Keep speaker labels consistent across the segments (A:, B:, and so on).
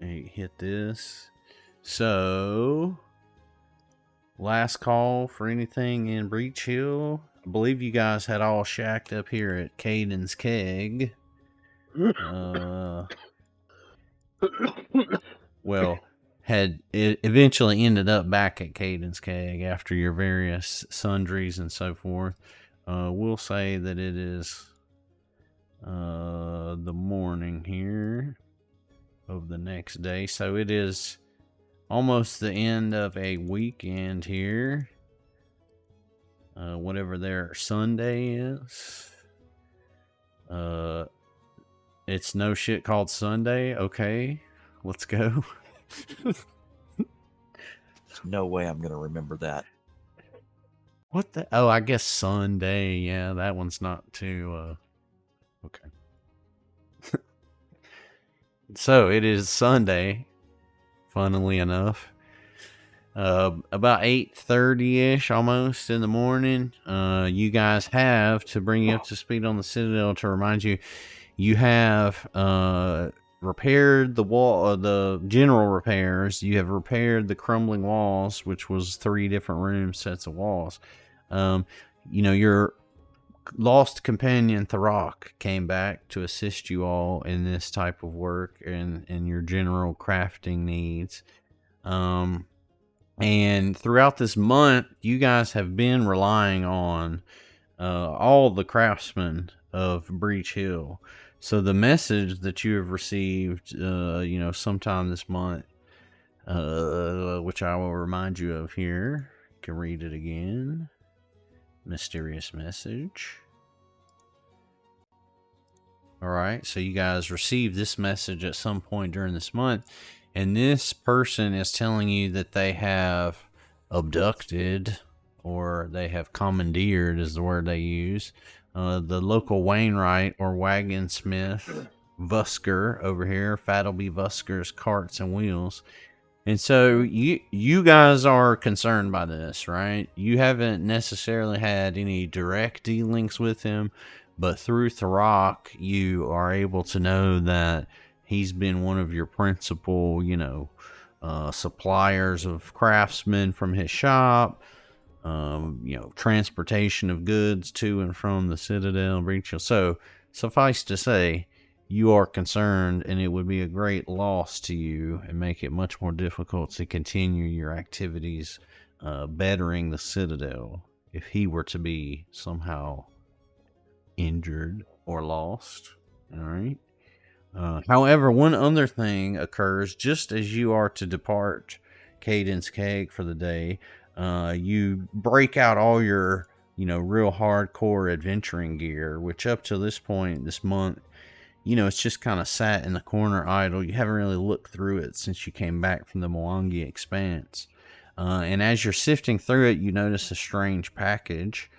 A: hit this. So, last call for anything in Breach Hill. I believe you guys had all shacked up here at Caden's Keg. Well, had it eventually ended up back at Caden's Keg after your various sundries and so forth. We'll say that it is the morning here of the next day. So it is almost the end of a weekend here. Whatever their Sunday is. It's no shit called Sunday. Okay, let's go.
B: There's no way I'm going to remember that.
A: What the? Oh, I guess Sunday. Yeah, that one's not too... Okay. So, it is Sunday, funnily enough. About 8:30-ish almost in the morning. You guys have, to bring you up to speed on the Citadel, to remind you, you have repaired the wall, the general repairs. You have repaired the crumbling walls, which was 3 different rooms, sets of walls. Your lost companion Therok came back to assist you all in this type of work and your general crafting needs. And throughout this month, you guys have been relying on all the craftsmen of Breach Hill. So the message that you have received, sometime this month, which I will remind you of here, you can read it again. Mysterious message. All right, so you guys received this message at some point during this month, and this person is telling you that they have abducted, or they have commandeered is the word they use, the local Wainwright or wagon smith Vusker over here, Fattleby Vusker's Carts and Wheels. And so you guys are concerned by this, right? You haven't necessarily had any direct dealings with him, but through Therok, you are able to know that he's been one of your principal, suppliers of craftsmen from his shop, transportation of goods to and from the Citadel and Breach Hill. So suffice to say, you are concerned, and it would be a great loss to you and make it much more difficult to continue your activities bettering the Citadel if he were to be somehow injured or lost. All right. However, one other thing occurs just as you are to depart Caden's Keg for the day. You break out all your, real hardcore adventuring gear, which up to this point, this month, it's just kind of sat in the corner idle. You haven't really looked through it since you came back from the Mwangi Expanse. And as you're sifting through it, you notice a strange package.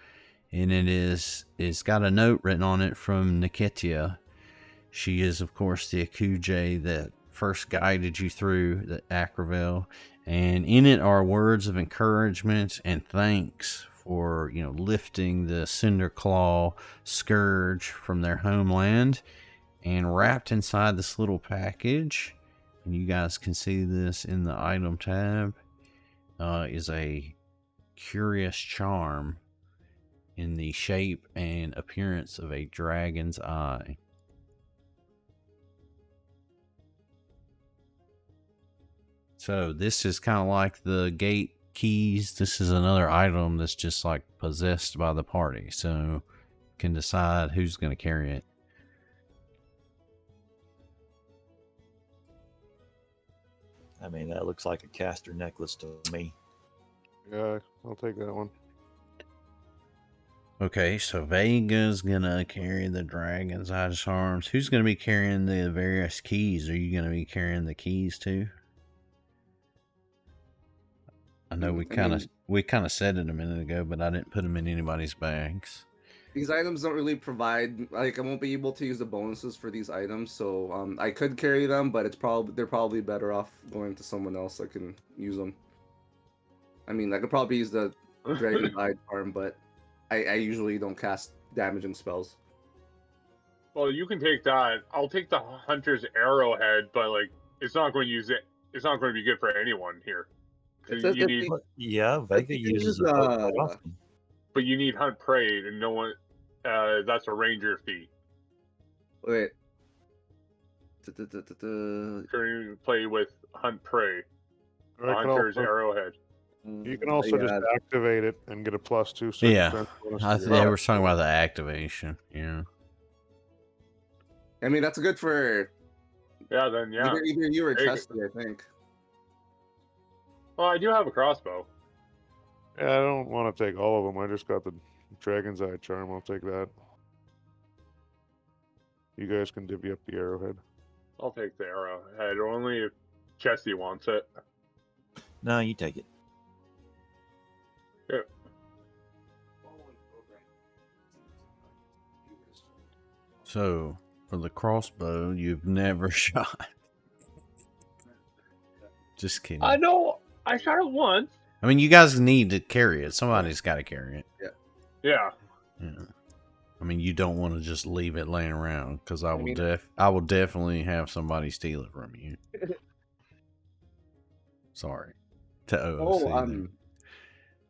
A: And it's got a note written on it from Niketia. She is, of course, the Akuje that first guided you through the Akravel. And in it are words of encouragement and thanks for, lifting the Cinderclaw scourge from their homeland. And wrapped inside this little package, and you guys can see this in the item tab, is a curious charm in the shape and appearance of a dragon's eye. So this is kind of like the gate keys. This is another item that's just like possessed by the party, so you can decide who's going to carry it.
B: I mean, that looks like a caster necklace to me.
C: Yeah, I'll take that one.
A: Okay, so Vega's gonna carry the dragon's eye charms. Who's gonna be carrying the various keys? Are you gonna be carrying the keys too? I know we kind of said it a minute ago, but I didn't put them in anybody's bags.
D: These items don't really provide, I won't be able to use the bonuses for these items, so I could carry them, but they're probably better off going to someone else that can use them. I mean, I could probably use the Dragon Eye Charm, but I usually don't cast damaging spells.
E: Well, you can take that. I'll take the Hunter's Arrowhead, but it's not going to use it. It's not going to be good for anyone here. 'Cause
D: It's-
E: you
D: it's-
E: need,
B: Yeah, Vega
D: you can
B: uses
D: use,
B: it quite often.
E: but you need hunt prey, and no one. That's a ranger feat.
D: Wait.
E: Can you play with hunt prey?
C: I can
E: Hunter's
C: also,
E: arrowhead.
C: you can also just activate it and get a +2 second
A: Yeah.
C: sense bonus
A: I
C: to
A: think
C: your-
A: they were talking about the activation. Yeah.
D: I mean, that's good for
E: Yeah, then yeah.
D: either you or
E: There you go.
D: Chesty, I think.
E: Well, I do have a crossbow.
C: Yeah, I don't want to take all of them. I just got the Dragon's Eye charm. I'll take that. You guys can divvy up the arrowhead.
E: I'll take the arrowhead only if Chesty wants it.
B: No, you take it.
E: Yeah.
A: So, for the crossbow, you've never shot. Just kidding.
E: I know. I shot it once.
A: I mean, you guys need to carry it. Somebody's got to carry it.
E: Yeah.
A: Yeah. I mean, you don't want to just leave it laying around because I
D: mean-
A: will definitely have somebody steal it from you. Sorry. To OOC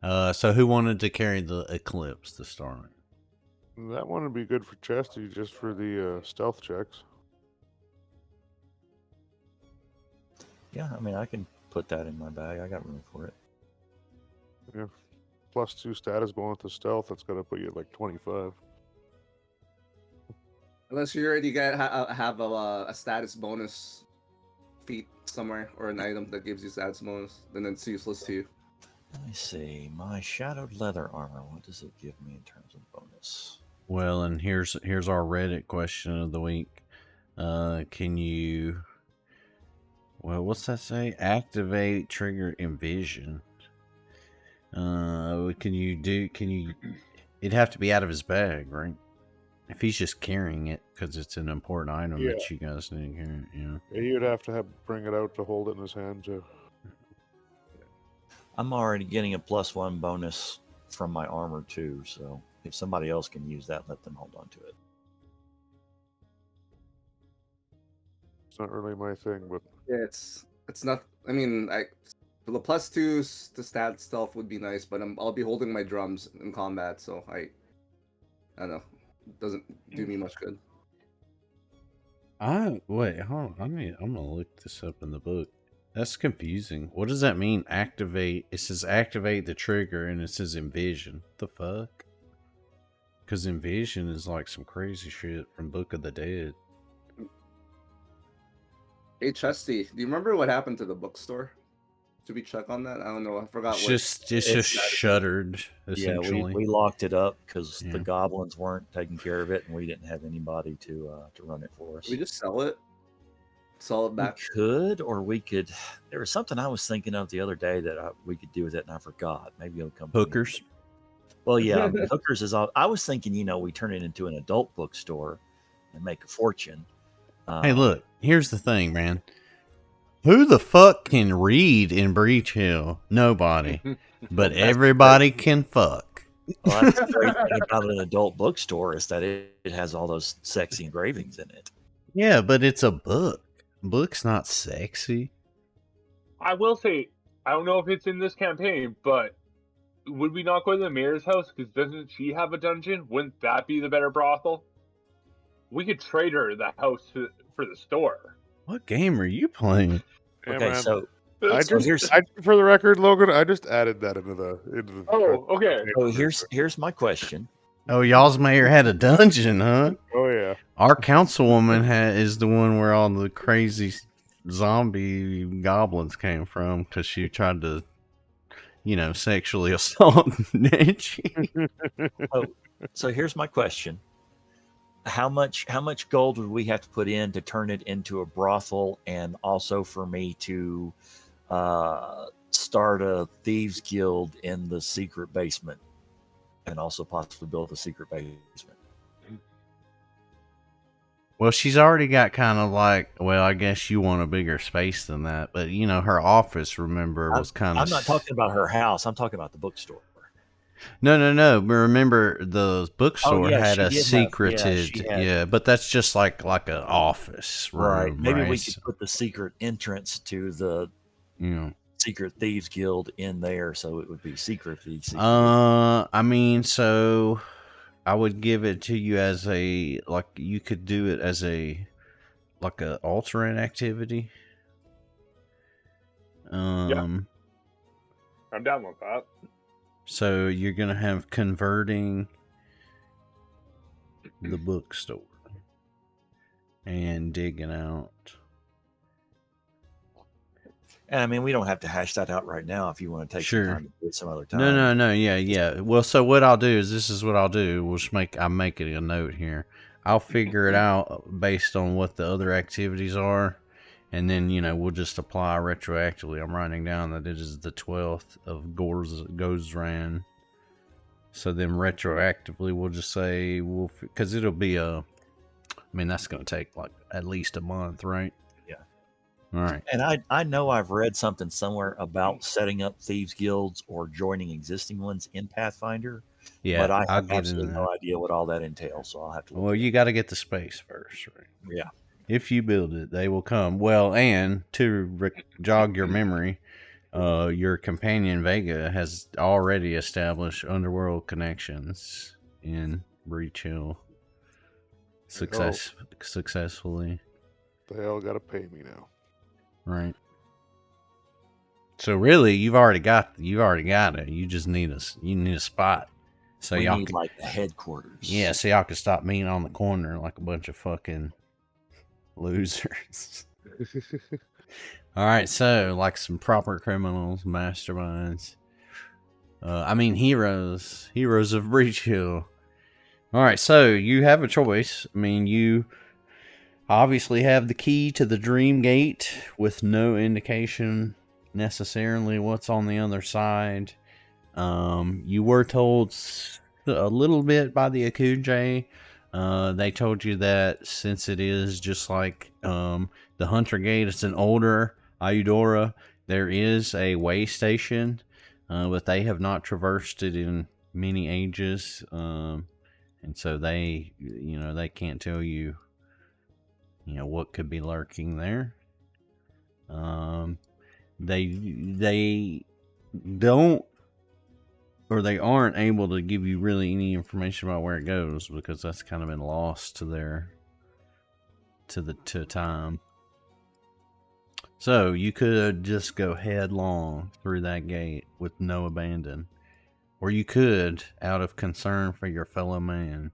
A: there. So who wanted to carry the Eclipse to start?
C: That one would be good for Chesty, just for the stealth checks.
B: Yeah, I mean, I can put that in my bag. I got room for it.
C: Yeah. +2 status bonus to stealth. That's got to put you at like 25.
D: Unless you already have a status bonus feat somewhere or an item that gives you status bonus, then it's useless to you.
B: Let me see. My shadowed leather armor. What does it give me in terms of bonus?
A: Well, and here's our Reddit question of the week. Can you? Well, what's that say? Activate trigger envision. Can you? It'd have to be out of his bag, right? If he's just carrying it because it's an important item that you guys need to carry. Yeah.
C: Yeah, you'd have to bring it out to hold it in his hand too.
B: I'm already getting a +1 bonus from my armor too, so if somebody else can use that, let them hold on to it.
C: It's not really my thing, but
D: Yeah, it's not. I mean, the +2 to stat stealth would be nice, but I'll be holding my drums in combat, so I don't know. It doesn't do me much good.
A: Wait, hold on. I'm gonna look this up in the book. That's confusing. What does that mean? Activate. It says activate the trigger, and it says envision. The fuck? Because envision is like some crazy shit from Book of the Dead.
D: Hey, Chesty, do you remember what happened to the bookstore? Should we check on that? I don't know. I forgot.
A: It's just shuttered.
B: Yeah,
A: Essentially,
B: we locked it up because
A: Yeah.
B: the goblins weren't taking care of it, and we didn't have anybody to run it for us.
D: Should we just sell it? Sell it
B: We
D: back?
B: could, or we could. There was something I was thinking of the other day that we could do with it, and I forgot. Maybe it'll come. to me.
A: hookers.
B: Well, yeah, I mean, hookers is all. I was thinking, we turn it into an adult bookstore and make a fortune.
A: Hey, look. Here's the thing, man. Who the fuck can read in Breach Hill? Nobody. But everybody can fuck.
B: Well, that's the great thing about an adult bookstore is that it has all those sexy engravings in it.
A: Yeah, but it's a book. Book's not sexy.
E: I will say, I don't know if it's in this campaign, but would we not go to the mayor's house? Because doesn't she have a dungeon? Wouldn't that be the better brothel? We could trade her the house for the store.
A: What game are you playing?
C: yeah,
B: Okay,
C: man.
B: so
C: For the record, Logan, I just added that into the.
E: Oh, okay.
B: here's my question.
A: Oh, y'all's mayor had a dungeon, huh?
C: Oh yeah.
A: Our councilwoman is the one where all the crazy zombie goblins came from because she tried to, sexually assault Neji.
B: So here's my question. How much gold would we have to put in to turn it into a brothel, and also for me to start a thieves guild in the secret basement, and also possibly build a secret basement?
A: Well, she's already got kind of like, well, I guess you want a bigger space than that. But, her office, remember, was kind of...
B: I'm not talking about her house. I'm talking about the bookstore.
A: No. But remember, the bookstore
B: yeah,
A: had
B: she
A: a
B: did have-
A: secreted.
B: she had-
A: Yeah, but that's just like an office room,
B: Right. Maybe we
A: right?
B: could put the secret entrance to the
A: You know.
B: Secret Thieves Guild in there, so it would be Secret Thieves.
A: I mean, so I would give it to you as a like you could do it as a alternate activity.
E: I'm down with that.
A: So you're gonna have converting the bookstore and digging out.
B: And I mean, we don't have to hash that out right now if you want to take
A: Sure.
B: some time to do it some other time.
A: No, yeah. Well, so what I'll do is this is what I'll do. I'm making a note here. I'll figure it out based on what the other activities are, and then we'll just apply retroactively. I'm writing down that it is the 12th of Gozran. So then retroactively we'll just say because it'll be that's going to take like at least a month, right? All right.
B: And I know I've read something somewhere about setting up thieves guilds or joining existing ones in Pathfinder.
A: Yeah,
B: but I
A: I'll
B: have
A: get
B: absolutely
A: into
B: no
A: that.
B: idea what all that entails, so I'll have to.
A: Well, you got to get the space first, right?
B: Yeah.
A: If you build it, they will come. Well, and to jog your memory, your companion Vega has already established underworld connections in Breach Hill successfully.
C: They all got to pay me now.
A: Right. So really, you've already got it. You just need a spot. So
B: we
A: y'all
B: need like the headquarters.
A: Yeah, so y'all can stop meeting on the corner like a bunch of fucking losers. All right, so like some proper criminals, masterminds. Heroes of Breach Hill. All right, so you have a choice. I mean, you obviously have the key to the Dream Gate with no indication necessarily what's on the other side. You were told a little bit by the Akujay. They told you that since it is just like the Hunter Gate, it's an older Ayudora, there is a way station, but they have not traversed it in many ages. And so they can't tell you, what could be lurking there. They don't, or they aren't able to give you really any information about where it goes because that's kind of been lost to time. So you could just go headlong through that gate with no abandon, or you could, out of concern for your fellow man,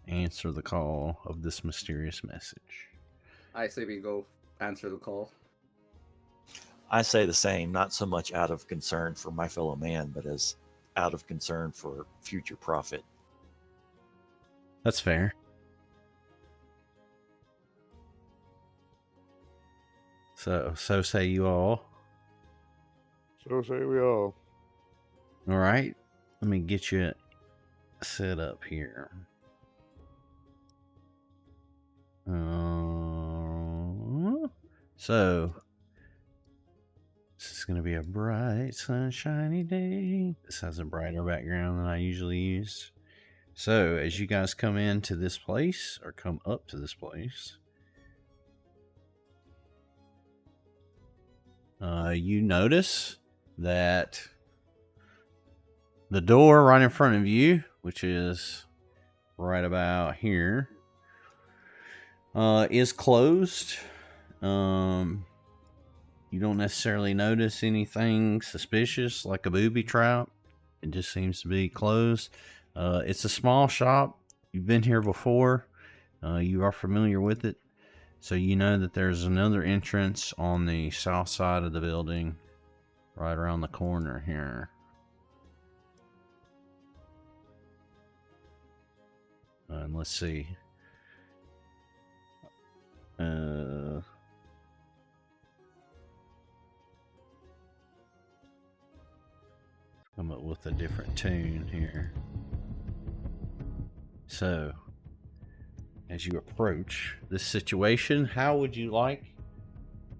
A: answer the call of this mysterious message.
D: I say we go answer the call.
B: I say the same, not so much out of concern for my fellow man, but as out of concern for future profit.
A: That's fair. So say you all.
C: So say we all.
A: All right. Let me get you set up here. So this is going to be a bright, sunshiny day. This has a brighter background than I usually use. So as you guys come into this place, or come up to this place, you notice that the door right in front of you, which is right about here, is closed. You don't necessarily notice anything suspicious like a booby trap. It just seems to be closed. It's a small shop. You've been here before. You are familiar with it. So you know that there's another entrance on the south side of the building right around the corner here. And let's see. Come up with a different tune here. So, as you approach this situation, how would you like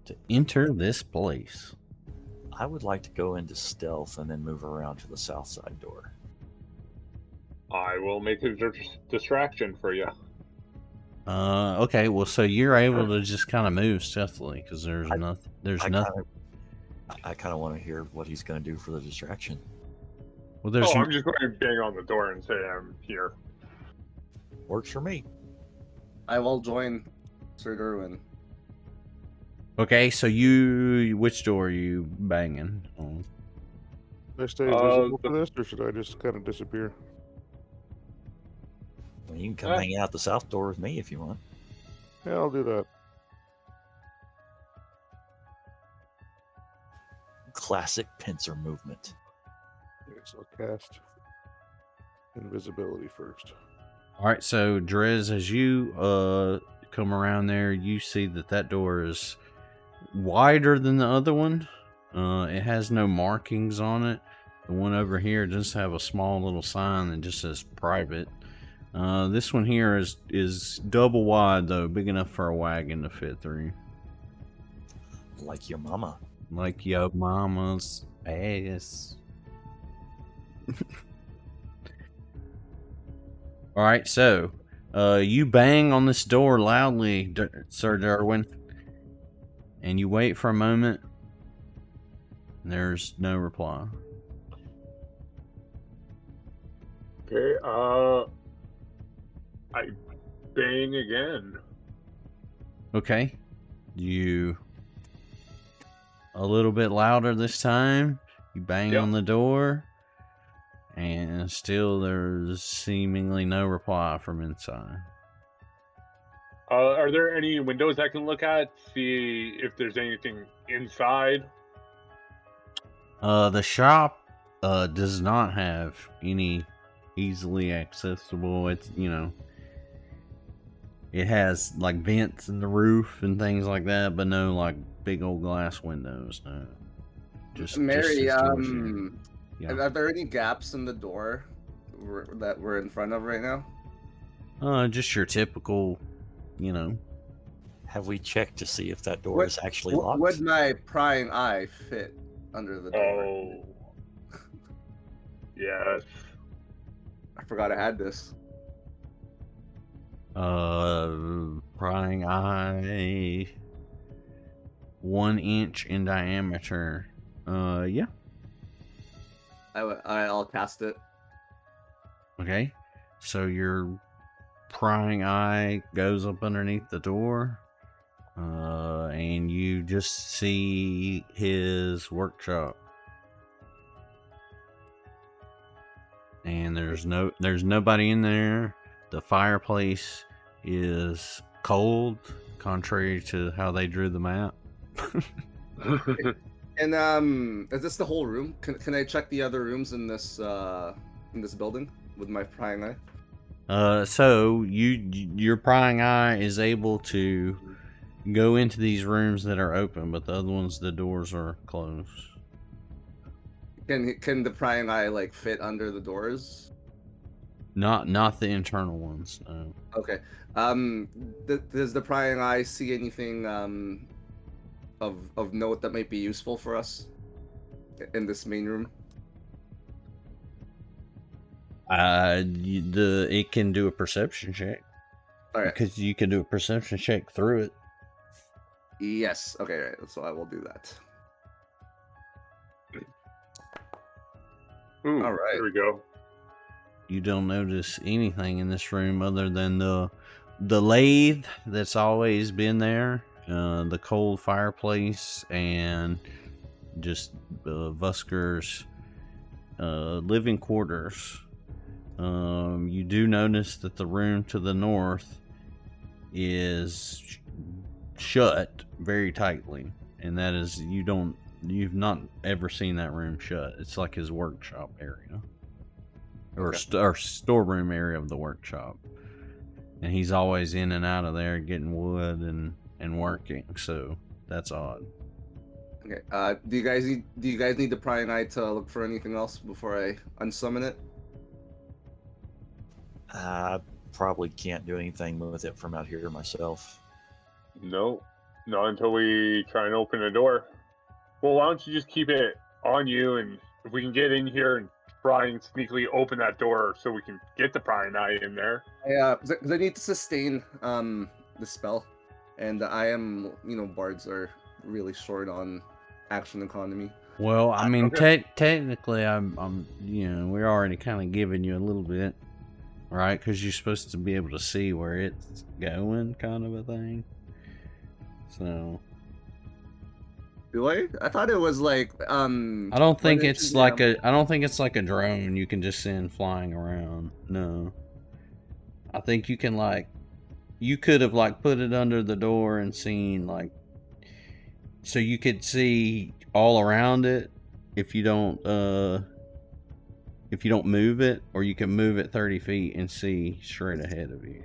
A: to enter this place?
B: I would like to go into stealth and then move around to the south side door.
E: I will make a distraction for you.
A: Okay, well, so you're able to just kind of move stealthily because there's
B: I-
A: nothing. There's
B: I
A: nothing.
B: kind of want to hear what he's going to do for the distraction.
A: Well, there's.
E: I'm just going to bang on the door and say I'm here.
B: Works for me.
D: I will join Sir Durwin.
A: Okay, so you. Which door are you banging on?
C: Should I stay invisible
E: the-
C: for this, or should I just kind of disappear?
B: Well, you can come hang out the south door with me if you want.
C: Yeah, I'll do that.
B: Classic pincer movement.
C: Okay, so I'll cast invisibility first.
A: All right, so Drez, as you come around there, you see that door is wider than the other one. It has no markings on it. The one over here does have a small little sign that just says private. This one here is double wide though, big enough for a wagon to fit through.
B: Like your mama.
A: Like your mama's ass. All right, so you bang on this door loudly, Sir Durwin, and you wait for a moment. There's no reply.
E: Okay, I bang again.
A: Okay, you a little bit louder this time. You bang
E: Yep.
A: on the door, and still there's seemingly no reply from inside.
E: Are there any windows I can look at, see if there's anything inside?
A: The shop does not have any easily accessible. It's, it has like vents in the roof and things like that, but no like big old glass windows. No. Just
D: Mary,
A: just doors here. Yeah.
D: are there any gaps in the door that we're in front of right now?
A: Just your typical,
B: Have we checked to see if that door is actually locked?
D: Would my prying eye fit under the door?
E: Oh. Yes.
D: I forgot I had this.
A: Prying eye, 1 inch in diameter. Yeah.
D: I'll cast it.
A: Okay. So your prying eye goes up underneath the door, and you just see his workshop. And there's nobody in there. The fireplace is cold, contrary to how they drew the map.
D: And is this the whole room? Can I check the other rooms in this building with my prying eye?
A: So your prying eye is able to go into these rooms that are open, but the other ones, the doors are closed.
D: Can the prying eye like fit under the doors?
A: Not the internal ones. No.
D: Okay. Does the prying eye see anything of note that might be useful for us in this main room?
A: It can do a perception check.
D: All right.
A: Because you can do a perception check through it.
D: Yes. Okay. Right. So I will do that.
E: Ooh,
D: All right.
E: There we go.
A: You don't notice anything in this room other than the lathe that's always been there, the cold fireplace, and just Vusker's living quarters. You do notice that the room to the north is shut very tightly, and that is you've not ever seen that room shut. It's like his workshop area, or storeroom area of the workshop, and he's always in and out of there getting wood and working. So that's odd.
D: Okay. Do you guys need the prying eye to look for anything else before I unsummon it?
B: I probably can't do anything with it from out here myself.
E: No, not until we try and open the door. Well, why don't you just keep it on you, and if we can get in here and prying sneakily open that door so we can get the prying eye in there.
D: Yeah, because I need to sustain the spell, and I am, bards are really short on action economy.
A: Well, I mean,
E: Okay.
A: technically, I'm, we're already kind of giving you a little bit, right? Because you're supposed to be able to see where it's going, kind of a thing. So,
D: Do I? I thought it was like
A: I don't think
D: when
A: it's
D: yeah.
A: like a drone you can just send flying around. No, I think you can you could have put it under the door and seen so you could see all around it if you don't move it, or you can move it 30 feet and see straight ahead of you.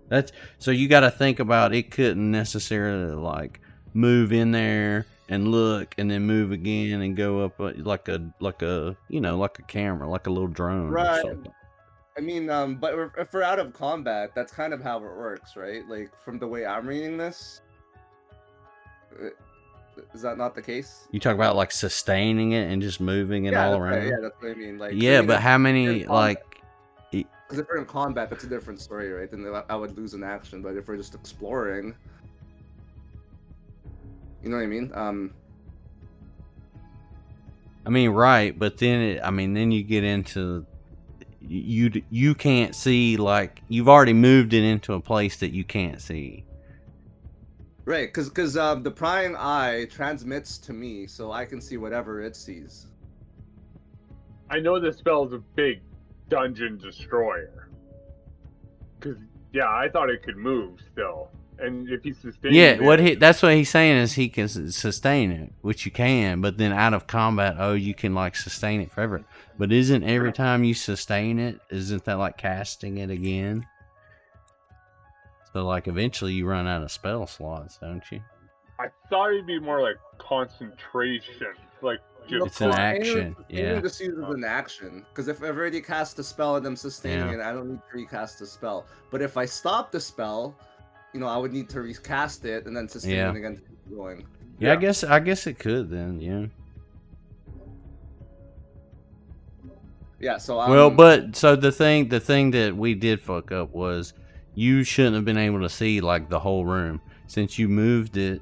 A: That's so you got to think about it. Couldn't necessarily move in there and look and then move again and go up like a camera, like a little drone or
D: Right.
A: something.
D: I mean, but if we're out of combat, that's kind of how it works, right? Like, from the way I'm reading this, is that not the case?
A: You talk about sustaining it and just moving it all
D: that's right,
A: around.
D: yeah, that's what I mean.
A: Yeah, but how many
D: because if we're in combat, that's a different story, right? Then I would lose an action. But if we're just exploring, you know what I mean?
A: I mean, right, but then then you get into you can't see, you've already moved it into a place that you can't see.
D: Right, because the prying eye transmits to me, so I can see whatever it sees.
E: I know this spell is a big dungeon destroyer. Because, yeah, I thought it could move still. And if he's sustaining it...
A: That's what he's saying is he can sustain it, which you can, but then out of combat, you can, sustain it forever. But isn't every time you sustain it, isn't that casting it again? So, eventually you run out of spell slots, don't you?
E: I thought it'd be more like concentration.
A: It's an action, yeah.
D: Just use it as an action, because if I've already cast a spell and I'm sustaining it, I don't need to recast the spell. But if I stop the spell, I would need to recast it and then sustain it again to keep going.
A: Yeah, I guess it could then, yeah.
D: Yeah, so
A: so the thing that we did fuck up was you shouldn't have been able to see the whole room, since you moved it.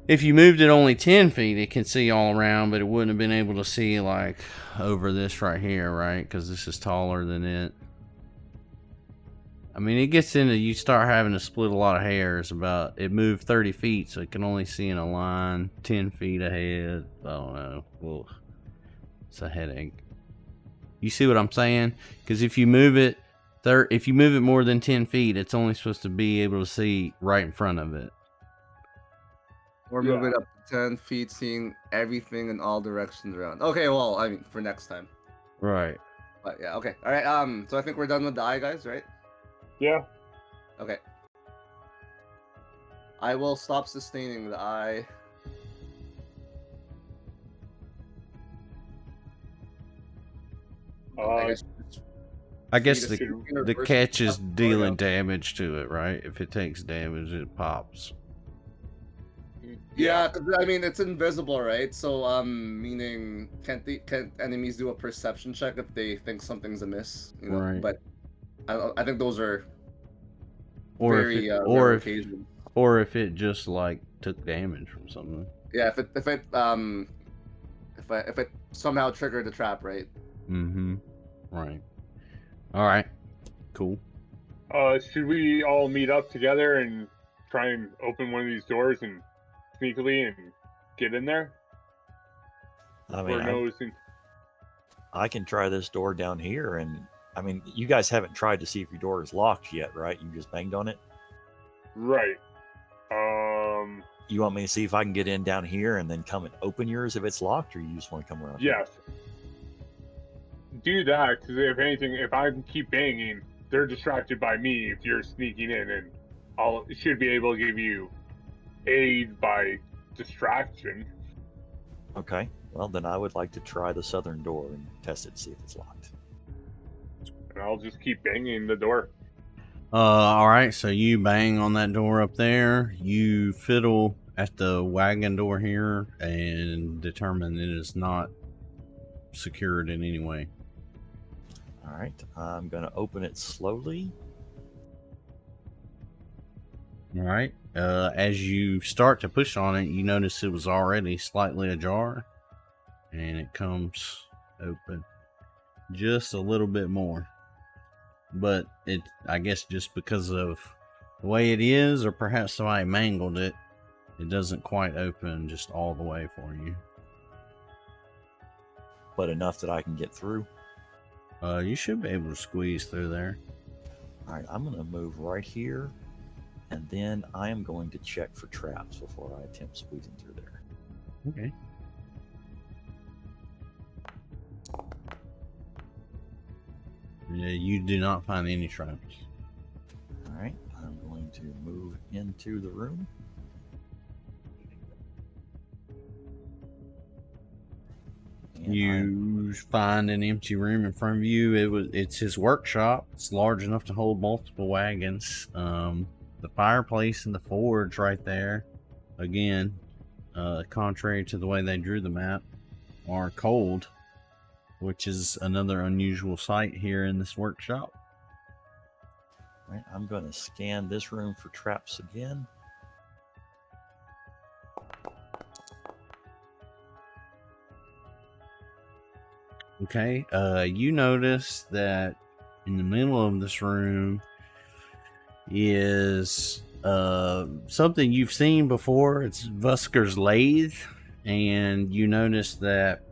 A: If you moved it only 10 feet, it can see all around, but it wouldn't have been able to see over this right here, right? Because this is taller than it. I mean, it gets into, you start having to split a lot of hairs about it moved 30 feet, so it can only see in a line 10 feet ahead. I don't know. Well, it's a headache. You see what I'm saying? Because if you move it more than 10 feet, it's only supposed to be able to see right in front of it.
D: Or move it up to 10 feet, seeing everything in all directions around. Okay, well, I mean, for next time.
A: Right.
D: But yeah, okay. All right, so I think we're done with the eye, guys, right?
E: Yeah.
D: Okay. I will stop sustaining the eye.
A: I guess the catch is dealing damage to it, right? If it takes damage, it pops.
D: Yeah, I mean, it's invisible, right? So, meaning, can't enemies do a perception check if they think something's amiss?
A: Right.
D: But I think those are
A: or if it just took damage from something.
D: Yeah, if it somehow triggered the trap, right?
A: Mm-hmm. Right. All right. Cool.
E: Should we all meet up together and try and open one of these doors and sneakily and get in there?
B: I mean, I can try this door down here, and I mean, you guys haven't tried to see if your door is locked yet, right? You just banged on it?
E: Right.
B: You want me to see if I can get in down here and then come and open yours if it's locked, or you just want to come around?
E: Yes. Do that, because if anything, if I keep banging, they're distracted by me if you're sneaking in, and I should be able to give you aid by distraction.
B: Okay. Well, then I would like to try the southern door and test it to see if it's locked.
E: And I'll just keep banging the door.
A: All right, so you bang on that door up there. You fiddle at the wagon door here and determine it is not secured in any way.
B: All right, I'm going to open it slowly.
A: All right. As you start to push on it, you notice it was already slightly ajar, and it comes open just a little bit more. But it, I guess, just because of the way it is, or perhaps somebody mangled it, it doesn't quite open just all the way for you.
B: But enough that I can get through.
A: You should be able to squeeze through there.
B: All right, I'm going to move right here, and then I am going to check for traps before I attempt squeezing through there.
A: Okay. Yeah, you do not find any traps.
B: All right, I'm going to move into the room. And
A: You find an empty room in front of you. It's his workshop. It's large enough to hold multiple wagons. The fireplace and the forge right there, again, contrary to the way they drew the map, are cold, which is another unusual sight here in this workshop.
B: All right, I'm going to scan this room for traps again.
A: Okay, you notice that in the middle of this room is something you've seen before. It's Vusker's lathe, and you notice that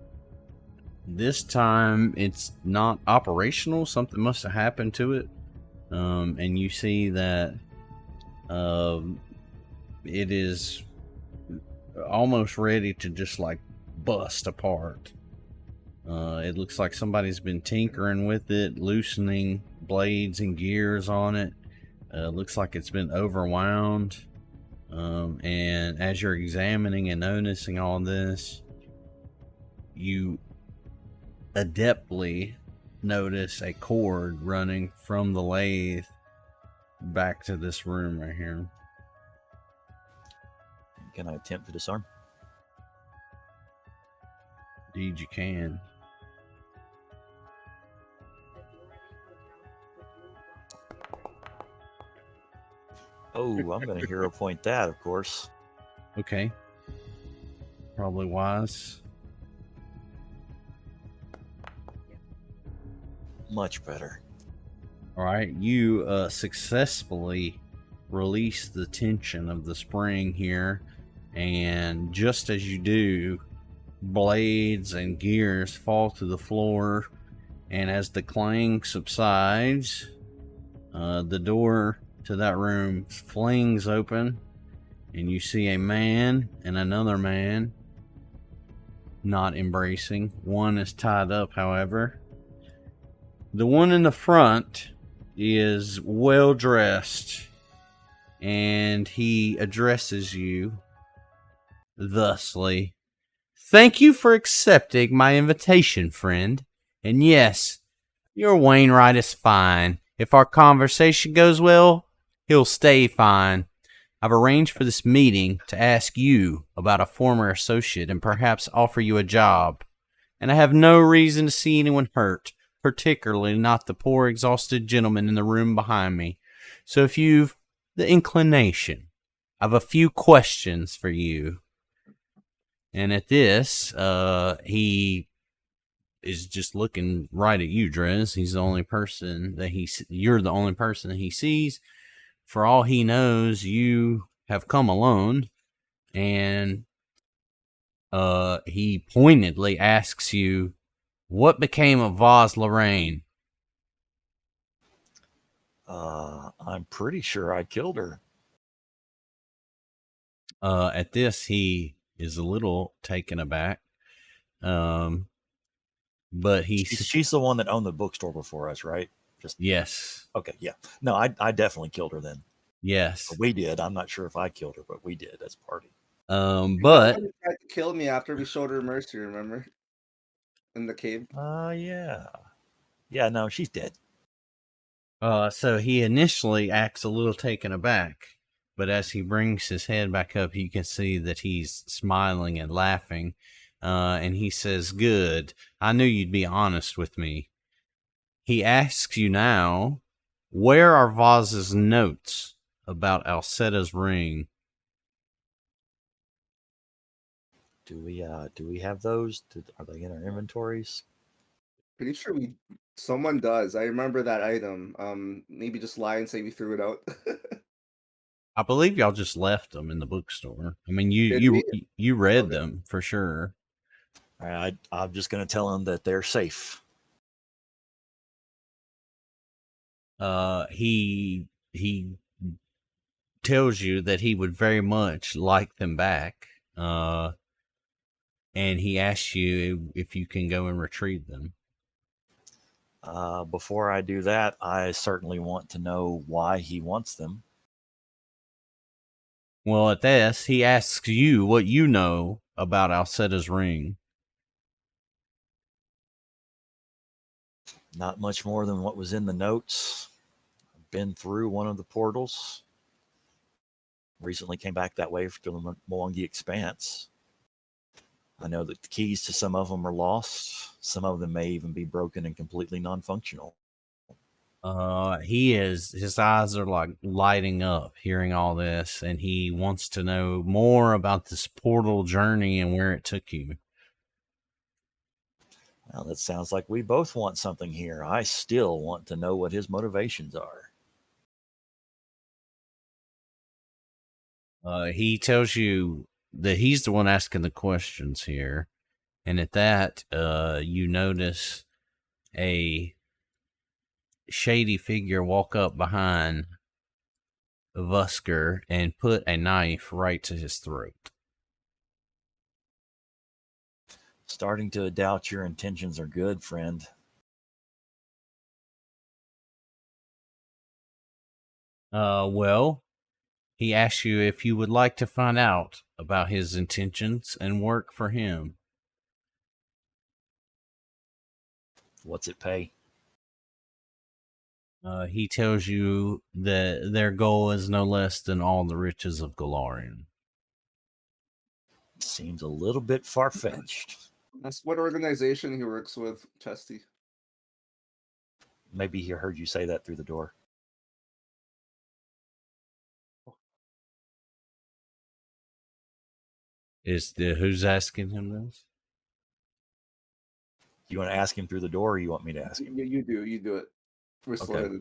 A: this time it's not operational. Something must have happened to it, and you see that it is almost ready to just like bust apart. It looks like somebody's been tinkering with it, loosening blades and gears on it. Looks like it's been overwound. And as you're examining and noticing all this, you adeptly notice a cord running from the lathe back to this room right here.
B: Can I attempt to disarm?
A: Indeed, you can.
B: Oh, I'm going to hero point that, of course.
A: Okay. Probably wise.
B: Much better.
A: All right, you successfully release the tension of the spring here, and just as you do, blades and gears fall to the floor, and as the clang subsides, the door to that room flings open, and you see a man and another man not embracing. One is tied up, however. The one in the front is well dressed, and he addresses you thusly. Thank you for accepting my invitation, friend. And yes, your Wainwright is fine. If our conversation goes well, he'll stay fine. I've arranged for this meeting to ask you about a former associate and perhaps offer you a job. And I have no reason to see anyone hurt, particularly not the poor exhausted gentleman in the room behind me. So if you've the inclination, I have a few questions for you. And at this, he is just looking right at you, Drez. He's the only person that you're the only person that he sees. For all he knows, you have come alone, and he pointedly asks you, what became of Vaz Lorraine?
B: I'm pretty sure I killed her.
A: At this, he is a little taken aback. But
B: She's the one that owned the bookstore before us, right?
A: Yes.
B: Okay, yeah. No, I definitely killed her then.
A: Yes.
B: We did. I'm not sure if I killed her, but we did as a party.
A: But
D: She tried to kill me after we showed her mercy, remember? In the cave.
B: Yeah. Yeah, no, she's dead.
A: So he initially acts a little taken aback, but as he brings his head back up, you can see that he's smiling and laughing. And he says, "Good. I knew you'd be honest with me." He asks you now, where are Voz's notes about Alcetta's ring?
B: Do we have those? Are they in our inventories?
D: Pretty sure someone does. I remember that item. Maybe just lie and say we threw it out.
A: I believe y'all just left them in the bookstore. I mean,
D: Did
A: you
D: we?
A: you read
D: Okay.
A: them for sure.
B: All right, I'm just going to tell them that they're safe.
A: He tells you that he would very much like them back. And he asks you if you can go and retrieve them.
B: Before I do that, I certainly want to know why he wants them.
A: Well, at this, he asks you what you know about Alcetta's ring.
B: Not much more than what was in the notes. I've been through one of the portals. Recently came back that way to the Mwangi Expanse. I know that the keys to some of them are lost. Some of them may even be broken and completely non-functional.
A: His eyes are like lighting up hearing all this, and he wants to know more about this portal journey and where it took you.
B: Well, that sounds like we both want something here. I still want to know what his motivations are.
A: He tells you that he's the one asking the questions here. And at that, you notice a shady figure walk up behind Vusker and put a knife right to his throat.
B: Starting to doubt your intentions are good, friend.
A: Well, he asks you if you would like to find out about his intentions and work for him.
B: What's it pay?
A: He tells you that their goal is no less than all the riches of Galarian.
B: Seems a little bit far-fetched.
D: That's what organization he works with, Chesty.
B: Maybe he heard you say that through the door.
A: Who's asking him this?
B: You want to ask him through the door, or you want me to ask him?
D: You do it. We're
B: Okay.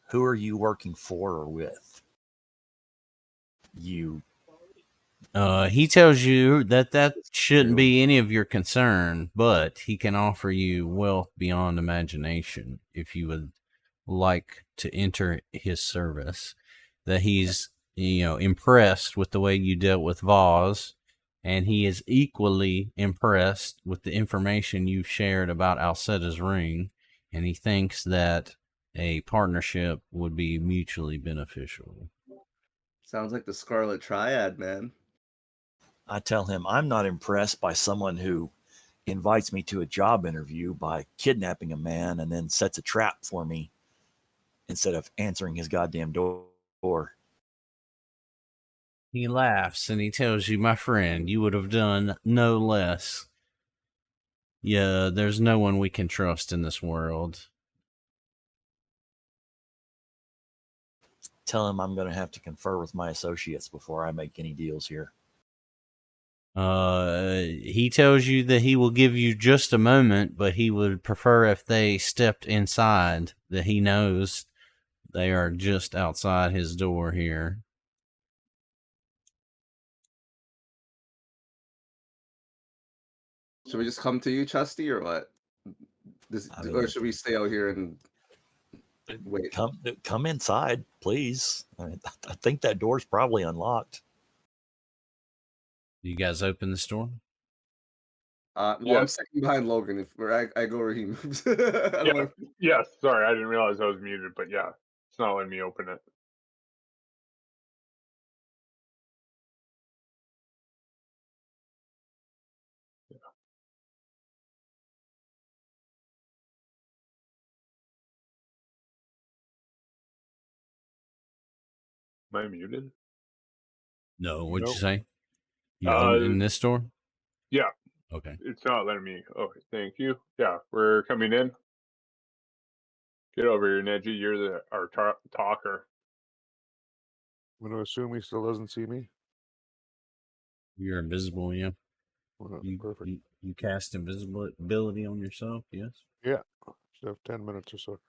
B: Who are you working for or with? You.
A: He tells you that shouldn't be any of your concern, but he can offer you wealth beyond imagination if you would like to enter his service. That he's, impressed with the way you dealt with Voz, and he is equally impressed with the information you've shared about Alcetta's ring, and he thinks that a partnership would be mutually beneficial.
D: Sounds like the Scarlet Triad, man.
B: I tell him I'm not impressed by someone who invites me to a job interview by kidnapping a man and then sets a trap for me instead of answering his goddamn door.
A: He laughs and he tells you, my friend, you would have done no less. Yeah, there's no one we can trust in this world.
B: Tell him I'm going to have to confer with my associates before I make any deals here.
A: He tells you that he will give you just a moment, but he would prefer if they stepped inside, that he knows they are just outside his door here.
D: Should we just come to you, Chesty, or what? Or should we stay out here and wait?
B: Come inside, please. I think that door's probably unlocked.
A: You guys open the door?
E: Yeah.
D: I'm sitting behind Logan. I go where he moves.
E: Yes, sorry, I didn't realize I was muted, but yeah, it's not letting me open it. Yeah. Am I muted?
A: No, what'd
E: Nope.
A: you say? You open in this door?
E: Yeah,
A: Okay.
E: it's not letting me. Okay, thank you. Yeah, we're coming in. Get over here, Neji. You're our talker.
C: I'm going to assume he still doesn't see me.
A: You're invisible, yeah.
C: Well,
A: You,
C: perfect.
A: you cast invisibility on yourself, yes?
C: Yeah. Should have 10 minutes or so.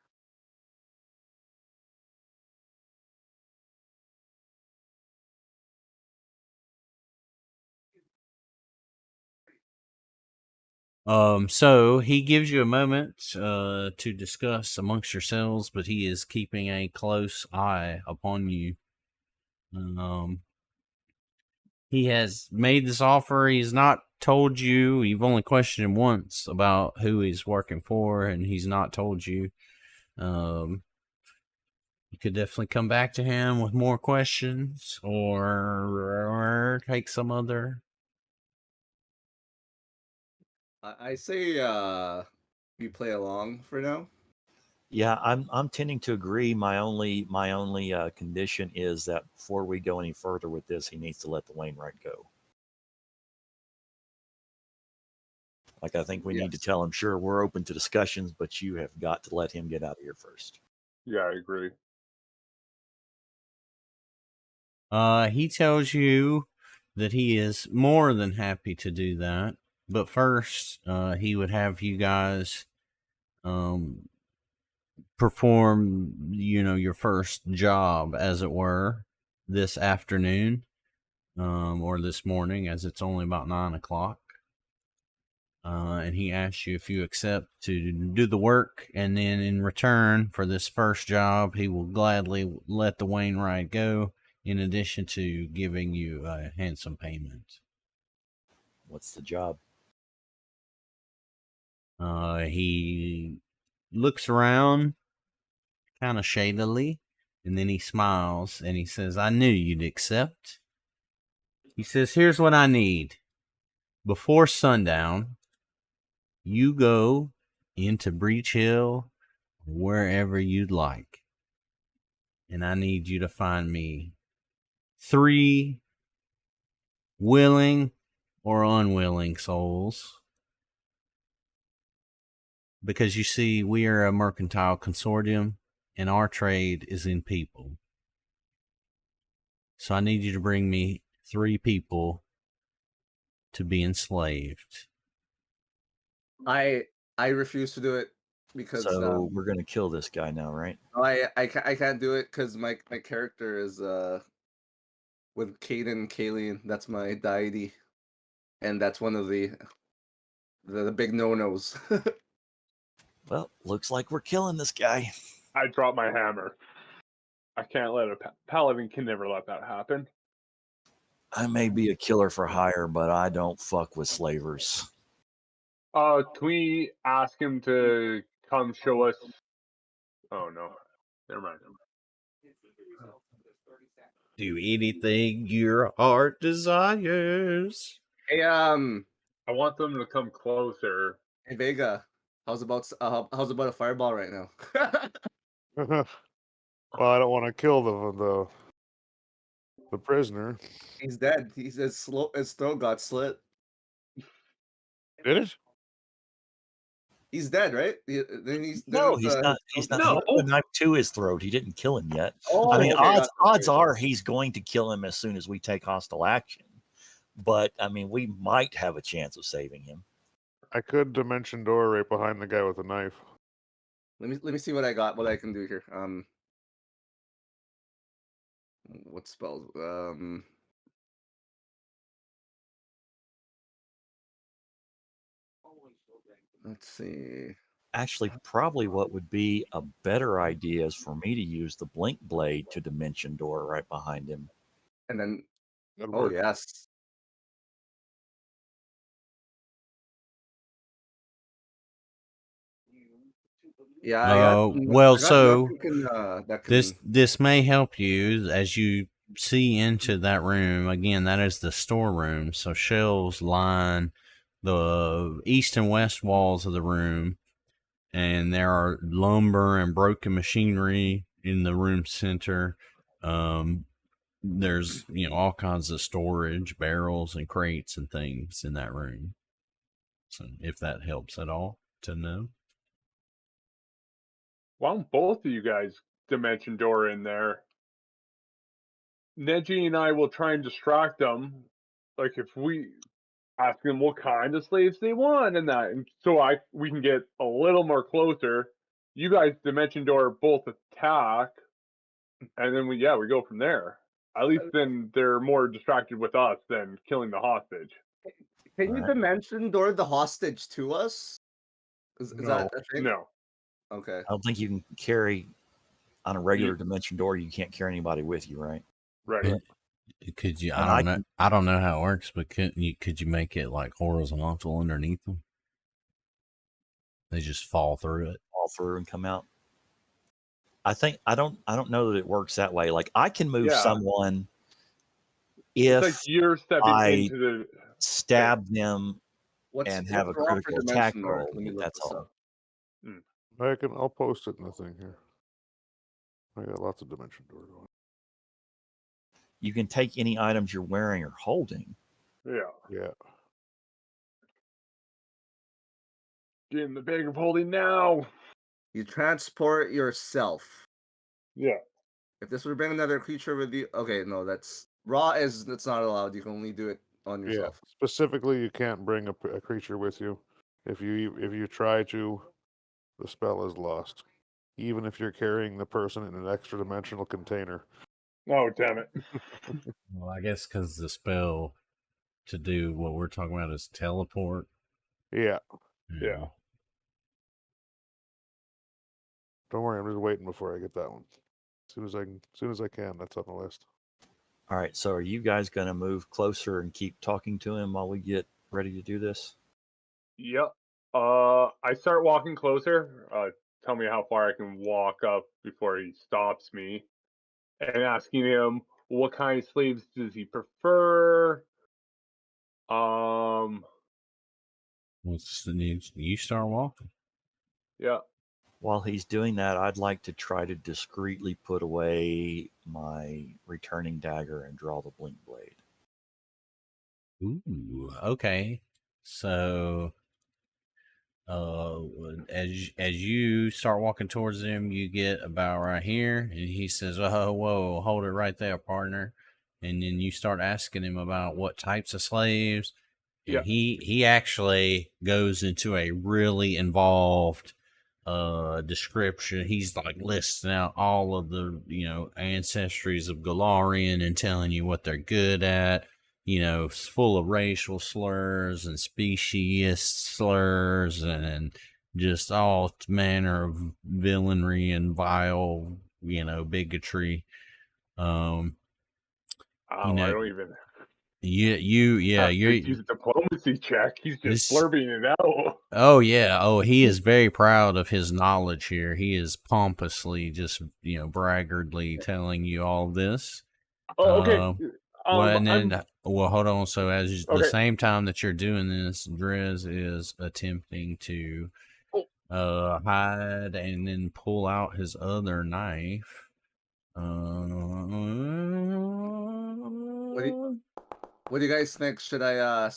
A: So he gives you a moment to discuss amongst yourselves, but he is keeping a close eye upon you. He has made this offer. He's not told you. You've only questioned him once about who he's working for, and he's not told you. You could definitely come back to him with more questions, or take some other.
D: I say we play along for now.
B: Yeah, I'm tending to agree. My only condition is that before we go any further with this, he needs to let the Wainwright go. Like, I think we need to
D: Yes.
B: tell him, sure, we're open to discussions, but you have got to let him get out of here first.
E: Yeah, I agree.
A: He tells you that he is more than happy to do that, but first, he would have you guys, perform, your first job, as it were, this afternoon, or this morning, as it's only about 9 o'clock. And he asks you if you accept to do the work, and then in return for this first job, he will gladly let the Wainwright go, in addition to giving you a handsome payment.
B: What's the job?
A: He looks around kind of shadily, and then he smiles and he says, I knew you'd accept. He says, here's what I need. Before sundown, you go into Breach Hill, wherever you'd like. And I need you to find me 3 willing or unwilling souls. Because you see, we are a mercantile consortium, and our trade is in people. So I need you to bring me 3 people to be enslaved.
D: I refuse to do it because
B: So we're going to kill this guy now, right?
D: I can't do it because my character is with Kalian. That's my deity, and that's one of the big no-nos.
B: Well, looks like we're killing this guy.
E: I dropped my hammer. I can't let a paladin can never let that happen.
B: I may be a killer for hire, but I don't fuck with slavers.
E: Can we ask him to come show us? Oh no, never mind.
A: Do anything your heart desires.
D: Hey,
E: I want them to come closer.
D: hey Vega, how's about a fireball right now?
C: Well, I don't want to kill the prisoner.
D: He's dead. His throat got slit.
C: Did it?
D: He's dead, right? Then
B: No, he's not. He's not.
E: No.
B: He put a knife to his throat. He didn't kill him yet.
D: Oh,
B: I mean,
D: okay,
B: odds are he's going to kill him as soon as we take hostile action. But I mean, we might have a chance of saving him.
C: I could dimension door right behind the guy with the knife.
D: Let me see what I got. What I can do here. What spells? Let's see.
B: Actually, probably what would be a better idea is for me to use the blink blade to dimension door right behind him.
D: And then,
C: That'd
D: oh
C: work.
D: yes. Yeah, I got.
A: Well,
D: I got
A: so
D: nothing that can.
A: this may help you as you see into that room. Again, that is the storeroom. So shelves line the east and west walls of the room, and there are lumber and broken machinery in the room center. there's all kinds of storage barrels and crates and things in that room. So if that helps at all to know.
E: Why don't both of you guys dimension door in there? Neji and I will try and distract them. Like if we ask them what kind of slaves they want and that, and so we can get a little more closer. You guys dimension door both attack, and then we go from there. At least then they're more distracted with us than killing the hostage.
D: Can you
B: Alright.
D: dimension door the hostage to us? Is that a thing?
E: No.
D: Okay.
B: I don't think you can carry on a regular dimension door. You can't carry anybody with you, right?
E: Right.
A: Could you?
B: And
A: I don't know. I don't know how it works, but could you make it like horizontal underneath them? They just fall through it.
B: Fall through and come out. I don't know that it works that way. Like I can move someone if
E: it's like you're stepping into the
B: stab them and have a
D: what's wrong for
B: critical attack
D: dimension door?
B: roll.
D: Let me look
B: That's
D: this
B: all.
D: up.
C: I'll post it in the thing here. I got lots of dimension door going.
B: You can take any items you're wearing or holding.
C: Yeah.
E: Get in the bag of holding now.
D: You transport yourself.
E: Yeah.
D: If this would bring another creature with you, okay, no, that's not allowed. You can only do it on yourself.
C: Yeah. Specifically, you can't bring a creature with you. If you try to, the spell is lost. Even if you're carrying the person in an extra dimensional container.
E: Oh, damn it.
A: Well, I guess because the spell to do what we're talking about is teleport.
C: Yeah.
E: Yeah.
C: Don't worry, I'm just waiting before I get that one. As soon as I can, that's on the list.
B: All right. So are you guys going to move closer and keep talking to him while we get ready to do this?
E: Yep. I start walking closer. Tell me how far I can walk up before he stops me, and asking him what kind of slaves does he prefer.
A: You start walking.
E: Yeah.
B: While he's doing that, I'd like to try to discreetly put away my returning dagger and draw the blink blade.
A: Ooh, okay. So, as you start walking towards him, you get about right here, and he says, "Oh, whoa, hold it right there, partner." And then you start asking him about what types of slaves, and he actually goes into a really involved description. He's like listing out all of the ancestries of Galarian and telling you what they're good at. It's full of racial slurs and speciesist slurs and just all manner of villainry and vile, bigotry.
E: I don't even.
A: You're
E: Use a diplomacy check. He's just blurbing it out.
A: Oh yeah. Oh, he is very proud of his knowledge here. He is pompously just braggartly telling you all this.
E: Oh, okay.
A: Well, and then hold on. So the same time that you're doing this, Drez is attempting to hide and then pull out his other knife.
D: What do you guys think? Should I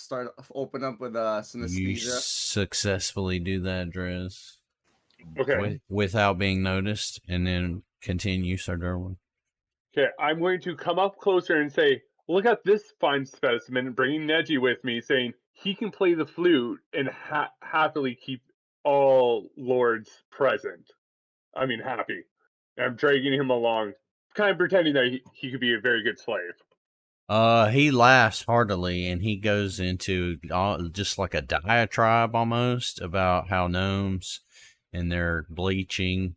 D: open up with synesthesia?
A: You successfully do that, Drez.
E: Okay.
A: Without being noticed, and then continue, Sir Durwin.
E: Okay, I'm going to come up closer and say, look at this fine specimen, bringing Neji with me, saying he can play the flute and happily keep all lords present. I mean, happy. And I'm dragging him along, kind of pretending that he could be a very good slave.
A: He laughs heartily, and he goes into just like a diatribe almost about how gnomes and their bleaching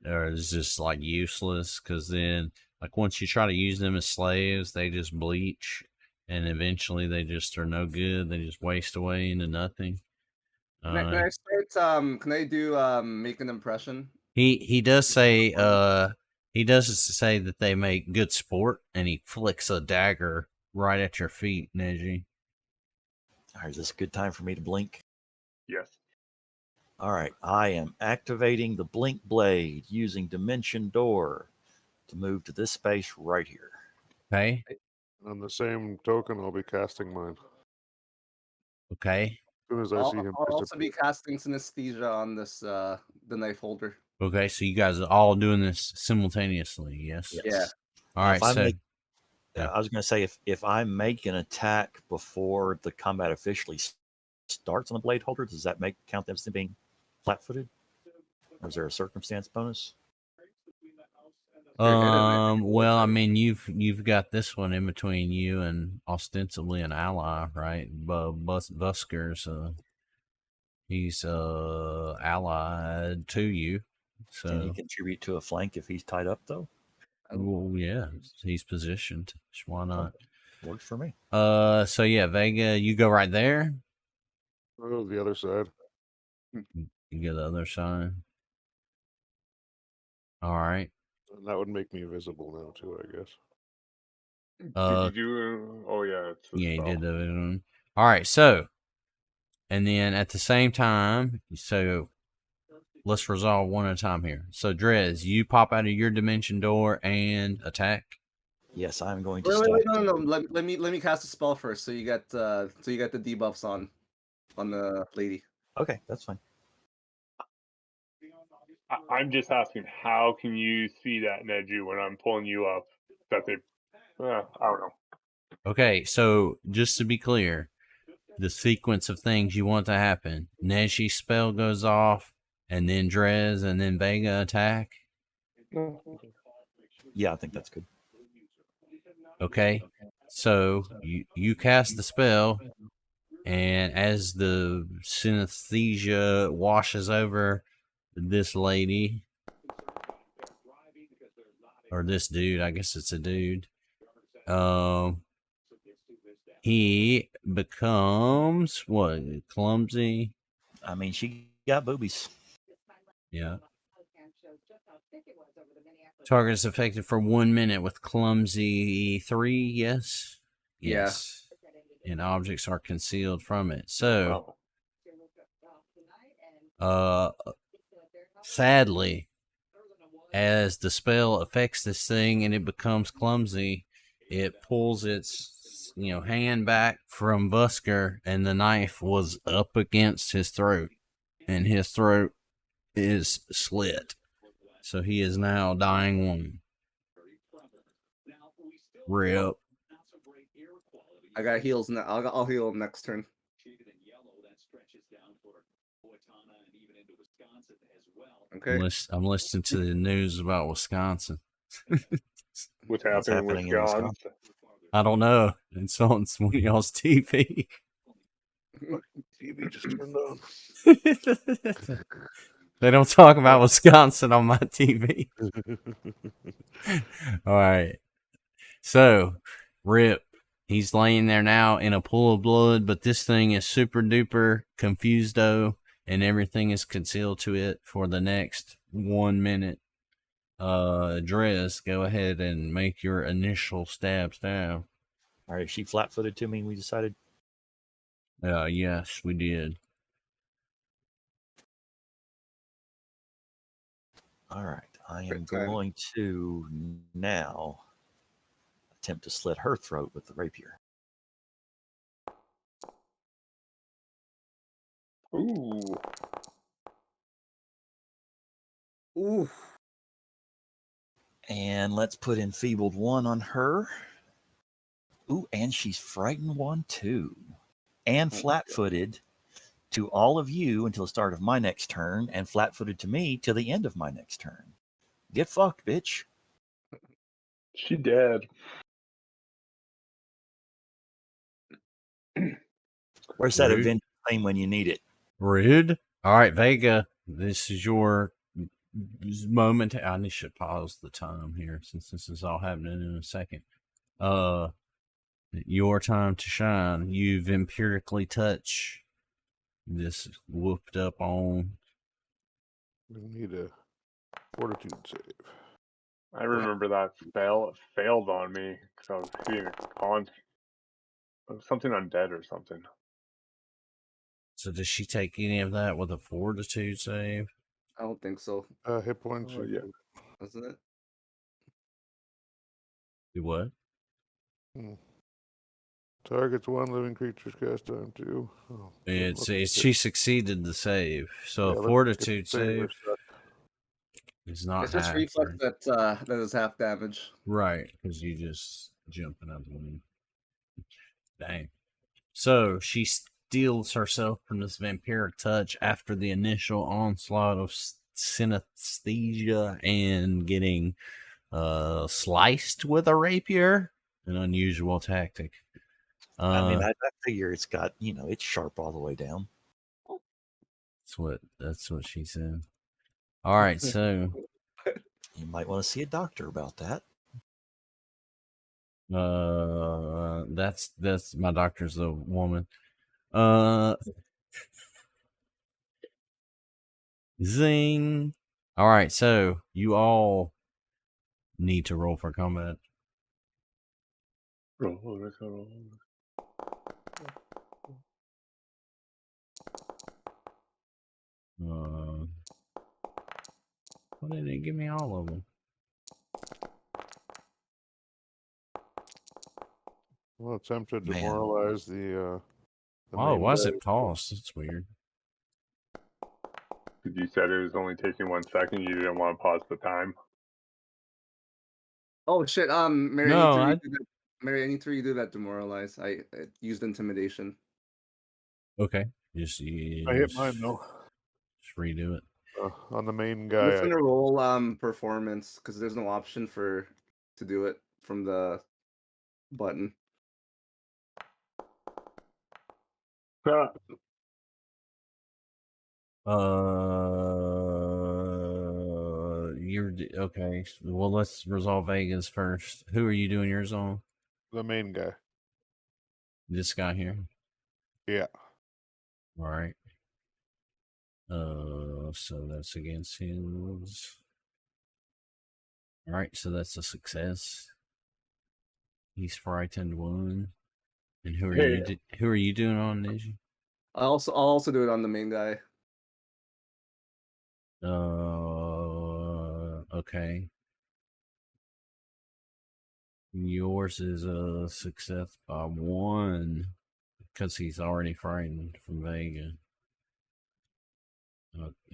A: is just like useless, because then like once you try to use them as slaves, they just bleach, and eventually they just are no good. They just waste away into nothing.
D: Can I start? Can I do make an impression?
A: He does say that they make good sport, and he flicks a dagger right at your feet, Neji.
B: All right, is this a good time for me to blink?
E: Yes.
B: All right, I am activating the blink blade using Dimension Door to move to this space right here.
A: Okay.
C: On the same token, I'll be casting mine.
A: Okay.
C: As soon as I see him
D: I'll also be
C: disappear.
D: casting synesthesia on this the knife holder.
A: Okay. So you guys are all doing this simultaneously. Yes.
B: Yes.
D: Yeah.
A: All
B: Now,
A: right.
B: if I
A: So
B: make,
A: yeah.
B: I was going to say if I make an attack before the combat officially starts on the blade holder, does that count them as being flat-footed? Or is there a circumstance bonus?
D: You're hidden, I think.
A: Well, I mean, you've got this one in between you and ostensibly an ally, right? Busker's he's allied to you,
B: Can he
A: so
B: contribute to a flank if he's tied up, though?
A: well, yeah, he's positioned. Why not?
B: Works for me.
A: So yeah, Vega, you go right there.
C: Oh, the other side.
A: You go the other side. All right.
C: And that would make me visible now too, I guess.
E: Did you do? Oh yeah, it's a
A: Yeah, you
E: spell.
A: did that. All right, so and then at the same time, so let's resolve one at a time here. So Drez, you pop out of your dimension door and attack.
B: Yes, I'm going to
D: Wait,
B: stop.
D: no. Let me cast a spell first, so you get the debuffs on the lady.
B: Okay, that's fine.
E: I'm just asking, how can you see that, Neji, when I'm pulling you up? That they, I don't know.
A: Okay, so just to be clear, the sequence of things you want to happen: Neji's spell goes off, and then Drez, and then Vega attack.
B: Yeah, I think that's good.
A: Okay, so you cast the spell, and as the synesthesia washes over this lady, or this dude, I guess it's a dude, he becomes what? Clumsy?
B: I mean, she got boobies.
A: Yeah. Target is affected for 1 minute with clumsy 3, yes?
D: Yeah.
A: Yes. And objects are concealed from it. So, sadly, as the spell affects this thing and it becomes clumsy, it pulls its hand back from Busker, and the knife was up against his throat, and his throat is slit. So he is now dying one. Rip.
D: I got heals now. I'll heal him next turn. Okay.
A: I'm listening to the news about Wisconsin.
E: What's
B: What's
E: happening
B: happening
E: with
B: in
E: Wisconsin?
B: Wisconsin?
A: I don't know. It's on one of y'all's TV.
C: TV just turned on.
A: They don't talk about Wisconsin on my TV. All right. So, Rip, he's laying there now in a pool of blood, but this thing is super duper confused-o, and everything is concealed to it for the next 1 minute. Drez, go ahead and make your initial stab.
B: All right, is she flat-footed to me? We decided.
A: Yes, we did.
B: All right, I am going to now attempt to slit her throat with the rapier.
E: Ooh.
D: Ooh.
B: And let's put enfeebled 1 on her. Ooh, and she's frightened 1 too. And flat-footed to all of you until the start of my next turn, and flat-footed to me till the end of my next turn. Get fucked, bitch.
E: She dead.
B: Where's that
A: Rude.
B: event thing when you need it?
A: Rude. All right, Vega, this is your moment. I should pause the time here since this is all happening in a second. Your time to shine. You've empirically touched this whooped up on.
C: We need a fortitude save.
E: I remember that spell. It failed on me because I was hitting something undead or something.
A: So does she take any of that with a fortitude save?
D: I don't think so.
C: Hit points.
E: Oh, yeah.
D: Wasn't it?
A: Do what?
C: Targets one living creature's cast time 2. Oh,
A: She succeeded the save, so
C: yeah,
A: a fortitude
C: saver
A: save
C: suck.
A: is not
D: It's just
A: half.
D: reflex that is half damage.
A: Right, because you just jumping up and dang. So she steals herself from this vampiric touch after the initial onslaught of synesthesia and getting sliced with a rapier, an unusual tactic.
B: I mean, I figure it's got, it's sharp all the way down.
A: That's what she said. All right, so
B: You might want to see a doctor about that.
A: that's my doctor's the woman. Zing. All right, so you all need to roll for combat. Why didn't it give me all of them?
C: Well, attempt to
B: Man.
C: demoralize the
A: Oh,
C: main
A: why does
C: guy.
A: it pause? That's weird.
E: Because you said it was only taking 1 second, you didn't want to pause the time.
D: Oh shit! Mary,
A: No,
D: I need to redo that demoralize. I used intimidation.
A: Okay. Just
C: I hit mine though.
A: Just redo it.
C: On the main
D: I'm
C: guy.
D: just gonna roll performance because there's no option to do it from the button.
A: You're okay. Well, let's resolve Vegas first. Who are you doing yours on?
C: The main guy.
A: This guy here.
C: Yeah.
A: All right. So that's against his. All right, so that's a success. He's frightened 1. And who are you doing on, Neji?
D: I'll also do it on the main guy.
A: Okay. Yours is a success by 1 because he's already frightened from Vega.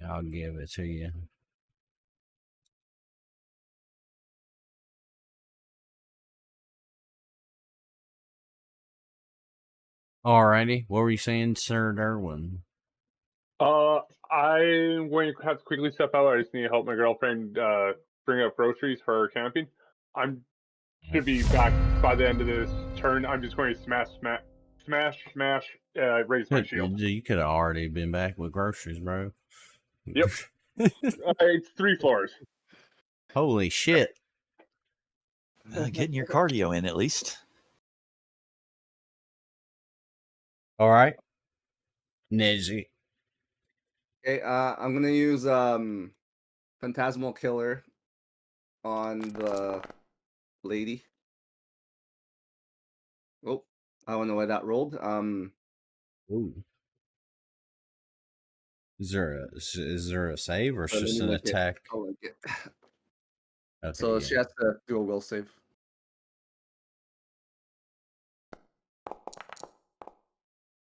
A: I'll give it to you. Alrighty, what were you saying, Sir Durwin?
E: I'm going to have to quickly step out. I just need to help my girlfriend bring up groceries for her camping. I'm should be back by the end of this turn. I'm just going to smash, raise my shield.
A: You could have already been back with groceries, bro.
E: Yep. It's 3 floors.
A: Holy shit.
B: Getting your cardio in at least.
A: All right. Neji.
D: Okay, I'm gonna use Phantasmal Killer on the lady. Oh, I don't know why that rolled.
A: Ooh. Is there a save or it's just an attack?
D: Okay,
A: So
D: she has to do a will save.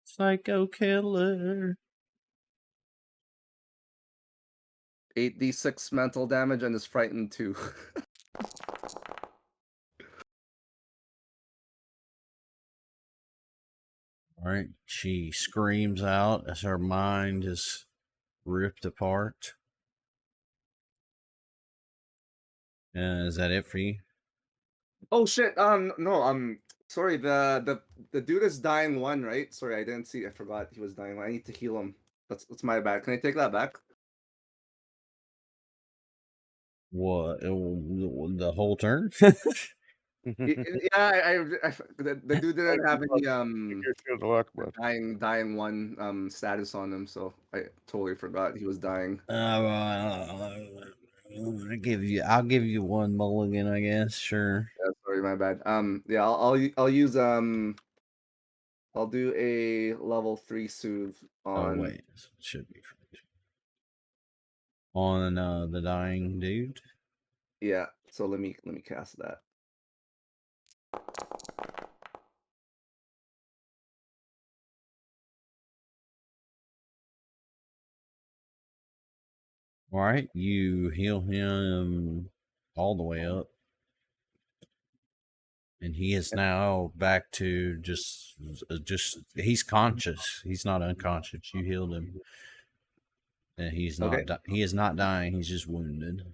A: Psycho Killer.
D: 8d6 mental damage and is frightened 2.
A: All right. She screams out as her mind is ripped apart. Is that it for you?
D: Oh shit! No. Sorry. The dude is dying 1, right? Sorry, I didn't see. I forgot he was dying 1. I need to heal him. That's my bad. Can I take that back?
A: What? The whole turn?
D: Yeah, the dude didn't have any dying 1 status on him, so I totally forgot he was dying.
A: I'll give you 1 mulligan, I guess. Sure.
D: Yeah, sorry, my bad. Yeah, I'll use I'll do a level 3 soothe on.
A: Oh wait, it should be on the dying dude.
D: Yeah, so let me cast that.
A: All right, you heal him all the way up. And he is now back to just he's conscious. He's not unconscious. You healed him. And he's not
D: Okay.
A: he is not dying. He's just wounded.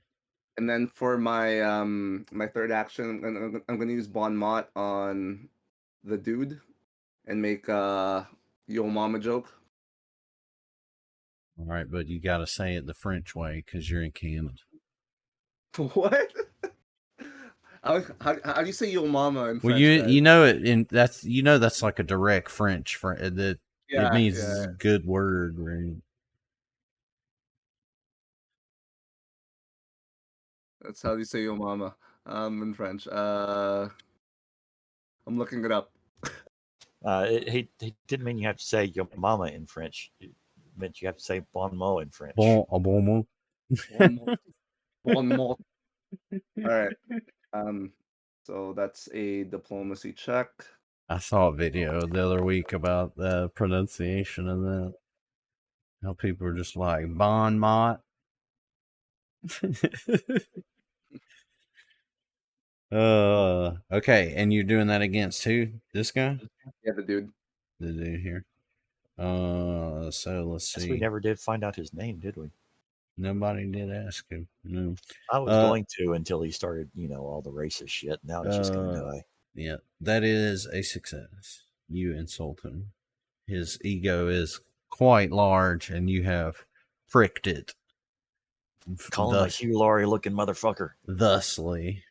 D: And then for my my third action, I'm gonna use Bon Mot on the dude and make yo mama joke.
A: All right, but you got to say it the French way because you're in Canada.
D: What? How do you say yo mama in
A: Well,
D: French?
A: you know it in that's like a direct French that
D: Yeah,
A: it means
D: yeah.
A: good word, right?
D: That's how you say yo mama in French. I'm looking it up.
B: He didn't mean you have to say your mama in French. It meant you have to say bon mot in French.
A: Bon mot.
D: One more. All right. So that's a diplomacy check.
A: I saw a video the other week about the pronunciation of that. How people are just like bon mot. Okay, and you're doing that against who? This guy?
D: Yeah, the dude.
A: The dude here. So let's
B: Guess
A: see.
B: we never did find out his name, did we?
A: Nobody did ask him. No.
B: I was going to until he started, all the racist shit. Now he's just gonna die.
A: Yeah, that is a success. You insult him. His ego is quite large, and you have pricked it.
B: Call him a Hugh Laurie looking motherfucker.
A: Thusly.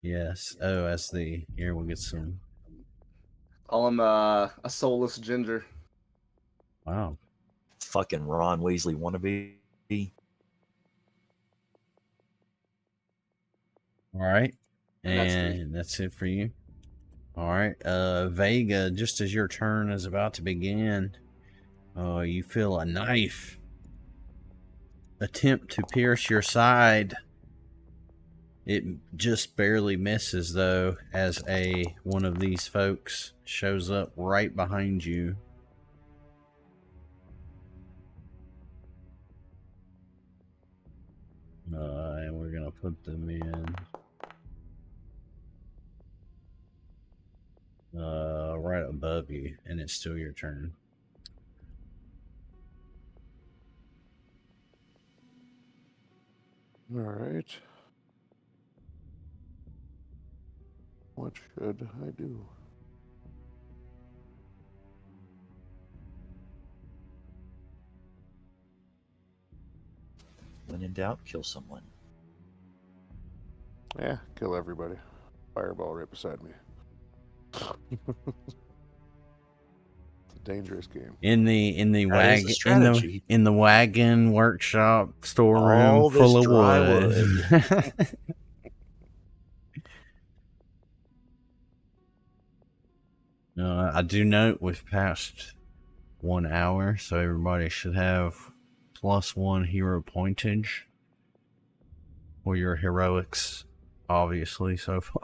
A: Yes. Oh, as the here we'll get some.
D: Call him a soulless ginger.
A: Wow.
B: Fucking Ron Weasley wannabe.
A: All right.
D: And
A: And that's it for you. All right. Vega, just as your turn is about to begin, you feel a knife attempt to pierce your side. It just barely misses, though, as one of these folks shows up right behind you. And we're gonna put them in right above you, and it's still your turn.
C: All right. What should I do?
B: When in doubt, kill someone.
C: Yeah, kill everybody. Fireball right beside me. It's a dangerous game.
A: In the
B: That is a
A: wagon
B: strategy.
A: in the wagon workshop storeroom
B: All
A: full
B: this
A: of
B: dry
A: wood. I do note we've passed 1 hour, so everybody should have +1 hero pointage for your heroics, obviously, so far.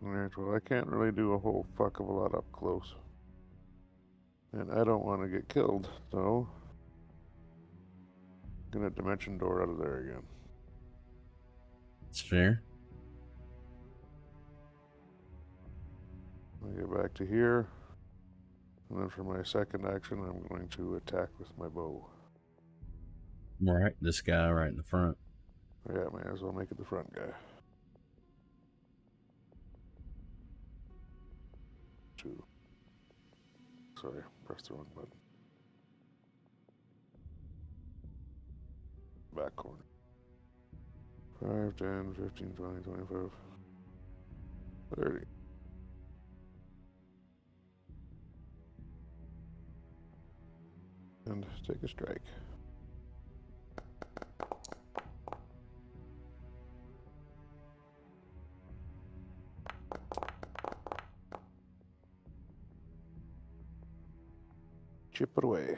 C: Alright, well, I can't really do a whole fuck of a lot up close. And I don't want to get killed, so I'm gonna dimension door out of there again.
A: It's fair.
C: I get back to here, and then for my second action, I'm going to attack with my bow.
A: Right, this guy right in the front.
C: Yeah, may as well make it the front guy. 2. Sorry, pressed the wrong button. Back corner. 5, 10, 15, 20, 25, 30. And take a strike. Chip it away.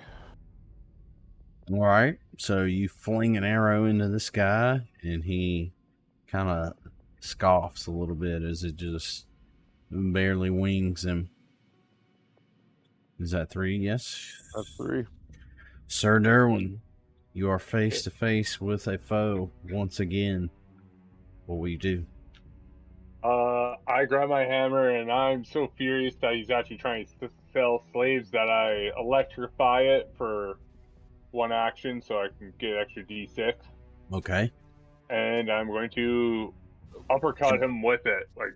A: All right, so you fling an arrow into this guy, and he kind of scoffs a little bit as it just barely wings him. Is that 3? Yes.
C: That's 3.
A: Sir Durwin, You are face to face with a foe once again. What will you do?
E: I grab my hammer and I'm so furious that he's actually trying to sell slaves that I electrify it for 1 action so I can get extra D6.
A: Okay.
E: And I'm going to uppercut him with it. Like,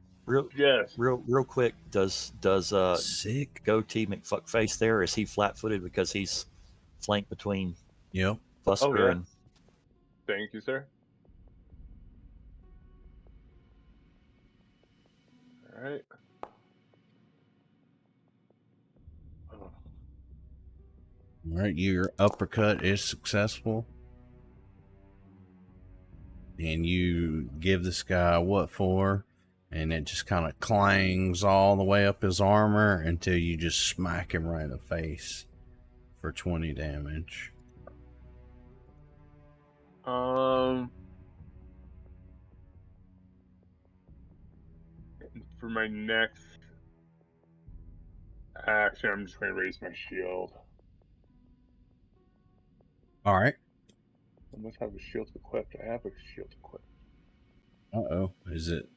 E: yes.
B: Real quick, does
A: Sick.
B: Goatee McFuckface there, is he flat-footed because he's flanked between
A: Yep.
B: Buster
E: Oh, yeah.
B: and...
E: Thank you, sir. All right.
A: All right, your uppercut is successful. And you give this guy what for, and it just kind of clangs all the way up his armor until you just smack him right in the face for 20 damage.
E: For my next action, I'm just going to raise my shield.
A: All right.
E: I must have a shield equipped. I have a shield equipped.
A: Uh-oh. Is it...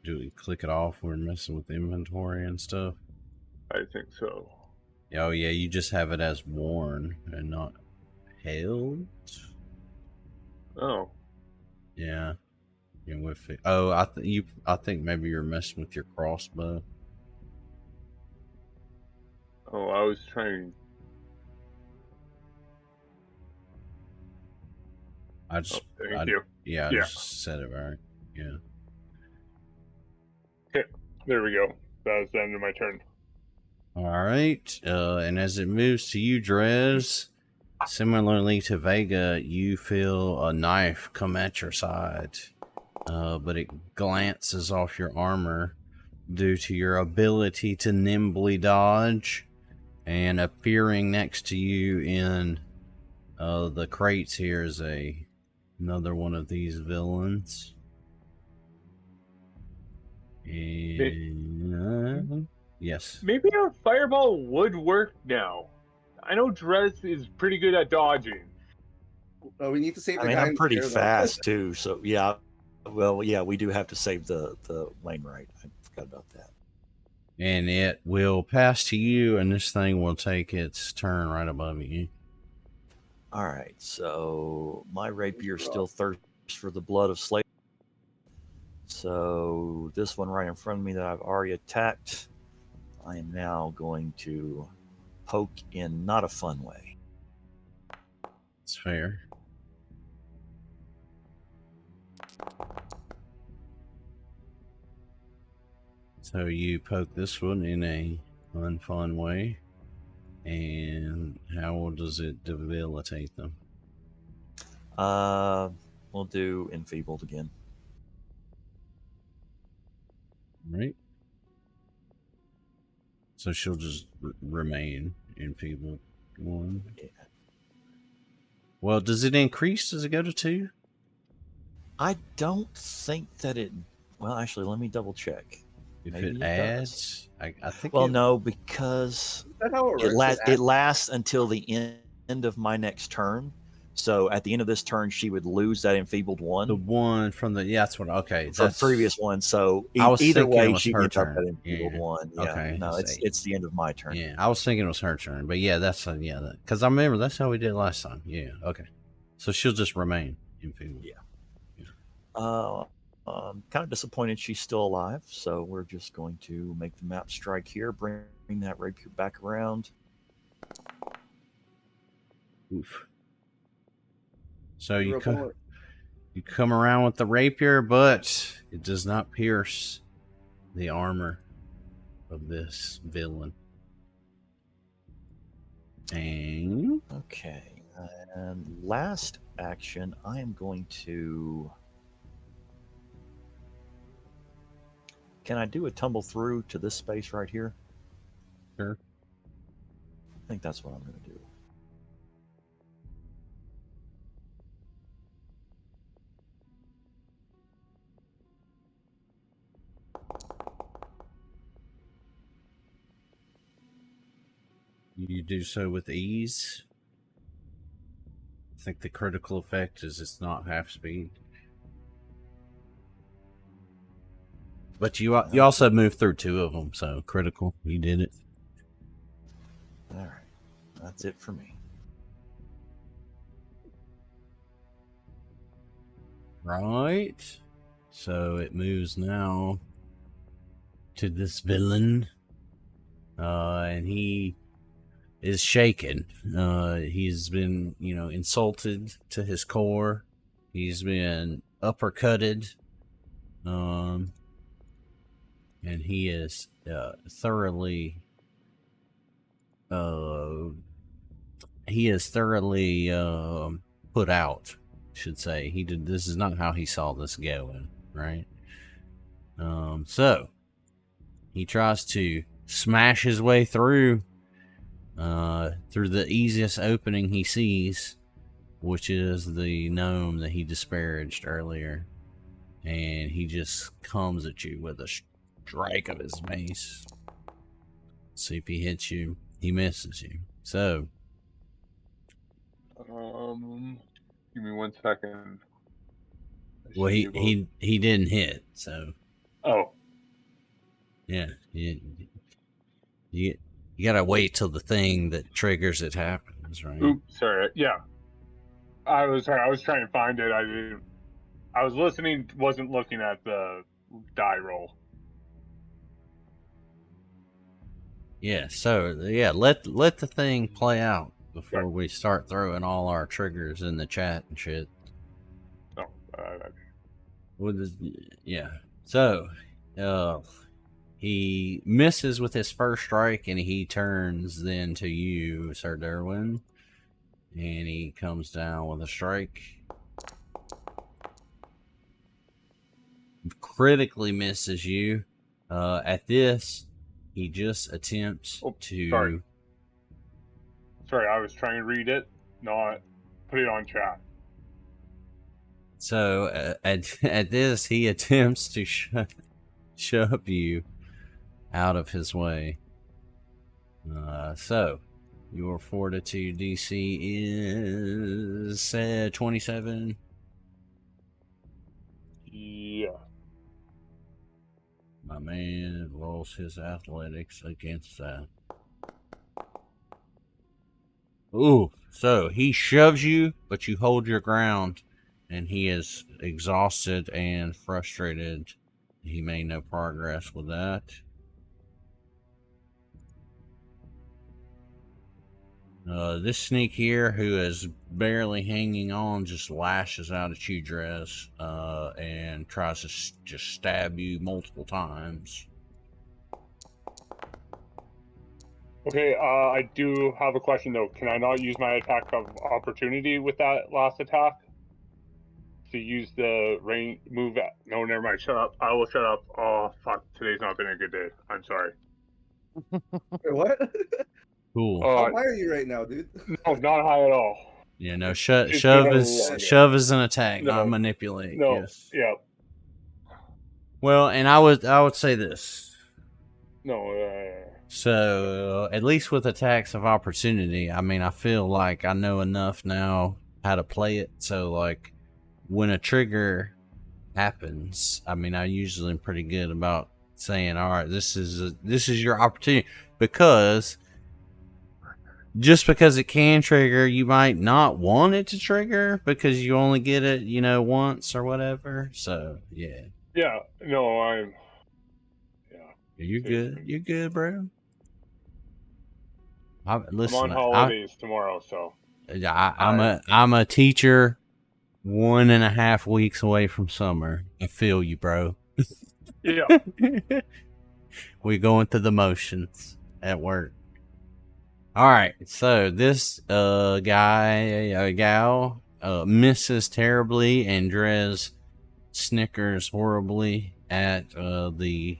A: Do we click it off? We're messing with inventory and stuff.
E: I think so.
A: Oh, yeah, you just have it as worn and not held?
E: Oh.
A: Yeah. And with it. Oh, I think maybe you're messing with your crossbow.
E: Oh, I was trying.
A: Thank
E: you.
A: Yeah, I just said it right. Yeah.
E: Okay, there we go. That was the end of my turn.
A: All right. And as it moves to you, Drez, similarly to Vega, you feel a knife come at your side. But it glances off your armor due to your ability to nimbly dodge. And appearing next to you in the crates here is another one of these villains. And yes.
E: Maybe our fireball would work now. I know Drez is pretty good at dodging.
D: We need to save the
B: I mean,
D: guy.
B: I'm pretty fast too, so yeah. Well, yeah, we do have to save the lane right. I forgot about that.
A: And it will pass to you, and this thing will take its turn right above you.
B: All right, so my rapier still thirsts for the blood of slaves. So this one right in front of me that I've already attacked, I am now going to poke in not a fun way.
A: It's fair. So you poke this one in a unfun way. And how does it debilitate them?
B: We'll do enfeebled again.
A: Right. So she'll just remain enfeebled. 1.
B: Yeah.
A: Well, does it increase? Does it go to 2?
B: I don't think that it... Well, actually, let me double check.
A: If
B: Maybe
A: it
B: adds,
A: I think.
B: Well, no, because it lasts until the end of my next turn. So at the end of this turn, she would lose that enfeebled one.
A: The one from the that's what. Okay,
B: from previous one. So
A: either
B: way, she gets up that enfeebled
A: yeah.
B: one. Yeah.
A: Okay,
B: no, it's the end of my turn.
A: Yeah, I was thinking it was her turn, but yeah, that's because I remember that's how we did last time. Yeah. Okay. So she'll just remain enfeebled.
B: Yeah. I'm kind of disappointed she's still alive, so we're just going to make the map strike here, bring that rapier back around.
A: Oof. So you come around with the rapier, but it does not pierce the armor of this villain. And
B: okay, and last action, I am going to... Can I do a tumble through to this space right here?
A: Sure.
B: I think that's what I'm going to do.
A: You do so with ease. I think the critical effect is it's not half speed. But you also moved through 2 of them, so critical. You did it.
B: All right. That's it for me.
A: Right. So it moves now to this villain. And he is shaken. He's been, insulted to his core. He's been uppercutted. And he is thoroughly put out, should say. This is not how he saw this going, right? So he tries to smash his way through the easiest opening he sees, which is the gnome that he disparaged earlier, and he just comes at you with a strike of his mace. See if he hits you. He misses you. So
E: give me 1 second.
A: well, he didn't hit, so
E: Oh,
A: yeah, you gotta wait till the thing that triggers it happens, right?
E: oops, sorry. Yeah, I was trying to find it. I was listening, wasn't looking at the die roll.
A: Yeah. So yeah, let the thing play out before we start throwing all our triggers in the chat and shit.
E: Oh,
A: Yeah. So, he misses with his first strike, and he turns then to you, Sir Durwin, and he comes down with a strike. Critically misses you. At this, he just attempts to.
E: Sorry, I was trying to read it, not put it on chat.
A: So at this, he attempts to shove you out of his way. So your fortitude DC is 27.
E: Yeah.
A: My man rolls his athletics against that. Ooh, so he shoves you, but you hold your ground, and he is exhausted and frustrated. He made no progress with that. This sneak here, who is barely hanging on, just lashes out at you, Drez, and tries to just stab you multiple times.
E: Okay, I do have a question though. Can I not use my attack of opportunity with that last attack? To use the rain move at... No, never mind. Shut up. I will shut up. Oh, fuck. Today's not been a good day. I'm sorry.
D: Wait, what?
A: Cool.
D: How high are you right now, dude?
E: No, not high at all.
A: Yeah, no,
E: It's
A: shove
E: been a
A: is
E: long day.
A: shove is an attack,
E: No.
A: not manipulate.
E: No,
A: Yes.
E: yeah.
A: Well, and I would say this.
E: No,
A: So at least with attacks of opportunity, I mean, I feel like I know enough now how to play it. So like, when a trigger happens, I mean, I usually am pretty good about saying, all right, this is your opportunity, because just because it can trigger, you might not want it to trigger because you only get it, once or whatever. So yeah.
E: Yeah, no, I'm... Yeah.
A: You're good. You're good, bro. Listen,
E: I'm on holidays tomorrow, so...
A: I'm a teacher 1.5 weeks away from summer. I feel you, bro.
E: Yeah.
A: We're going through the motions at work. Alright, so this gal misses terribly, and Drez snickers horribly at the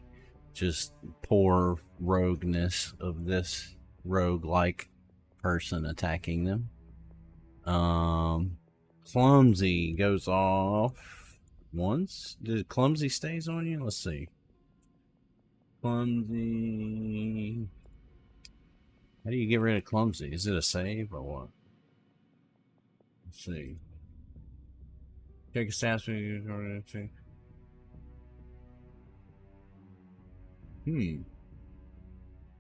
A: just poor rogueness of this rogue-like person attacking them. Clumsy goes off once. Did Clumsy stays on you? Let's see. Clumsy. How do you get rid of Clumsy? Is it a save or what? Let's see. Take a stab.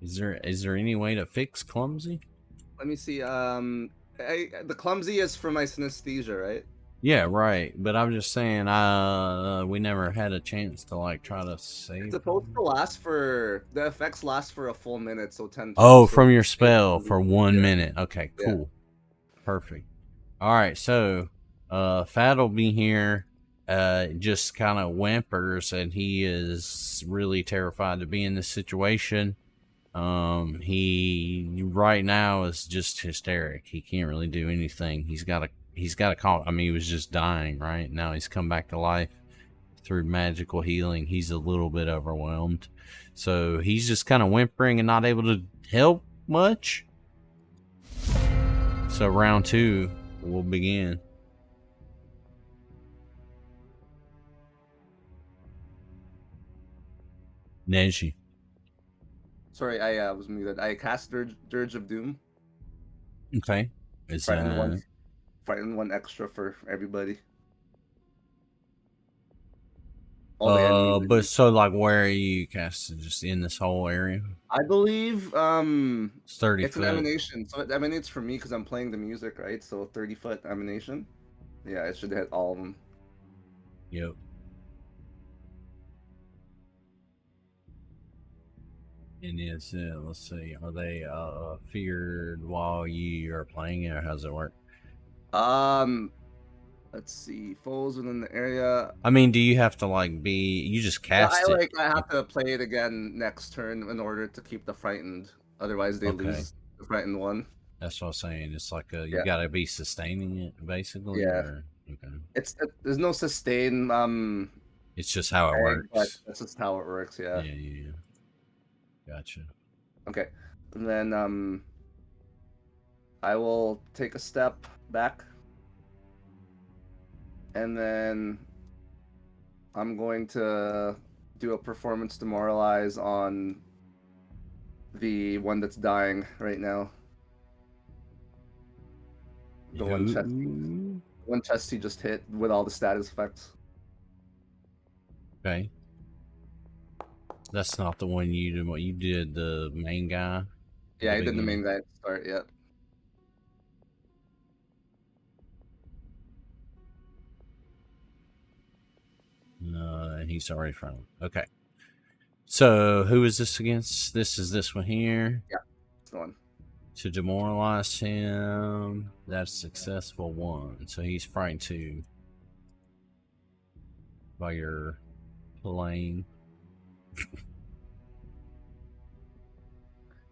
A: Is there any way to fix clumsy?
D: Let me see. The clumsy is for my synesthesia, right?
A: Yeah, right. But I'm just saying, we never had a chance to like try to save.
D: It's supposed to last for the effects last for a full minute, so 10 turns.
A: Oh,
D: so
A: from your spell for 1
D: yeah.
A: minute. Okay, cool. Perfect. All right, so Fad'll be here. Just kind of whimpers, and he is really terrified to be in this situation. He right now is just hysteric. He can't really do anything. He's got to call. I mean, he was just dying, right? Now he's come back to life through magical healing. He's a little bit overwhelmed, so he's just kind of whimpering and not able to help much. So round 2 will begin. Neji.
D: Sorry, I was muted. I cast Dirge of Doom.
A: Okay. Is
D: Frighten one extra for everybody. All the enemies.
A: but so like where are you casting? Just in this whole area?
D: I believe
A: It's 30
D: it's
A: foot.
D: an emanation, so it emanates from me because I'm playing the music, right? So 30-foot emanation. Yeah, it should hit all of them.
A: Yep. And is let's see, are they feared while you are playing it, or how's it work?
D: Let's see, foes within the area.
A: I mean, do you have to like be? You just cast it.
D: I have to play it again next turn in order to keep the frightened. Otherwise, they
A: Okay.
D: lose the frightened one.
A: That's what I'm saying. It's like you
D: Yeah.
A: gotta be sustaining it, basically.
D: Yeah.
A: Or, okay.
D: There's no sustain.
A: It's just how it
D: But
A: works.
D: that's just how it works. Yeah.
A: Yeah. Gotcha.
D: Okay. And then I will take a step back. And then I'm going to do a performance demoralize on the one that's dying right now. The one chest he just hit with all the status effects.
A: Okay. That's not the one you did. What you did, the main guy?
D: Yeah, I did the main guy at the start, yeah.
A: And he's already from. Okay. So who is this against? This is this one here.
D: Yeah, it's the one.
A: To demoralize him, that's successful 1. So he's frightened 2 by your plane.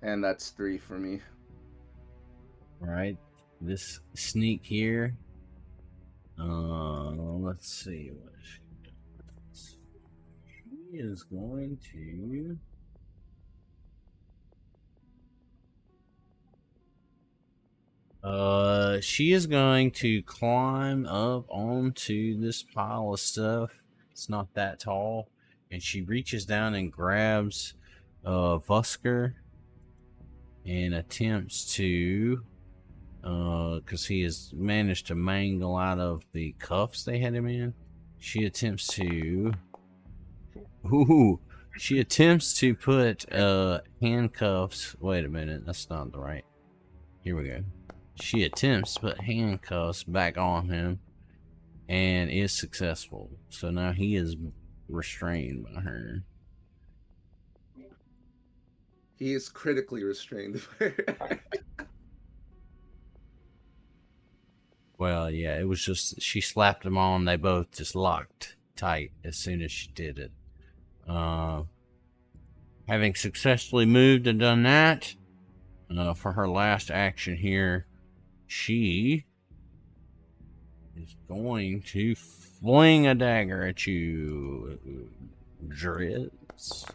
D: And that's 3 for me.
A: All right. This sneak here. Let's see what she does. She is going to. She is going to climb up onto this pile of stuff. It's not that tall, and she reaches down and grabs Vusker and attempts to, because he has managed to mangle out of the cuffs they had him in. She attempts to, she attempts to put handcuffs. Wait a minute, that's not the right. Here we go. She attempts to put handcuffs back on him and is successful. So now he is restrained by her.
D: He is critically restrained.
A: Well, yeah, it was just, she slapped him on. They both just locked tight as soon as she did it. Having successfully moved and done that, for her last action here, she is going to fling a dagger at you, Drez.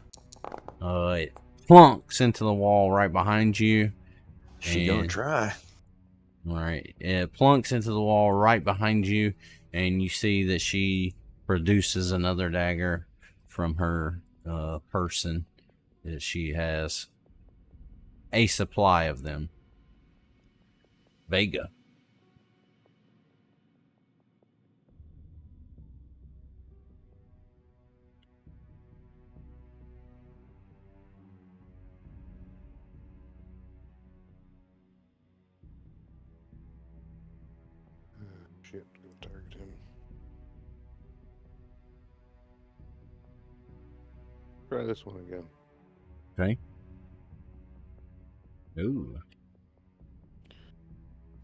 A: It plunks into the wall right behind you.
B: She gonna try.
A: All right, it plunks into the wall right behind you, and you see that she produces another dagger from her person. That she has a supply of them. Vega.
C: shit. Gonna target him. Try this one again.
A: Okay. Ooh.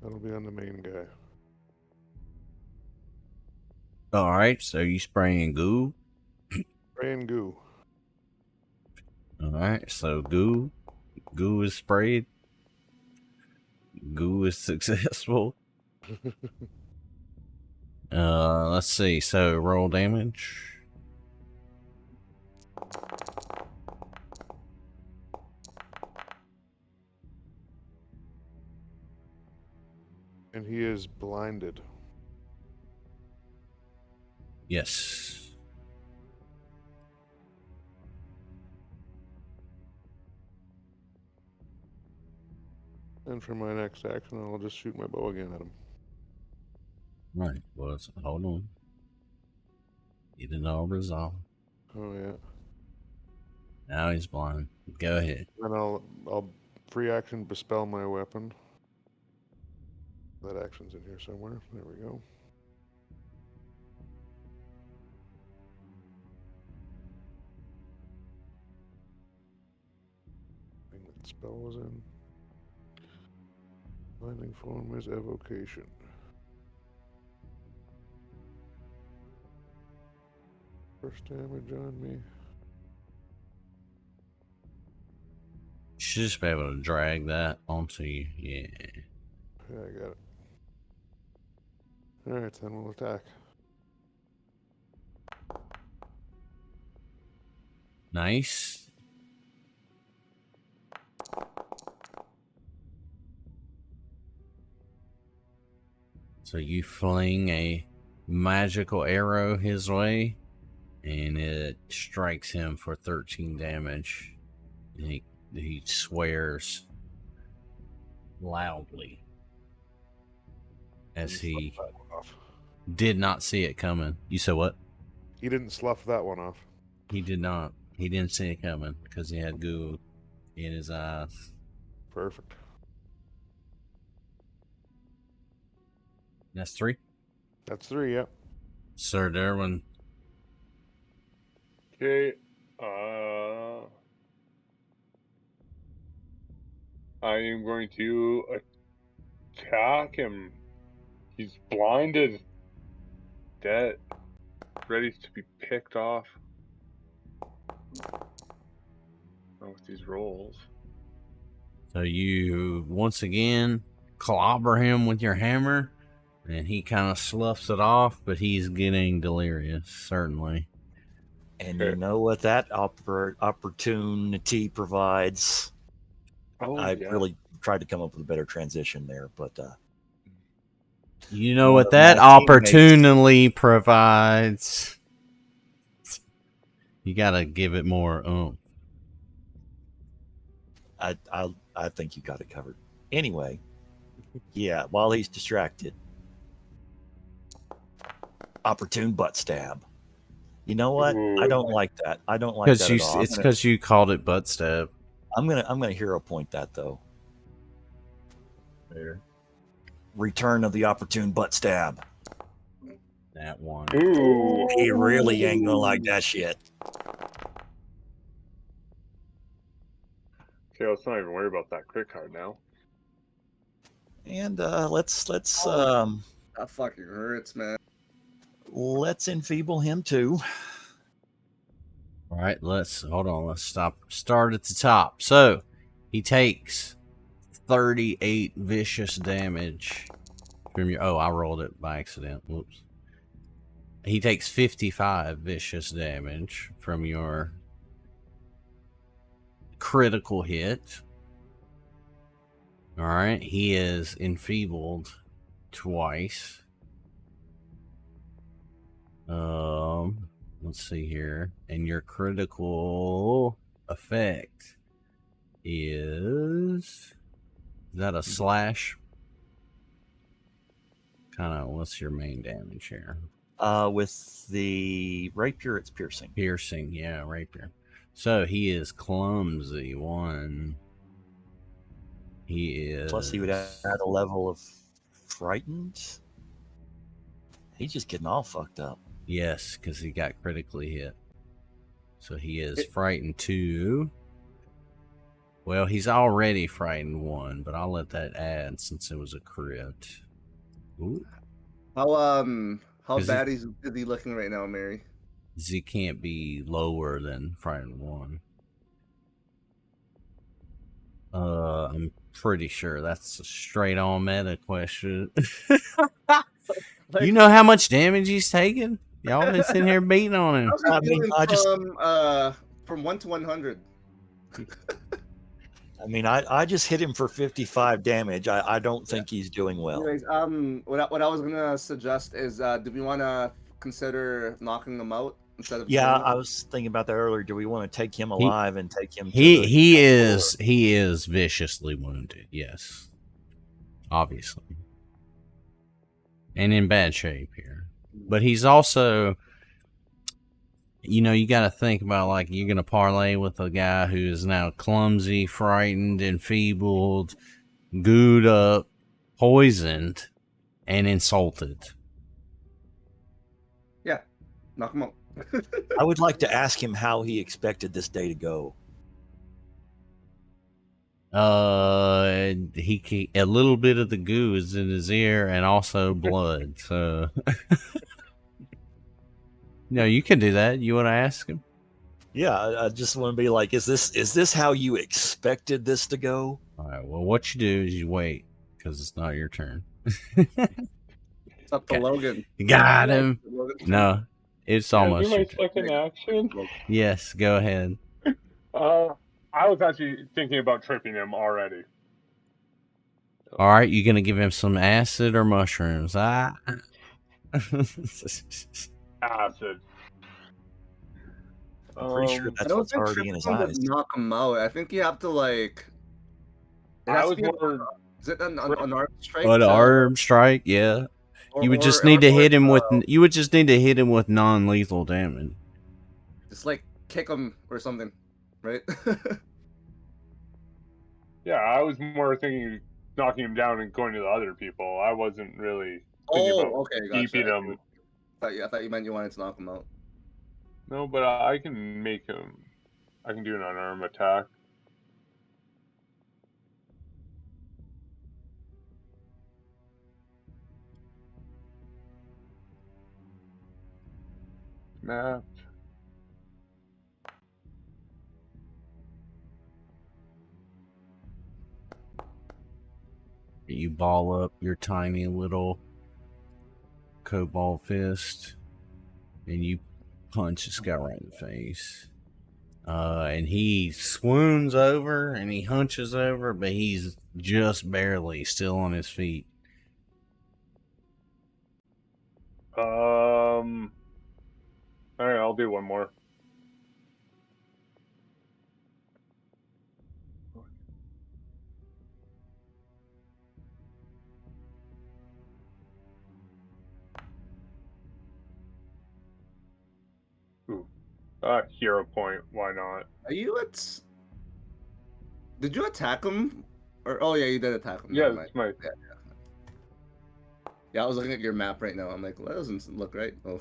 C: That'll be on the main guy.
A: All right. So you spraying goo?
C: Spray and goo.
A: All right. So goo is sprayed. Goo is successful. Let's see. So roll damage.
C: And he is blinded.
A: Yes.
C: And for my next action, I'll just shoot my bow again at him.
A: Right. Well, hold on. Get it all resolved.
C: Oh yeah.
A: Now he's blind. Go ahead.
C: And I'll free action bespell my weapon. That action's in here somewhere. There we go. I think that spell was in. Blinding form is evocation. First damage on me.
A: You should just be able to drag that onto you. Yeah.
C: Yeah, I got it. Alright, then we'll attack.
A: Nice. So you fling a magical arrow his way, and it strikes him for 13 damage. And he swears loudly as he
C: Slough that one off.
A: did not see it coming. You said what?
C: He didn't slough that one off.
A: He did not. He didn't see it coming because he had goo in his eyes.
C: Perfect.
A: That's 3.
C: That's 3, yep.
A: Sir Durwin.
E: Okay. I am going to attack him. He's blinded. Dead. Ready to be picked off. Oh, with these rolls.
A: So you once again clobber him with your hammer, and he kind of sloughs it off, but he's getting delirious, certainly.
B: And you know what that opportunity provides?
E: Oh,
B: I
E: yeah.
B: really tried to come up with a better transition there, but
A: You know
B: One
A: what
B: of
A: that
B: my teammates-
A: opportunity provides. You gotta give it more oomph.
B: I think you got it covered. Anyway, yeah, while he's distracted, opportune butt stab. You know what? I don't like that. I don't like
A: Because
B: that
A: you,
B: at all.
A: it's because you called it butt stab.
B: I'm gonna hero point that though.
A: There.
B: Return of the opportune butt stab.
A: That one.
E: Ooh.
B: He really ain't gonna like that shit.
E: Okay, let's not even worry about that crit card now.
B: And let's
D: That fucking hurts, man.
B: let's enfeeble him too.
A: All right, hold on. Let's start at the top. So he takes 38 vicious damage from your. Oh, I rolled it by accident. Whoops. He takes 55 vicious damage from your critical hit. All right, he is enfeebled twice. Let's see here. And your critical effect is that a slash? Kind of, what's your main damage here?
B: With the rapier, it's piercing.
A: Piercing, yeah, rapier. So he is clumsy, 1. He is.
B: Plus, he would add a level of frightened. He's just getting all fucked up.
A: Yes, because he got critically hit. So he is frightened 2. Well, he's already frightened 1, but I'll let that add since it was a crit. Ooh.
D: How
A: Is
D: bad is he looking right now, Mary?
A: He can't be lower than frightened 1. I'm pretty sure that's a straight on meta question. You know how much damage he's taking? Y'all been sitting here beating on him.
D: How's he doing from 1 to 100?
B: I mean, I just hit him for 55 damage. I don't think he's doing well.
D: Anyways, what I was gonna suggest is, do we want to consider knocking him out instead of?
B: Yeah, I was thinking about that earlier. Do we want to take him alive and take him?
A: He is viciously wounded. Yes, obviously, and in bad shape here. But he's also, you know, you got to think about, like, you're going to parlay with a guy who is now clumsy, frightened, enfeebled, gooed up, poisoned, and insulted.
D: Yeah, knock him out.
B: I would like to ask him how he expected this day to go.
A: A little bit of the goo is in his ear and also blood. So, no, you can do that. You want to ask him?
B: Yeah, I just want to be like, is this how you expected this to go?
A: All right. Well, what you do is you wait because it's not your turn.
D: It's up to Logan.
A: Got him. No, it's
E: Can I
A: almost
E: do my
A: your turn.
E: second action?
A: Yes, go ahead.
E: I was actually thinking about tripping him already.
A: All right, you gonna give him some acid or mushrooms?
E: Acid.
B: I'm pretty sure
D: I
B: that's
D: don't
B: what's
D: think
B: already in his
D: tripping would
B: eyes.
D: knock him out. I think you have to, like. It
E: I
D: has to
E: was
D: be
E: more.
D: is it an arm strike?
A: But arm strike, yeah. You would just need to hit him with. You would just need to hit him with non-lethal damage.
D: Just like kick him or something, right?
E: Yeah, I was more thinking knocking him down and going to the other people. I wasn't really thinking about
D: okay, gotcha.
E: keeping him.
D: I thought you meant you wanted to knock him out.
E: No, but I can make him. I can do an unarmed attack. Nah.
A: You ball up your tiny little cobalt fist, and you punch this guy right in the face. And he swoons over and he hunches over, but he's just barely still on his feet.
E: All right, I'll do one more. Ooh. Hero point. Why not?
D: Are you at? Did you attack him? Or yeah, you did attack him.
E: Yeah,
D: Never
E: it's my.
D: Yeah, I was looking at your map right now. I'm like, well, that doesn't look right. Oh.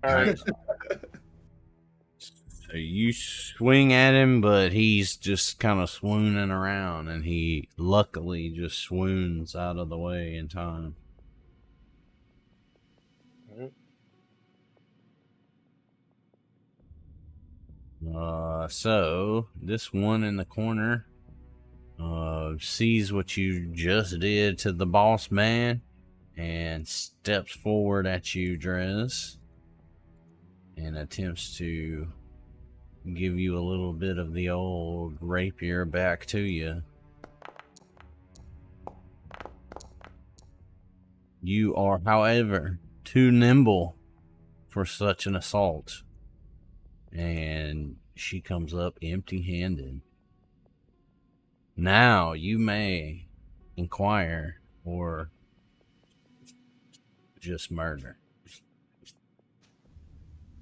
E: All right.
A: So you swing at him, but he's just kind of swooning around, and he luckily just swoons out of the way in time. So this one in the corner sees what you just did to the boss man and steps forward at you, Drez, and attempts to give you a little bit of the old rapier back to you. You are, however, too nimble for such an assault, and she comes up empty-handed. Now you may inquire or just murder.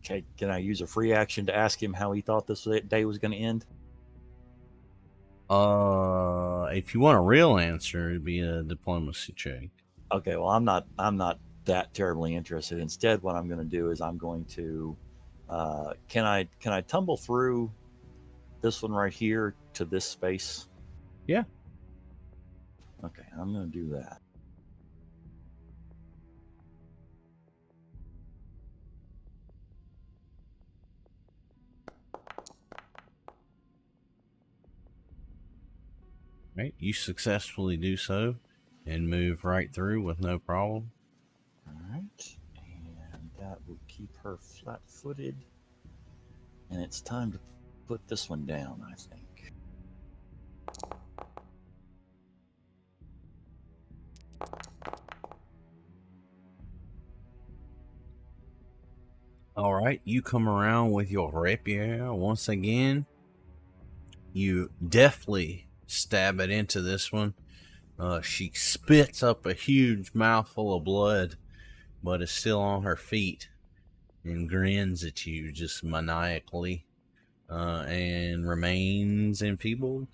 B: Okay, can I use a free action to ask him how he thought this day was going to end?
A: If you want a real answer, it'd be a diplomacy check.
B: Okay, well, I'm not that terribly interested. Instead, what I'm going to do is I'm going to can I tumble through this one right here to this space?
A: Yeah.
B: Okay, I'm going to do that.
A: Right. You successfully do so and move right through with no problem.
B: All right, and that will keep her flat-footed. And it's time to put this one down, I think.
A: All right. You come around with your rapier once again. You deftly stab it into this one. She spits up a huge mouthful of blood, but is still on her feet and grins at you just maniacally, and remains enfeebled.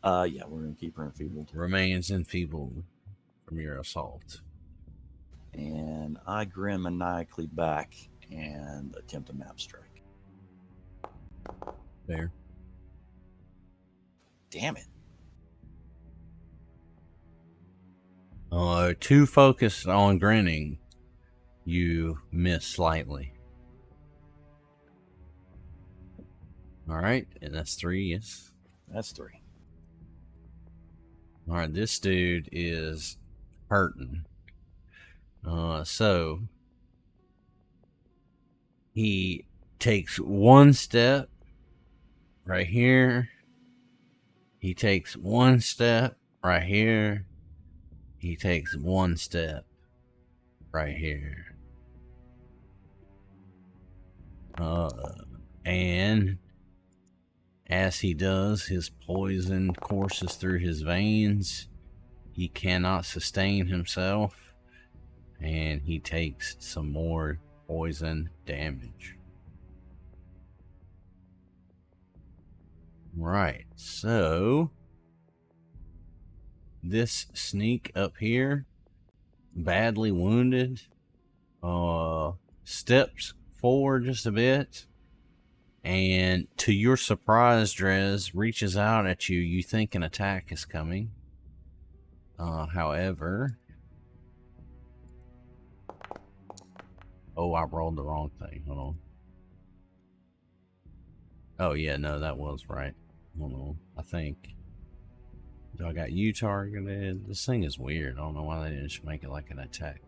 B: Yeah, we're going to keep her enfeebled.
A: Remains enfeebled from your assault.
B: And I grin maniacally back and attempt a map strike.
A: There.
B: Damn it.
A: Too focused on grinning, you miss slightly. All right, and that's 3, yes.
B: That's 3.
A: All right, this dude is hurting. So he takes one step right here. He takes one step right here. He takes one step right here. And as he does, his poison courses through his veins. He cannot sustain himself, and he takes some more poison damage. Right, so this sneak up here, badly wounded, steps forward just a bit, and to your surprise, Drez reaches out at you. You think an attack is coming. However, oh, I rolled the wrong thing. Hold on. Oh, yeah, no, that was right. Hold on, I think. Do I got you targeted? This thing is weird. I don't know why they didn't just make it like an attack.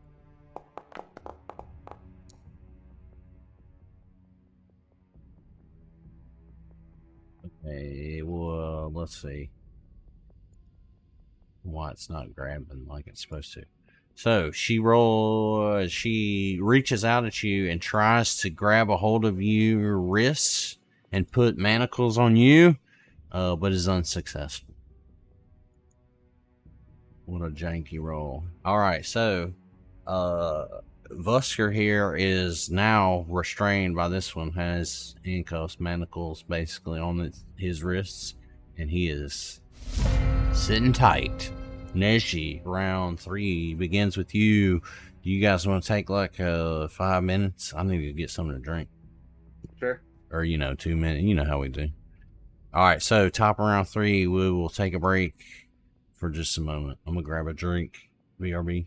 A: Okay, well, let's see. Why it's not grabbing like it's supposed to. So she reaches out at you and tries to grab a hold of your wrists and put manacles on you, but is unsuccessful. What a janky roll. All right, so Vusker here is now restrained by this one, has handcuffs, manacles basically on his wrists, and he is sitting tight. Neji, round 3 begins with you. Do you guys want to take like 5 minutes? I need to get something to drink.
D: Sure.
A: Or, 2 minutes. You know how we do. All right, so top of round 3, we will take a break for just a moment. I'm going to grab a drink. BRB.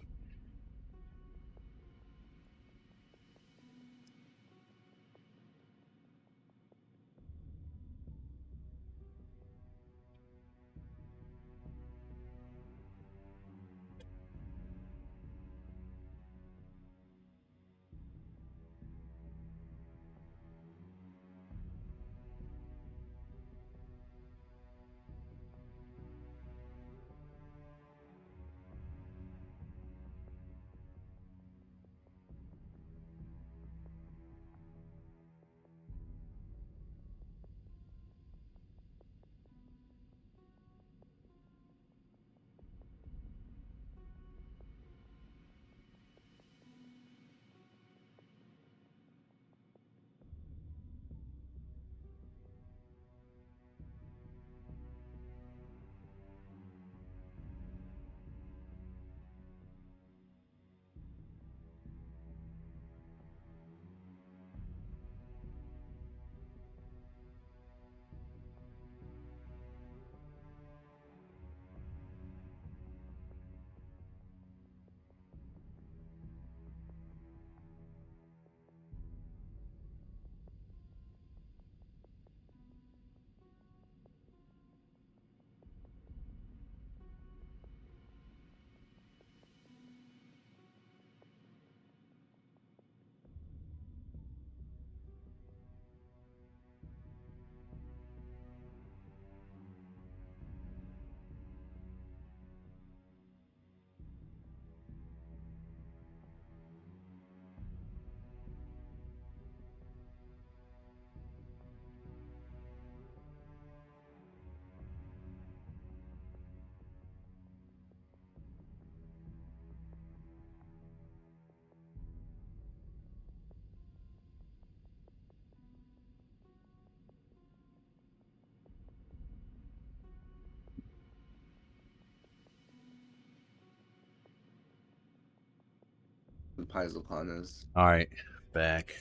D: PaizoCon is.
A: All right, back.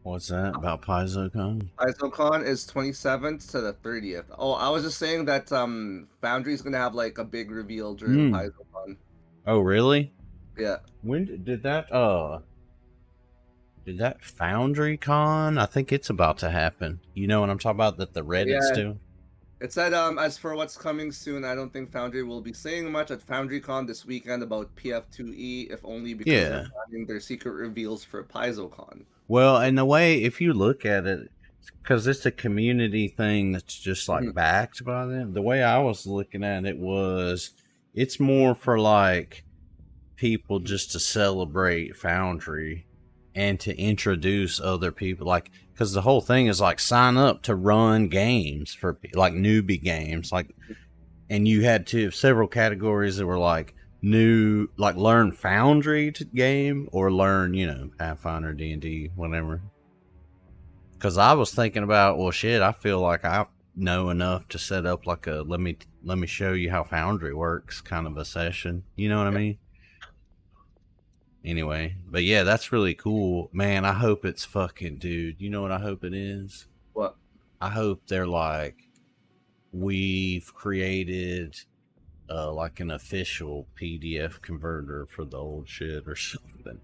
A: What's that about PaizoCon?
D: PaizoCon is 27th to the 30th. Oh, I was just saying that Foundry's gonna have like a big reveal during PaizoCon.
A: Oh, really?
D: Yeah.
A: When did that Foundry Con? I think it's about to happen. You know what I'm talking about? That the Reddit's doing?
D: It said, as for what's coming soon, I don't think Foundry will be saying much at FoundryCon this weekend about PF2E, if only because they're planning their secret reveals for PaizoCon.
A: Well, and the way, if you look at it, because it's a community thing that's just like backed by them, the way I was looking at it was, it's more for like people just to celebrate Foundry and to introduce other people, like, because the whole thing is like sign up to run games for like newbie games, like, and you had several categories that were like new, like learn Foundry to game or learn, you know, Pathfinder, D&D, whatever. Because I was thinking about, well, shit, I feel like I know enough to set up like a let me show you how Foundry works kind of a session. You know what I mean? Anyway, but yeah, that's really cool, man. I hope it's fucking, dude. You know what I hope it is?
D: What?
A: I hope they're like, we've created like an official PDF converter for the old shit or something.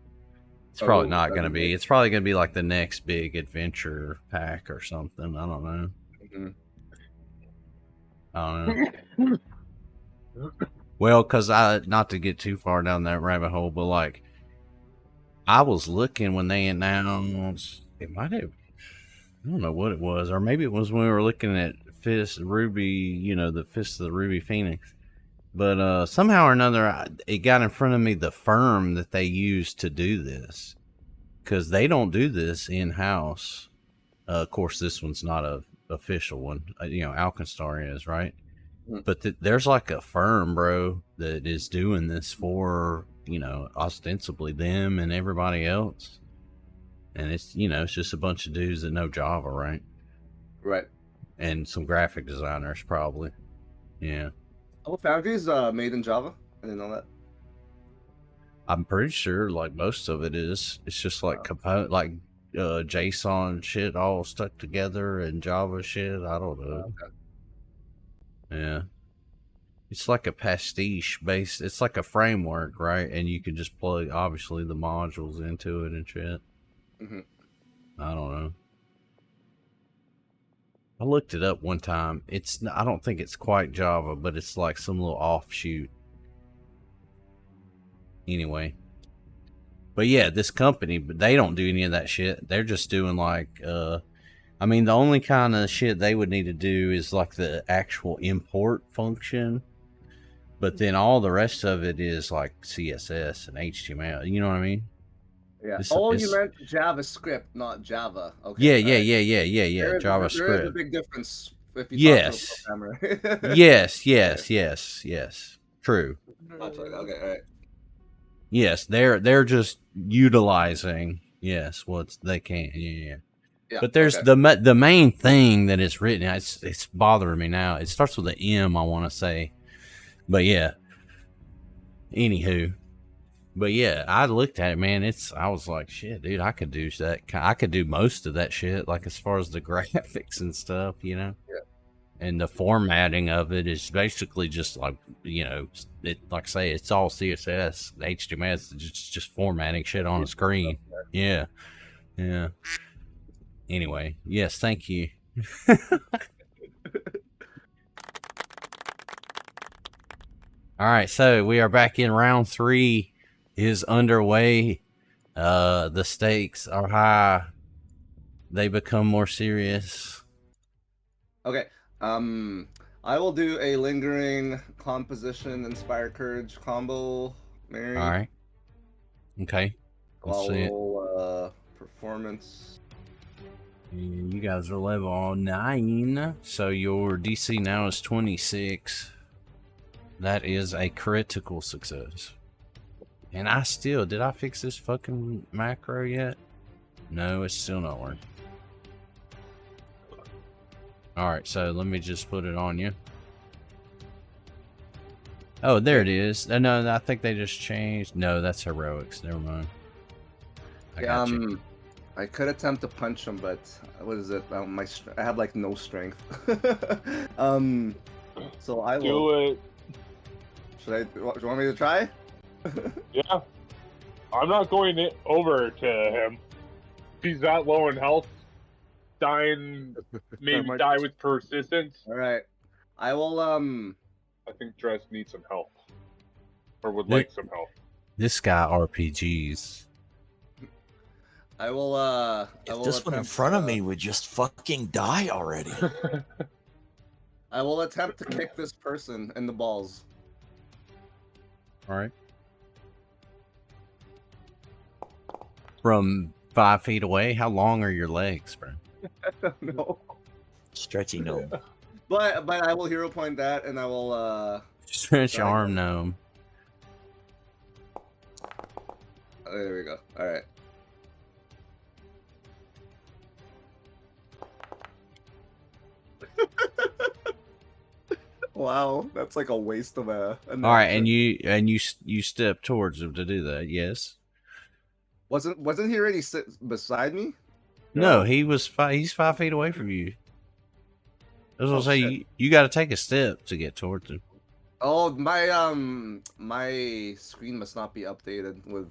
A: It's probably not going to be. It's probably going to be like the next big adventure pack or something. I don't know. I don't know. Well, because not to get too far down that rabbit hole, but like, I was looking when they announced, it might have, I don't know what it was, or maybe it was when we were looking at Fist Ruby, you know, the Fist of the Ruby Phoenix. But somehow or another, it got in front of me the firm that they use to do this, because they don't do this in-house. Of course, this one's not a official one. You know, Alkenstar is, right? But there's like a firm, bro, that is doing this for, you know, ostensibly them and everybody else. And it's, you know, it's just a bunch of dudes that know Java, right?
D: Right.
A: And some graphic designers, probably. Yeah.
D: Oh, Foundry's made in Java? I didn't know that.
A: I'm pretty sure, like, most of it is. It's just like component, like JSON shit all stuck together and Java shit. I don't know.
D: Okay.
A: Yeah. It's like a pastiche based. It's like a framework, right? And you can just plug, obviously, the modules into it and shit. I don't know. I looked it up one time. I don't think it's quite Java, but it's like some little offshoot. Anyway. But yeah, this company, but they don't do any of that shit. They're just doing like, I mean, the only kind of shit they would need to do is like the actual import function. But then all the rest of it is like CSS and HTML. You know what I mean?
D: Yeah. You meant JavaScript, not Java. Okay.
A: Yeah.
D: JavaScript. There is a big difference if you talk to a programmer.
A: Yes. True.
D: Okay, all right.
A: Yes, they're just utilizing what they can. Yeah. But there's the main thing that is written. It's bothering me now. It starts with an M, I want to say. But yeah. Anywho. But yeah, I looked at it, man. I was like, shit, dude, I could do that. I could do most of that shit, like as far as the graphics and stuff, you know?
D: Yeah.
A: And the formatting of it is basically just like, you know, like I say, it's all CSS, HTML, it's just formatting shit on a screen. Yeah. Anyway, yes, thank you. All right, so we are back in round 3. Is underway. The stakes are high. They become more serious.
D: Okay. I will do a lingering composition inspire courage combo, Mary.
A: All right. Okay. Let's see it.
D: Performance.
A: And you guys are level 9, so your DC now is 26. That is a critical success. And did I fix this fucking macro yet? No, it's still not working. Alright, so let me just put it on you. Oh, there it is. No, I think they just changed. No, that's heroics. Never mind. I got you.
D: I could attempt to punch him, but what is it? I have like no strength. So I will.
E: Do it.
D: Do you want me to try?
E: Yeah. I'm not going over to him. If he's that low in health, maybe die with persistence.
D: All right. I will.
E: I think Drez needs some help. Or would like some help.
A: This guy RPGs.
D: I will.
B: If this one in front of me would just fucking die already.
D: I will attempt to kick this person in the balls.
A: All right. From 5 feet away, how long are your legs, bro?
D: I don't know.
B: Stretchy gnome.
D: But I will hero point that, and I will
A: Stretch arm gnome.
D: There we go. All right. Wow, that's like a waste of a.
A: All right, and you step towards him to do that. Yes.
D: Wasn't he already beside me?
A: No, he's 5 feet away from you. I was gonna say you got to take a step to get towards him.
D: Oh, my screen must not be updated with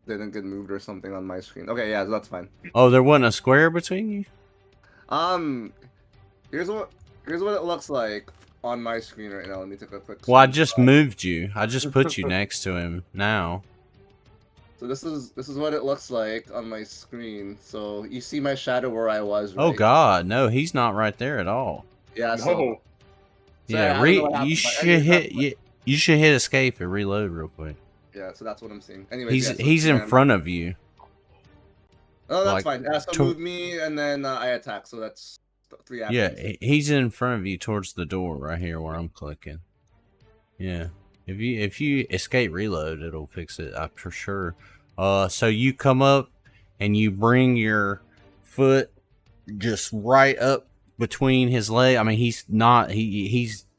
D: didn't get moved or something on my screen. Okay, yeah, that's fine.
A: Oh, there wasn't a square between you?
D: Here's what it looks like on my screen right now. Let me take a quick.
A: Well, I just moved you. I just put you next to him now.
D: So this is what it looks like on my screen. So you see my shadow where I was. Right?
A: Oh God, no, he's not right there at all.
D: Yeah.
E: No.
A: Yeah, you should hit escape and reload real quick.
D: Yeah, so that's what I'm seeing. Anyway,
A: he's in front of you.
D: Oh, that's fine. Yeah, so move me and then I attack. So that's 3 actions.
A: Yeah, he's in front of you towards the door right here where I'm clicking. Yeah, if you escape reload, it'll fix it. I'm for sure. So you come up and you bring your foot just right up between his leg. I mean, he's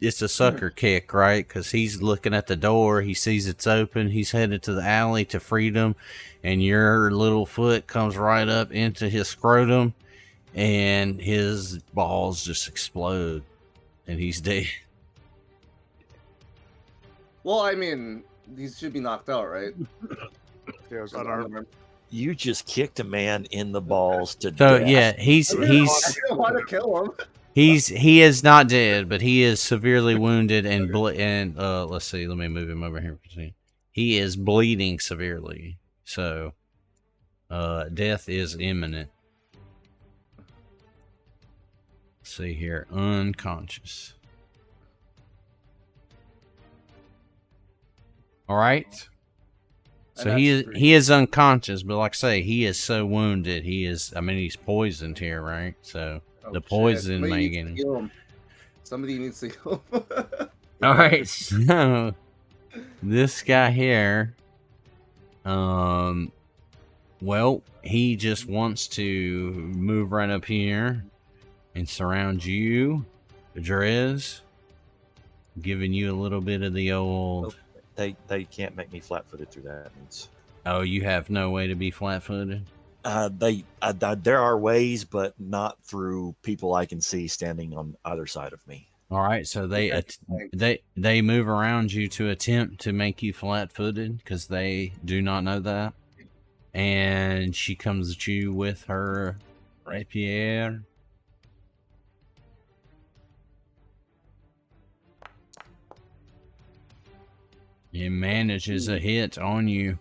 A: it's a sucker kick, right? Because he's looking at the door. He sees it's open. He's headed to the alley to freedom, and your little foot comes right up into his scrotum, and his balls just explode, and he's dead.
D: Well, I mean, these should be knocked out, right?
C: Yeah, it's unarmed.
B: You just kicked a man in the balls to
A: So
B: death.
A: yeah,
D: I didn't want to kill him.
A: he is not dead, but he is severely wounded and let's see, let me move him over here for a second. He is bleeding severely, so death is imminent. Let's see here, unconscious. All right. So he is unconscious, but like I say, he is so wounded. He's poisoned here, right? So the poison may get him.
D: Somebody needs to heal him.
A: All right, so this guy here, well, he just wants to move right up here and surround you, Drez, giving you a little bit of the old.
B: They can't make me flat-footed through that.
A: Oh, you have no way to be flat-footed?
B: There are ways, but not through people I can see standing on either side of me.
A: All right, so they move around you to attempt to make you flat-footed because they do not know that. And she comes at you with her rapier. It manages a hit on you.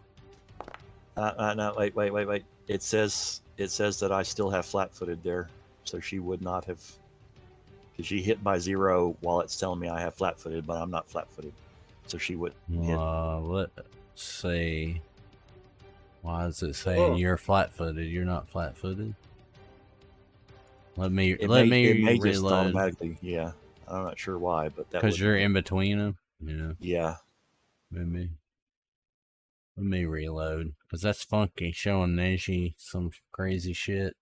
B: No, wait. It says that I still have flat-footed there, so she would not have. Because she hit by 0 while it's telling me I have flat-footed, but I'm not flat-footed, so she would hit.
A: Let's see. Why is it saying you're flat-footed? You're not flat-footed. Let me
B: may just
A: reload.
B: automatically. Yeah, I'm not sure why, but that
A: because you're in between them. Yeah.
B: Yeah.
A: Maybe. Let me reload because that's funky. Showing Neji some crazy shit.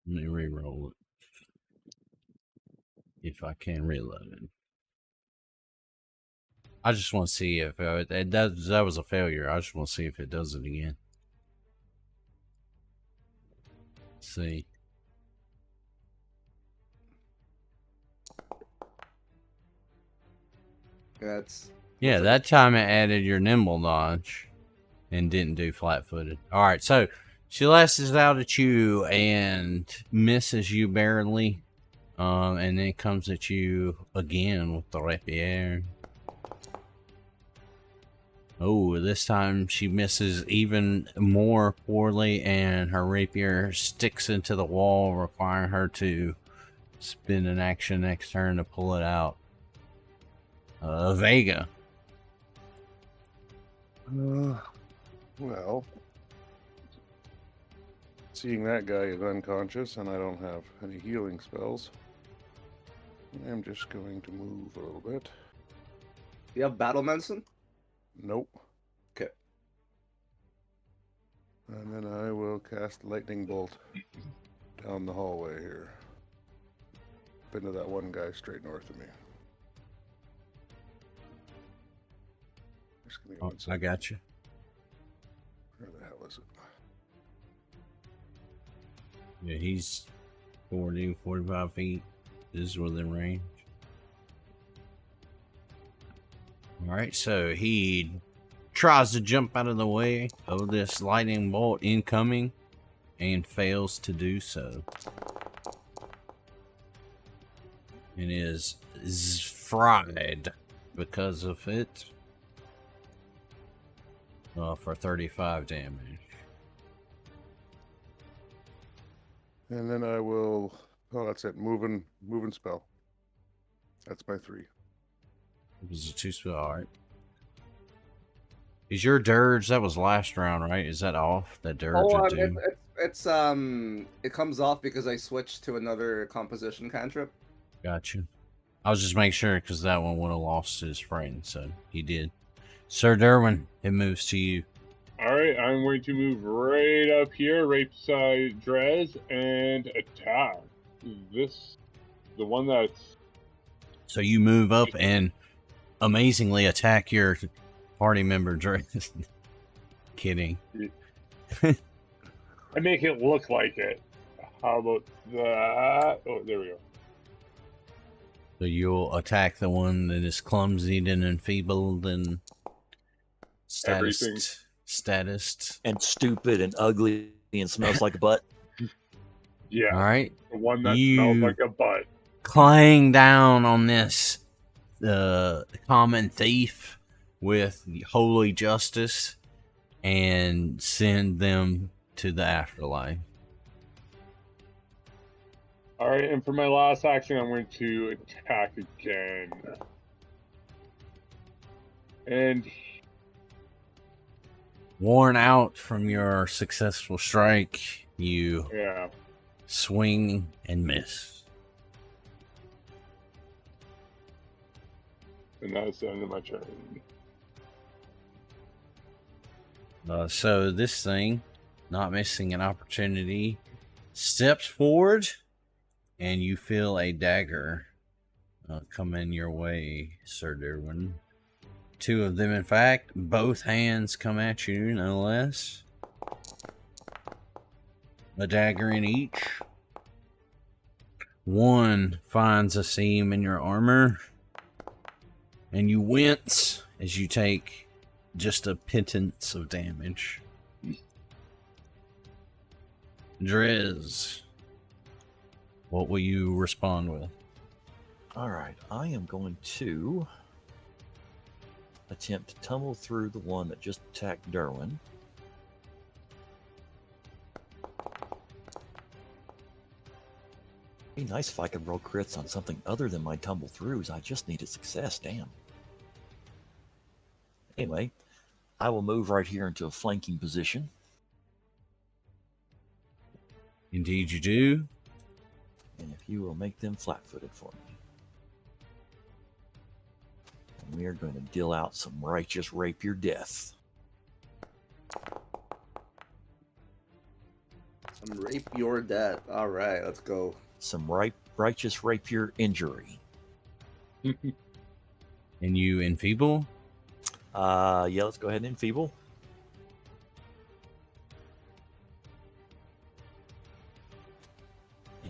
A: Let me re-roll it. if I can reload it. I just want to see if it does. That was a failure. I just want to see if it does it again. Let's see. Yeah, that time it added your nimble dodge and didn't do flat-footed. All right, so she lashes out at you and misses you barely, and then comes at you again with the rapier. Oh, this time she misses even more poorly, and her rapier sticks into the wall, requiring her to spend an action next turn to pull it out. Vega.
C: Well, seeing that guy is unconscious and I don't have any healing spells, I'm just going to move a little bit.
D: You have battle medicine?
C: Nope.
D: Okay.
C: And then I will cast Lightning Bolt down the hallway here. Up into that one guy straight north of me. Just give me
A: Oh,
C: 1 second.
A: I got you.
C: Where the hell is it?
A: Yeah, he's 40, 45 feet. This is within range. Alright, so he tries to jump out of the way of this lightning bolt incoming and fails to do so. And is fried because of it. For 35 damage.
C: And then I will. Oh, that's it. Moving spell. That's my 3.
A: It was a 2 spell, alright. Is your dirge, that was last round, right? Is that off? That dirge of doom?
D: It comes off because I switched to another composition cantrip.
A: Gotcha. I was just making sure because that one would have lost his friend, so he did. Sir Durwin, it moves to you.
E: Alright, I'm going to move right up here, right beside Drez, and attack. The one that's...
A: So you move up and amazingly attack your party member, Drez. Kidding.
E: I make it look like it. How about that? Oh, there we go.
A: So you'll attack the one that is clumsy and enfeebled and status
B: And stupid and ugly and smells like a butt.
E: Yeah.
A: All right.
E: The one that smells like a butt.
A: Clang down on this common thief with holy justice and send them to the afterlife.
E: Alright, and for my last action, I'm going to attack again. And
A: Worn out from your successful strike, you swing and miss.
E: And that's the end of my turn.
A: So this thing, not missing an opportunity, steps forward, and you feel a dagger coming your way, Sir Durwin. 2 of them, in fact. Both hands come at you, no less. A dagger in each. One finds a seam in your armor, and you wince as you take just a pittance of damage. Drez, what will you respond with?
B: All right, I am going to attempt to tumble through the one that just attacked Durwin. Be nice if I could roll crits on something other than my tumble throughs. I just needed success, damn. Anyway, I will move right here into a flanking position.
A: Indeed you do.
B: And if you will make them flat-footed for me. And we are going to deal out some righteous rapier death.
D: Some rape your death. Alright, let's go.
B: some righteous rapier injury.
A: And you enfeeble?
B: Yeah, let's go ahead and enfeeble.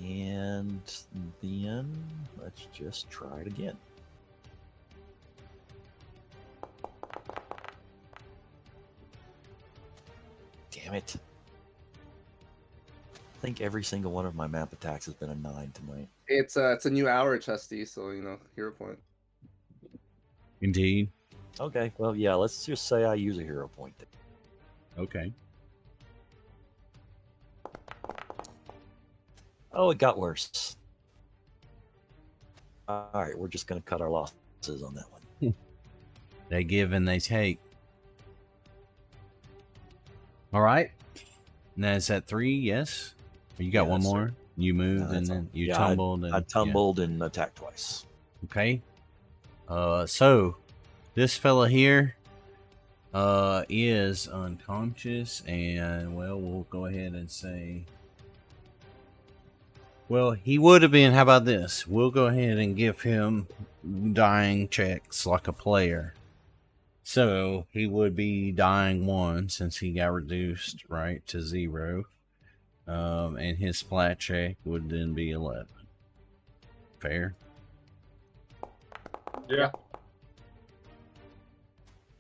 B: And then let's just try it again. Damn it. I think every single one of my map attacks has been a 9 tonight.
D: It's a new hour, Chesty, so hero point.
A: Indeed.
B: Okay, well, yeah, let's just say I use a hero point.
A: Okay.
B: Oh, it got worse. All right, we're just going to cut our losses on that one.
A: They give and they take. All right. Now is that 3? Yes. You got
B: Yeah,
A: one
B: that's
A: more. You moved
B: No,
A: and
B: that's
A: then
B: all.
A: you
B: Yeah,
A: tumbled.
B: I tumbled and attacked twice.
A: Okay. So this fella here is unconscious, and well, we'll go ahead and say, well, he would have been. How about this? We'll go ahead and give him dying checks like a player. So he would be dying 1 since he got reduced right to 0. And his splat check would then be 11. Fair.
E: Yeah.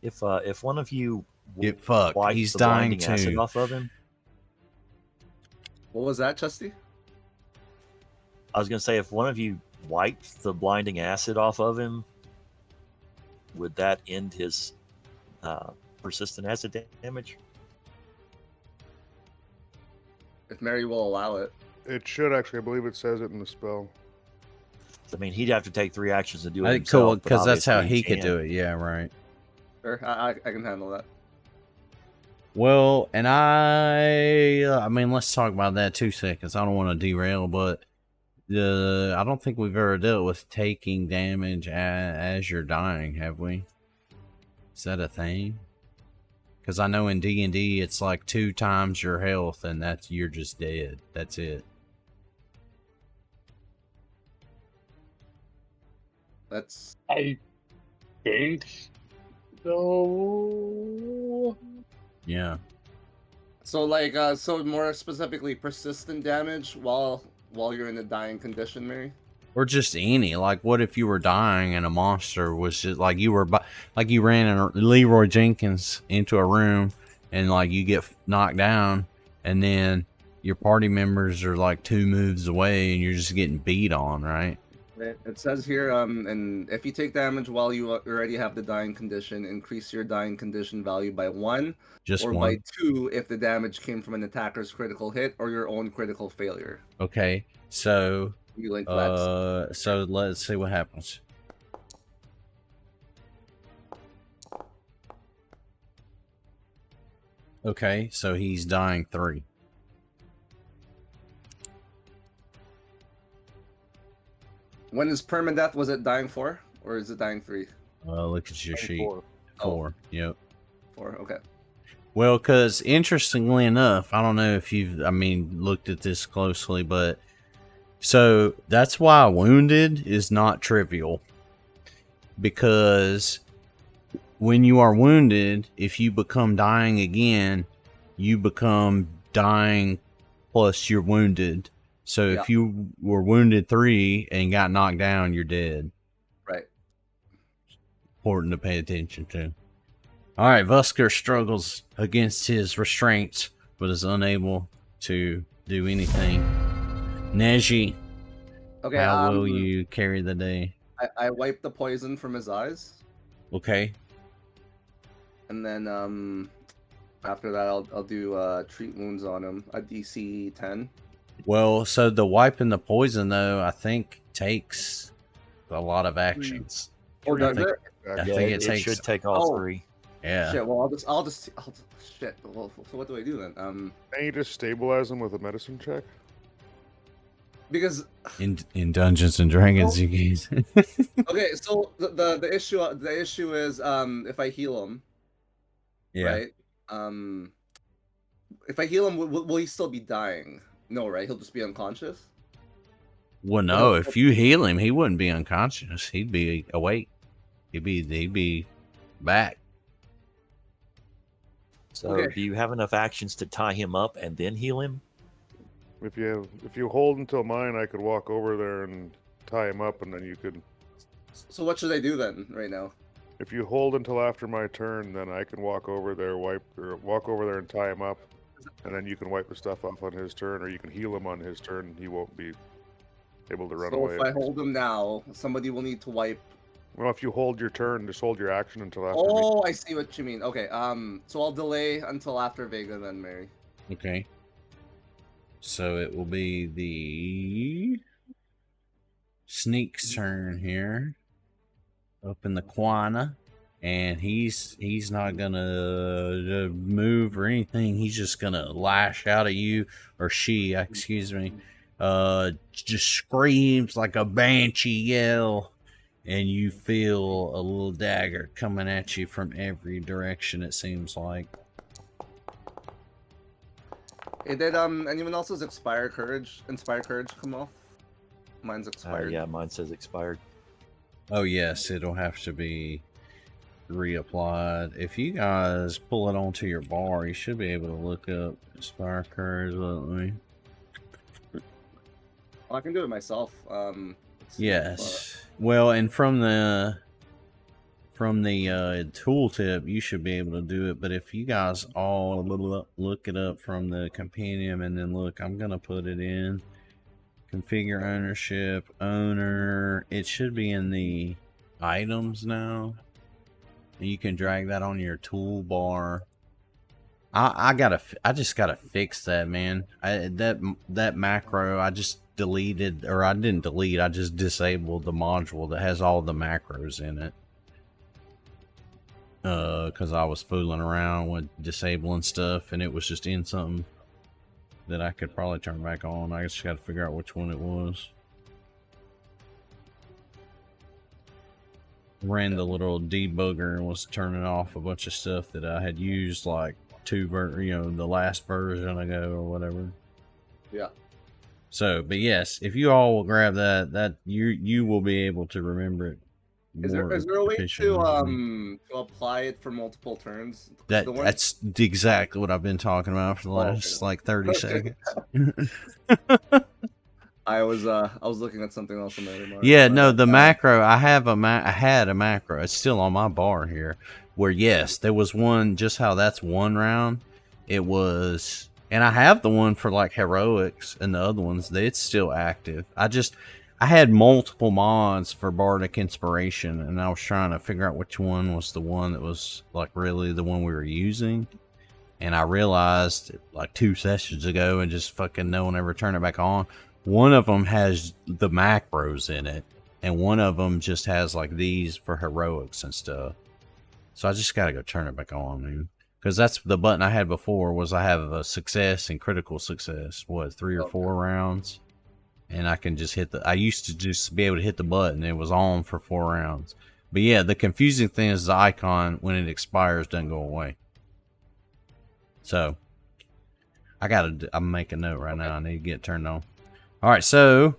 B: If one of you
A: Get fucked.
B: wipes
A: He's
B: the
A: dying
B: blinding acid
A: too.
B: off of him,
D: What was that, Chesty?
B: I was going to say if one of you wiped the blinding acid off of him, would that end his persistent acid damage?
D: If Mary will allow it.
C: It should actually. I believe it says it in the spell.
B: I mean, he'd have to take 3 actions to do it
A: I think cool
B: himself.
A: because that's how he could do it. Yeah, right.
D: Sure, I can handle that.
A: Well, and I mean, let's talk about that 2 seconds. I don't want to derail, but I don't think we've ever dealt with taking damage as you're dying, have we? Is that a thing? Because I know in D&D it's like 2 times your health, and you're just dead. That's it.
D: That's
E: I think so.
A: Yeah.
D: so like so more specifically persistent damage while you're in a dying condition, Mary.
A: Or just any. Like, what if you were dying and a monster was just like you were, like you ran in Leroy Jenkins into a room and like you get knocked down, and then your party members are like 2 moves away and you're just getting beat on, right?
D: It says here, and if you take damage while you already have the dying condition, increase your dying condition value by 1,
A: Just
D: or
A: 1.
D: by 2 if the damage came from an attacker's critical hit or your own critical failure.
A: Okay, so
D: You link that.
A: so let's see what happens. Okay, so he's dying 3.
D: When is permadeath? Was it dying 4 or is it dying 3?
A: Look at your
C: Dying
A: sheet.
C: 4.
A: 4. Yep.
D: 4. Okay.
A: Well, because interestingly enough, I don't know if you've, looked at this closely, but so that's why wounded is not trivial. Because when you are wounded, if you become dying again, you become dying plus you're wounded. So
D: Yeah.
A: if you were wounded 3 and got knocked down, you're dead.
D: Right.
A: Important to pay attention to. Alright, Vusker struggles against his restraints, but is unable to do anything. Neji,
D: Okay.
A: how will you carry the day?
D: I wipe the poison from his eyes,
A: Okay.
D: and then after that I'll do treat wounds on him. A DC 10.
A: Well, so the wiping the poison, though, I think takes a lot of actions.
D: Or
A: I
D: does
A: think-
D: it?
A: I
B: Yeah,
A: think
B: it
A: takes.
B: should take all
D: Oh.
B: 3.
A: Yeah.
D: Shit. Well, I'll just shit. Well, so what do I do then?
C: Can you just stabilize him with a medicine check?
D: Because
A: In Dungeons and Dragons, you can.
D: okay, so the issue is if I heal him,
A: Yeah.
D: right? If I heal him, will he still be dying? No, right? He'll just be unconscious.
A: Well, no, if you heal him, he wouldn't be unconscious. He'd be awake. He'd be back.
B: So,
D: Okay.
B: do you have enough actions to tie him up and then heal him?
C: If you hold until mine, I could walk over there and tie him up, and then you could.
D: So what should I do then, right now?
C: If you hold until after my turn, then I can walk over there, walk over there and tie him up, and then you can wipe the stuff off on his turn, or you can heal him on his turn. He won't be able to run
D: So
C: away.
D: if I hold him now, somebody will need to wipe.
C: Well, if you hold your turn, just hold your action until after.
D: Oh, I see what you mean. Okay. So I'll delay until after Vega then, Mary.
A: Okay. So it will be the Sneak's turn here. Up in the Quana. And he's not gonna move or anything. He's just gonna lash out at you, or she, excuse me. Just screams like a banshee yell, and you feel a little dagger coming at you from every direction, it seems like.
D: Did anyone else's Inspire Courage come off? Mine's expired.
B: Yeah, mine says expired.
A: Oh yes, it'll have to be reapplied. If you guys pull it onto your bar, you should be able to look up Inspire Courage. Let me.
D: Oh, I can do it myself.
A: Yes. Well, and from the tooltip, you should be able to do it. But if you guys all look it up from the compendium and then look, I'm gonna put it in configure ownership, owner. It should be in the items now. You can drag that on your toolbar. I just gotta fix that, man. That macro I just deleted, or I didn't delete. I just disabled the module that has all the macros in it. Because I was fooling around with disabling stuff, and it was just in something that I could probably turn back on. I just got to figure out which one it was. Ran the little debugger and was turning off a bunch of stuff that I had used like the last version ago or whatever.
D: Yeah.
A: So, but yes, if you all will grab that you will be able to remember it.
D: Is there a way to apply it for multiple turns?
A: That's exactly what I've been talking about for the last like 30 seconds.
D: I was looking at something else on the other.
A: Yeah, no, the macro. I had a macro. It's still on my bar here. Where yes, there was one. Just how that's one round. It was, and I have the one for like heroics and the other ones. It's still active. I had multiple mods for Bardic Inspiration, and I was trying to figure out which one was the one that was like really the one we were using. And I realized like 2 sessions ago, and just fucking no one ever turned it back on. One of them has the macros in it, and one of them just has like these for heroics and stuff. So I just gotta go turn it back on, man. Because that's the button I had before. Was I have a success and critical success? What, 3 or 4 rounds? And I can just hit I used to just be able to hit the button. It was on for 4 rounds. But yeah, the confusing thing is the icon when it expires doesn't go away. So I'm making a note right now. I need to get it turned on. All right, so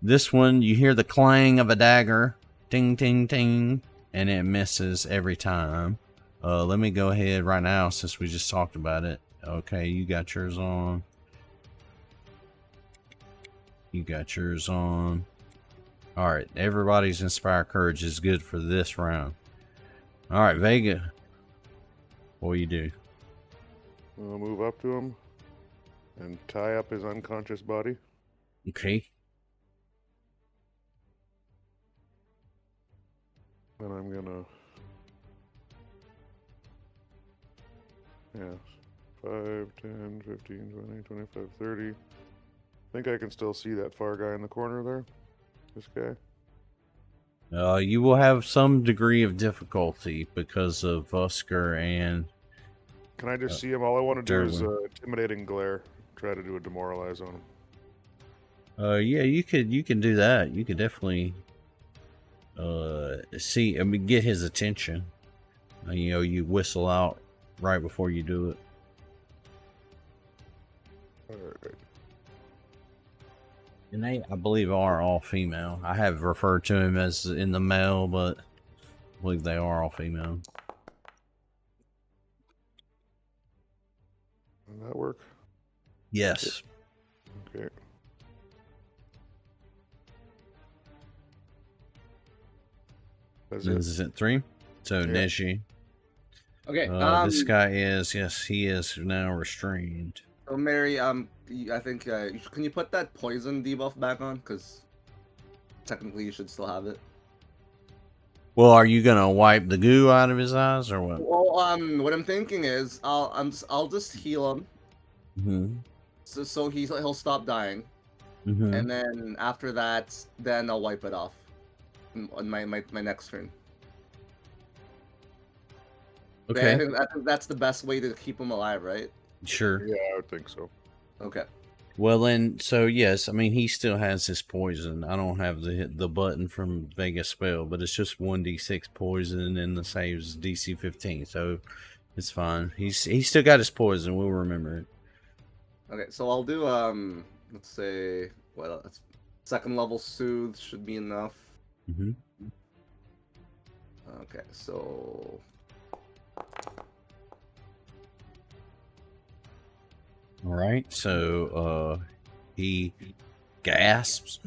A: this one, you hear the clang of a dagger, ting, ting, ting, and it misses every time. Let me go ahead right now since we just talked about it. Okay, you got yours on. You got yours on. All right, everybody's Inspire Courage is good for this round. All right, Vega, what do you do?
C: I'll move up to him and tie up his unconscious body.
A: Okay.
C: And I'm gonna... Yeah. 5, 10, 15, 20, 25, 30. I think I can still see that far guy in the corner there. This guy.
A: You will have some degree of difficulty because of Vusker and...
C: Can I just see him? All I want to do is
A: Durwin.
C: intimidating glare. Try to do a demoralize on him.
A: Yeah, you can do that. You could definitely get his attention. You whistle out right before you do it.
C: Alright.
A: And they, I believe, are all female. I have referred to him as in the male, but I believe they are all female.
C: Does that work?
A: Yes.
C: Okay. That's it.
A: This is it 3. So
C: Yeah.
A: Neji.
D: Okay.
A: This guy is, yes, he is now restrained.
D: So Mary, I think can you put that poison debuff back on? Because technically you should still have it.
A: Well, are you gonna wipe the goo out of his eyes or what?
D: Well, what I'm thinking is I'll just heal him,
A: Mm-hmm.
D: so he'll stop dying,
A: Mm-hmm.
D: and then after that, then I'll wipe it off on my next turn.
A: Okay.
D: I think that's the best way to keep him alive, right?
A: Sure.
C: Yeah, I would think so.
D: Okay.
A: Well, then, so yes, I mean he still has his poison. I don't have the button from Vega spell, but it's just 1d6 poison, and the saves DC 15, so it's fine. He's still got his poison. We'll remember it.
D: Okay, so I'll do let's say second level soothe should be enough.
A: Mm-hmm.
D: Okay, so
A: All right, so he gasps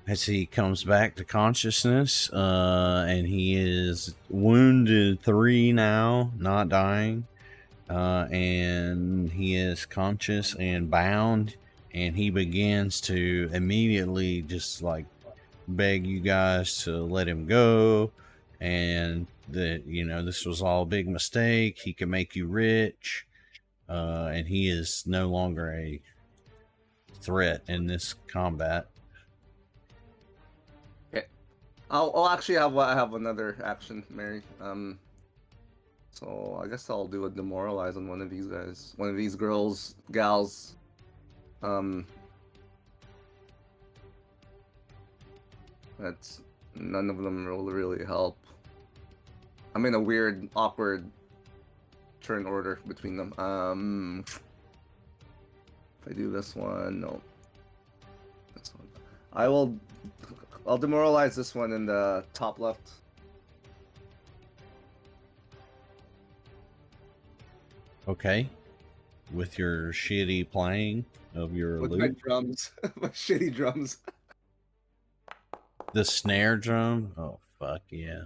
A: as he comes back to consciousness, and he is wounded 3 now, not dying, and he is conscious and bound, and he begins to immediately just like beg you guys to let him go, and that this was all a big mistake. He can make you rich. And he is no longer a threat in this combat.
D: okay, I'll actually have another action, Mary. So I guess I'll do a demoralize on one of these guys, one of these gals. That's none of them will really help. I'm in a weird, awkward turn order between them. If I do this one, no. This one. I'll demoralize this one in the top left.
A: Okay. With your shitty playing of your
D: With my
A: loop.
D: drums. My shitty drums.
A: The snare drum. Oh, fuck yeah.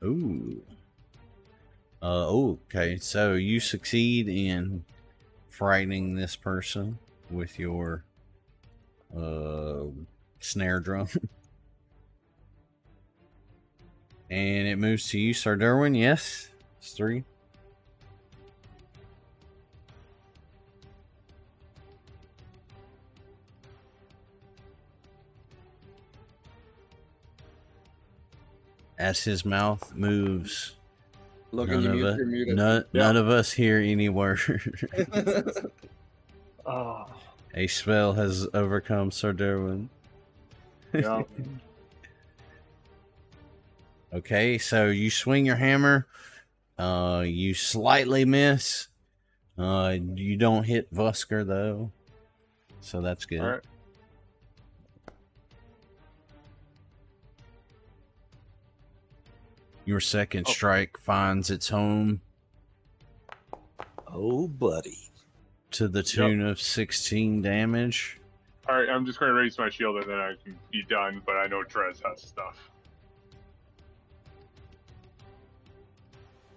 A: Ooh. Okay. So you succeed in frightening this person with your snare drum. And it moves to you, Sir Durwin. Yes. It's 3. As his mouth moves,
D: Logan, you're muted.
A: none of us hear any word.
E: Oh,
A: A spell has overcome Sir Durwin.
E: yeah.
A: Okay, so you swing your hammer. You slightly miss. You don't hit Vusker though, so that's good.
E: All right.
A: Your second strike finds its home
B: Oh, buddy.
A: to the tune of 16 damage.
E: All right, I'm just going to raise my shield and then I can be done. But I know Drez has stuff.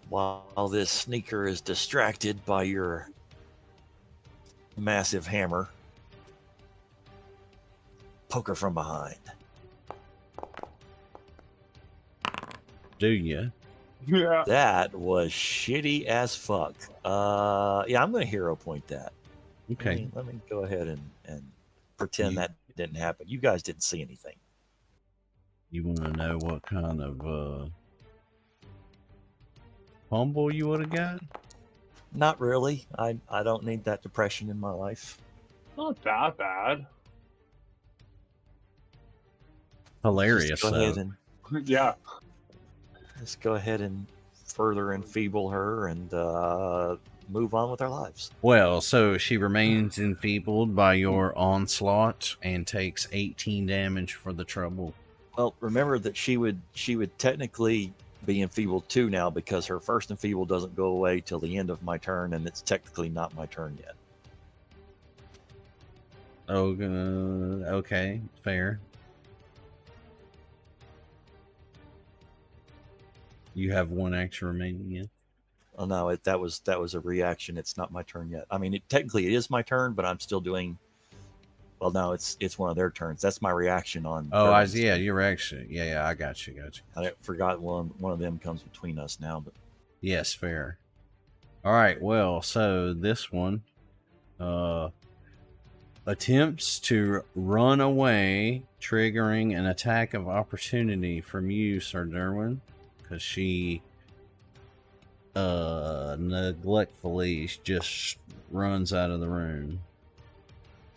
B: While this sneaker is distracted by your massive hammer, poke her from behind.
A: Do you?
E: Yeah.
B: That was shitty as fuck. Yeah, I'm going to hero point that.
A: Okay.
B: Let me go ahead and pretend that didn't happen. You guys didn't see anything.
A: You want to know what kind of fumble you would have got?
B: Not really. I don't need that depression in my life.
E: Not that bad.
A: Hilarious.
B: Just go ahead and
E: Yeah.
B: Let's go ahead and further enfeeble her, and move on with our lives.
A: Well, so she remains enfeebled by your onslaught and takes 18 damage for the trouble.
B: Well, remember that she would technically be enfeebled too now, because her first enfeeble doesn't go away till the end of my turn, and it's technically not my turn yet.
A: Oh, okay, fair. You have one action remaining, yeah?
B: Oh no, that was a reaction. It's not my turn yet. I mean, technically it is my turn, but I'm still doing. Well, no, it's one of their turns. That's my reaction on.
A: Oh,
B: Durwin's
A: yeah,
B: turn.
A: you're actually, yeah, I got you.
B: I forgot one of them comes between us now, but
A: Yes, fair. All right, well, so this one attempts to run away, triggering an attack of opportunity from you, Sir Durwin, because she neglectfully just runs out of the room.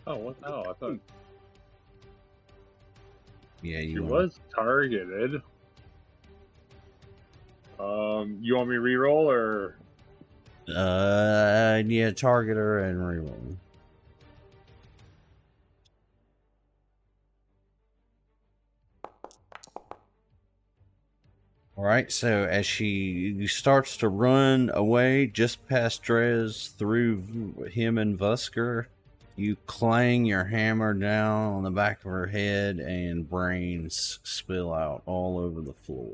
E: Oh, what the hell? I thought
A: Yeah,
E: she
A: you want
E: was targeted. You want me to reroll or?
A: yeah, target her and reroll. All right, so as she starts to run away just past Drez, through him and Vusker, you clang your hammer down on the back of her head and brains spill out all over the floor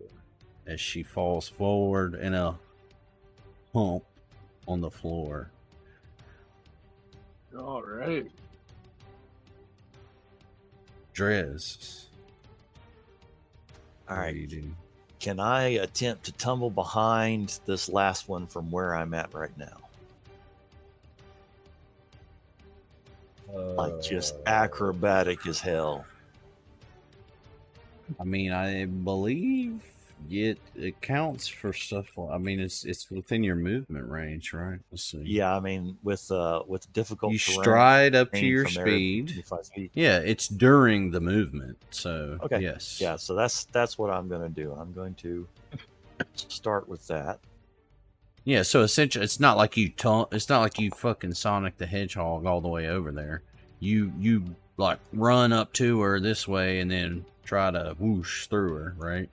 A: as she falls forward in a hump on the floor.
E: All right.
A: Drez,
B: all
A: what
B: right.
A: do you do?
B: Can I attempt to tumble behind this last one from where I'm at right now? Like just acrobatic as hell.
A: I mean, I believe it counts for stuff. I mean, it's within your movement range, right? Let's see.
B: Yeah, I mean with difficult
A: You
B: terrain,
A: stride up to
B: terrain
A: your
B: from there,
A: speed.
B: 25 feet.
A: Yeah, it's during the movement. So
B: Okay.
A: yes.
B: Yeah, so that's what I'm going to do. I'm going to start with that.
A: Yeah. So essentially, it's not like you it's not like you fucking Sonic the Hedgehog all the way over there. You like run up to her this way and then try to whoosh through her, right?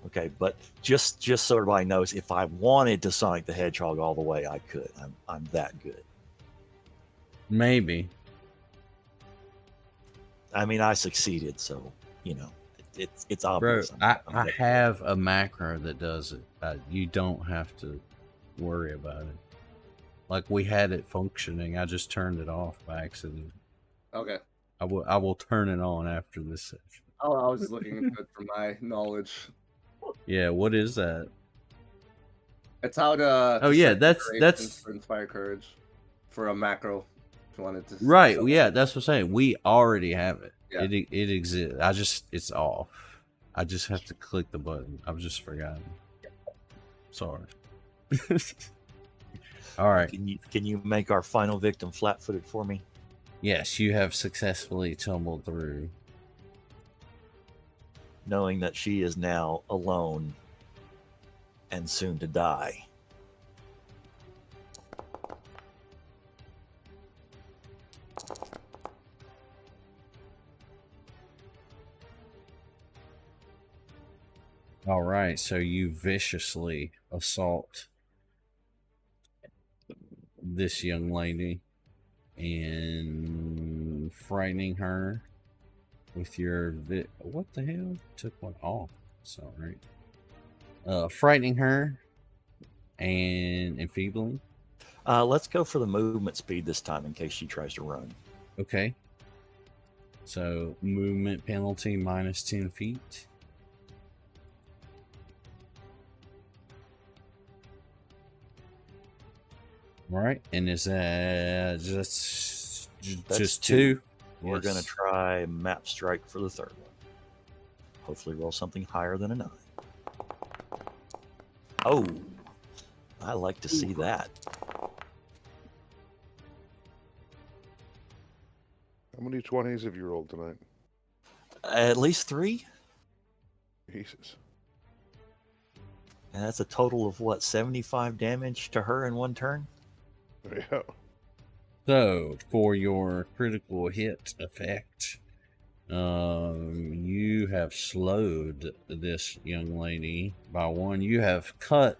B: Okay, but just so everybody knows, if I wanted to Sonic the Hedgehog all the way, I could. I'm that good.
A: Maybe.
B: I mean, I succeeded, so you know, it's
A: Bro,
B: obvious.
A: I
B: that
A: have a macro that does it. You don't have to worry about it. Like we had it functioning. I just turned it off by accident.
D: Okay.
A: I will turn it on after this session.
D: Oh, I was just looking into it for my knowledge.
A: Yeah, what is that?
D: It's how to.
A: Oh yeah,
D: set
A: that's
D: decorations for Inspire Courage for a macro. If you wanted to.
A: right.
D: So,
A: Yeah, that's what I'm saying. We already have it.
D: Yeah.
A: It exists. It's off. I just have to click the button. I've just forgotten. Sorry. All right.
B: Can you make our final victim flat-footed for me?
A: Yes, you have successfully tumbled through.
B: Knowing that she is now alone and soon to die.
A: All right, so you viciously assault this young lady and frightening her with your what the hell? Took one off. So right. Frightening her and enfeebling.
B: Let's go for the movement speed this time in case she tries to run.
A: Okay. So movement penalty minus 10 feet. All right, and is that just two?
B: We're
A: Yes.
B: going to try map strike for the third one. Hopefully roll something higher than a 9. Oh, I like to see that.
C: How many 20s have you rolled tonight?
B: At least 3?
C: Jesus.
B: And that's a total of what, 75 damage to her in one turn?
C: Yeah.
A: So, for your critical hit effect, you have slowed this young lady by 1. You have cut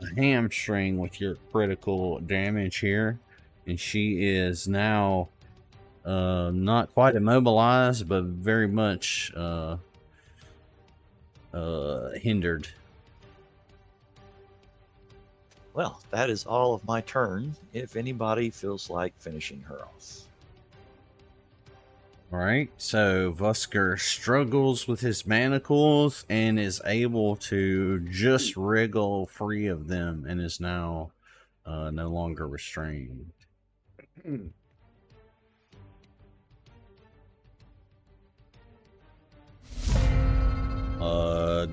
A: a hamstring with your critical damage here, and she is now not quite immobilized, but very much hindered.
B: Well, that is all of my turn. If anybody feels like finishing her off.
A: All right, so Vusker struggles with his manacles and is able to just wriggle free of them and is now no longer restrained.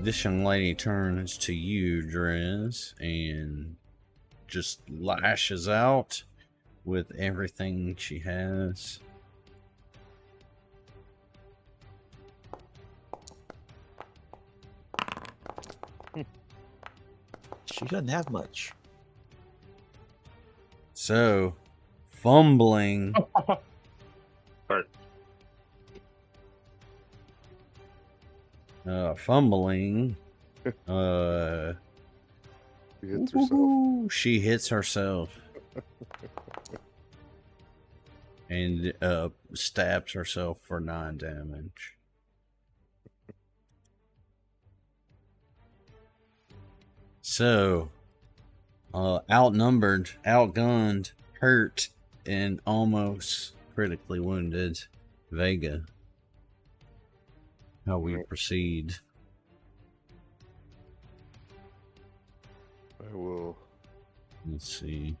A: This young lady turns to you, Drez, and just lashes out with everything she has.
B: She doesn't have much.
A: So, fumbling.
E: Sorry.
A: Fumbling.
C: She hits herself.
A: She hits herself. And stabs herself for 9 damage. So, outnumbered, outgunned, hurt, and almost critically wounded Vega. How we proceed?
C: I will
A: Let's see.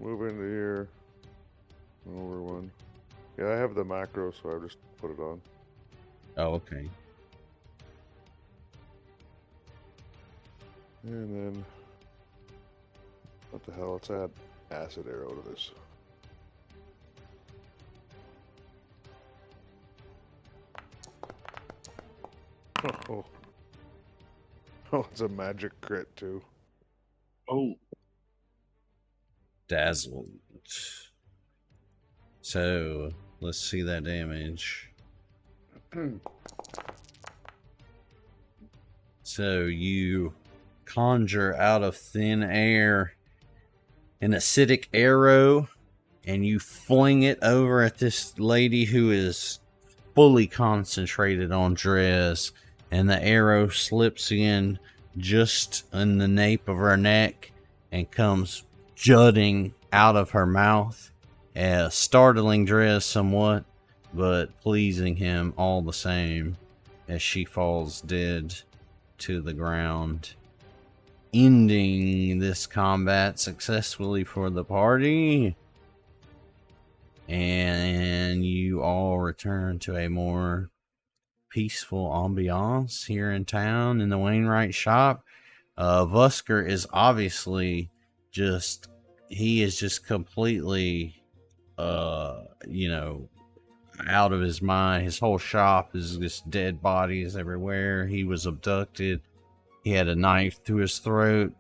C: move into here. Over 1. Yeah, I have the macro, so I just put it on.
A: Oh, okay.
C: And then, what the hell? Let's add acid arrow to this. Oh, it's a magic crit too.
E: Oh,
A: Dazzled. So, let's see that damage. So, you conjure out of thin air an acidic arrow, and you fling it over at this lady who is fully concentrated on Drez, and the arrow slips in just in the nape of her neck and comes jutting out of her mouth, startling Drez somewhat, but pleasing him all the same as she falls dead to the ground, ending this combat successfully for the party. And you all return to a more peaceful ambiance here in town in the Wainwright shop. Vusker is obviously just, he is just completely, you know, out of his mind. His whole shop is just dead bodies everywhere. He was abducted. He had a knife through his throat.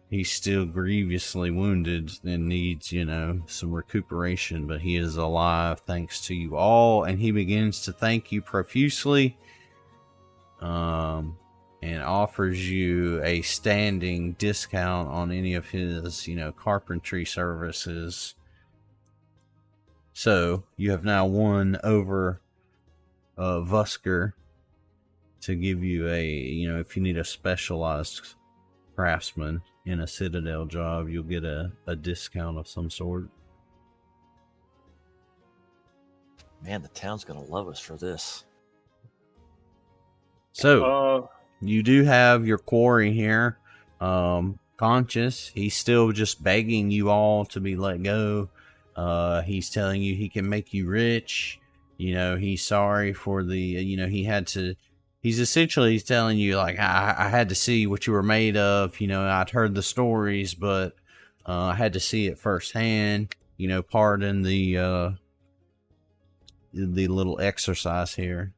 A: He's still grievously wounded and needs, you know, some recuperation, but he is alive thanks to you all. And he begins to thank you profusely, and offers you a standing discount on any of his, you know, carpentry services. So you have now won over Vusker to give you a, you know, if you need a specialized craftsman in a Citadel job, you'll get a discount of some sort.
B: Man, the town's gonna love us for this.
A: So you do have your quarry here, conscious. He's still just begging you all to be let go. He's telling you he can make you rich. You know, he's sorry for the, you know, he's essentially telling you, like, I had to see what you were made of. You know, I'd heard the stories, but I had to see it firsthand. You know, pardon the little exercise here.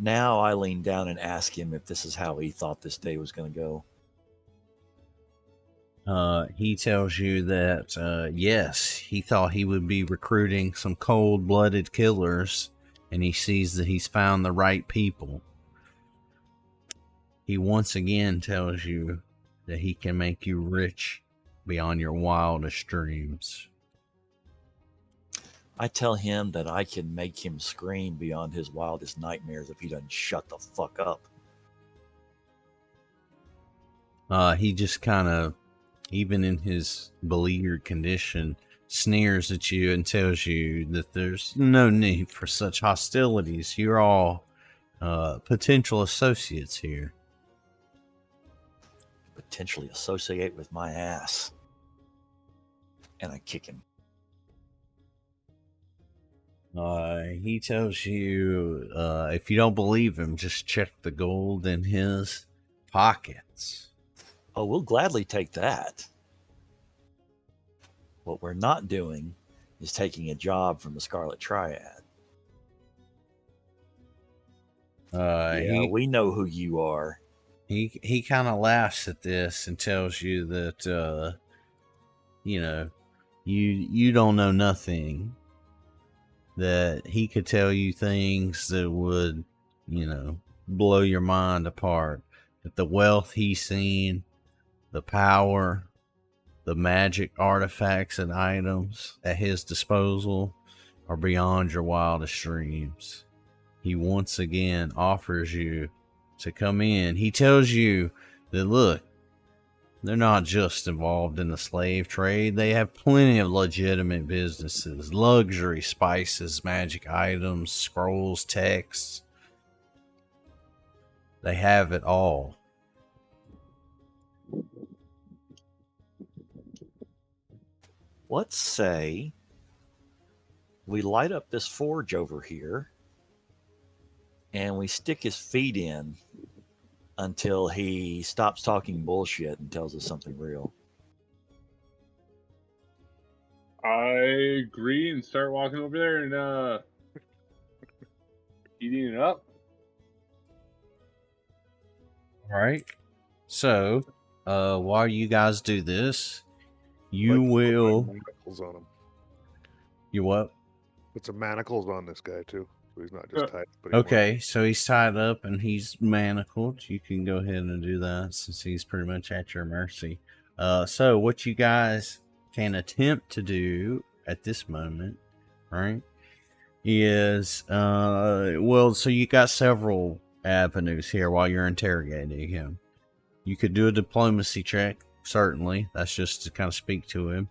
B: Now I lean down and ask him if this is how he thought this day was going to go.
A: He tells you that, yes, he thought he would be recruiting some cold-blooded killers, and he sees that he's found the right people. He once again tells you that he can make you rich beyond your wildest dreams.
B: I tell him that I can make him scream beyond his wildest nightmares if he doesn't shut the fuck up.
A: He just kind of, even in his beleaguered condition, sneers at you and tells you that there's no need for such hostilities. You're all potential associates here.
B: Potentially associate with my ass. And I kick him.
A: He tells you, if you don't believe him, just check the gold in his pockets.
B: Oh, we'll gladly take that. What we're not doing is taking a job from the Scarlet Triad. We know who you are.
A: He kind of laughs at this and tells you that, you don't know nothing. That he could tell you things that would, blow your mind apart. That the wealth he's seen, the power, the magic artifacts and items at his disposal are beyond your wildest dreams. He once again offers you to come in. He tells you that, look, they're not just involved in the slave trade. They have plenty of legitimate businesses, luxury spices, magic items, scrolls, texts. They have it all.
B: Let's say we light up this forge over here and we stick his feet in until he stops talking bullshit and tells us something real.
E: I agree and start walking over there and eating it up.
A: All right. So, while you guys do this, you
C: Like,
A: will.
C: put manacles on him.
A: You what?
C: Put some manacles on this guy too, so he's not just tied. But
A: Okay, so he's tied up and he's manacled. You can go ahead and do that since he's pretty much at your mercy. So what you guys can attempt to do at this moment, right, is, so you got several avenues here while you're interrogating him. You could do a diplomacy check, certainly. That's just to kind of speak to him,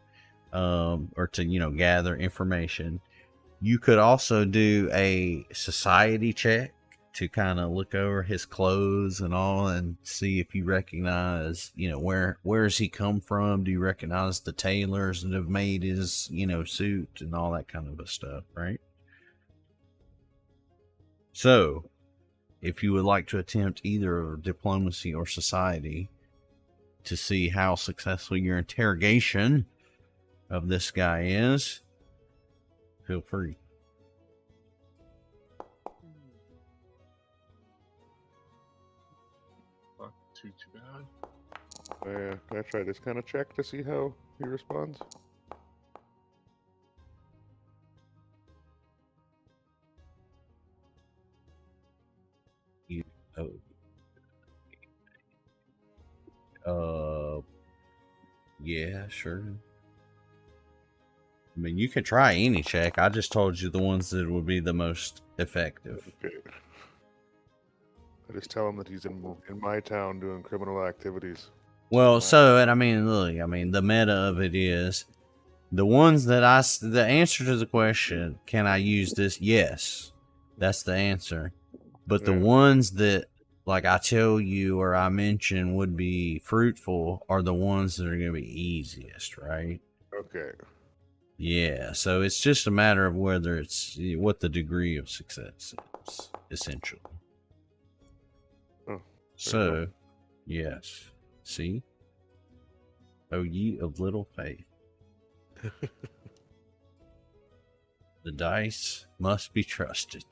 A: or to, gather information. You could also do a society check to kind of look over his clothes and all and see if you recognize, where has he come from? Do you recognize the tailors that have made his, suit and all that kind of stuff, right? So, if you would like to attempt either diplomacy or society to see how successful your interrogation of this guy is, feel free.
E: Not too bad.
C: can I try this kind of check to see how he responds?
A: Yeah, sure. I mean, you can try any check. I just told you the ones that would be the most effective.
C: Okay. I just tell him that he's in my town doing criminal activities.
A: Well, and I mean, look, the meta of it is the ones that the answer to the question, can I use this? Yes, that's the answer. But the ones that, like I tell you or I mention would be fruitful are the ones that are going to be easiest, right?
C: Okay.
A: Yeah, so it's just a matter of whether what the degree of success is, essentially.
C: Oh,
A: so, yes. See? O ye of little faith. The dice must be trusted.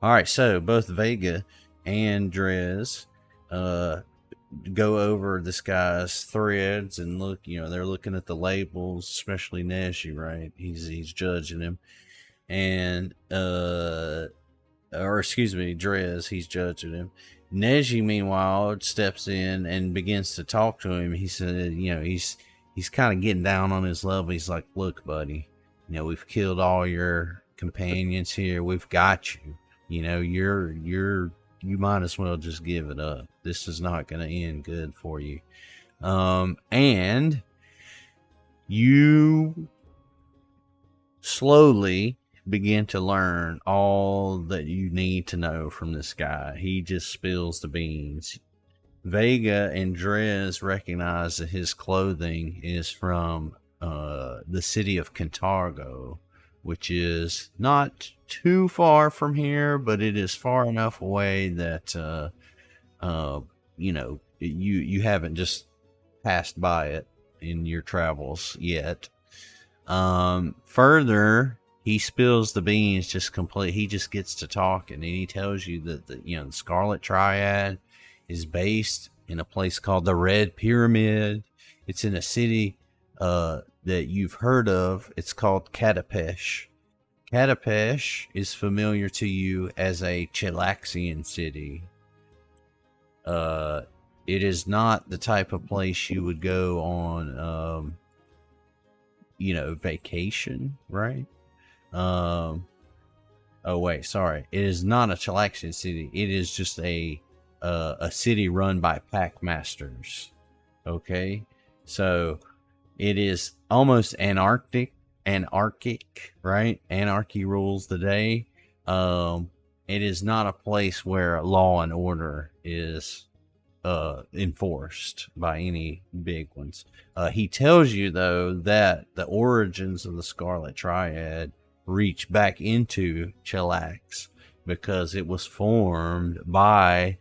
A: All right, so both Vega and Drez go over this guy's threads and look. They're looking at the labels, especially Neji, right? He's judging him, and or excuse me, Drez, he's judging him. Neji, meanwhile, steps in and begins to talk to him. He said, he's kind of getting down on his level. He's like, look, buddy, we've killed all your companions here. We've got you. You might as well just give it up. This is not going to end good for you. And you slowly begin to learn all that you need to know from this guy. He just spills the beans. Vega and Drez recognize that his clothing is from the city of Cantargo, which is not too far from here, but it is far enough away that you haven't just passed by it in your travels yet. Further, he spills the beans just complete. He just gets to talking, and he tells you that the Scarlet Triad is based in a place called the Red Pyramid. It's in a city that you've heard of. It's called Katapesh. Katapesh is familiar to you as a Chilaxian city. It is not the type of place you would go on, vacation, right? Oh wait, sorry. It is not a Chilaxian city. It is just a city run by pack masters. Okay, so it is almost anarchic, right? Anarchy rules the day. It is not a place where law and order is enforced by any big ones. He tells you though that the origins of the Scarlet Triad reach back into Chilax because it was formed by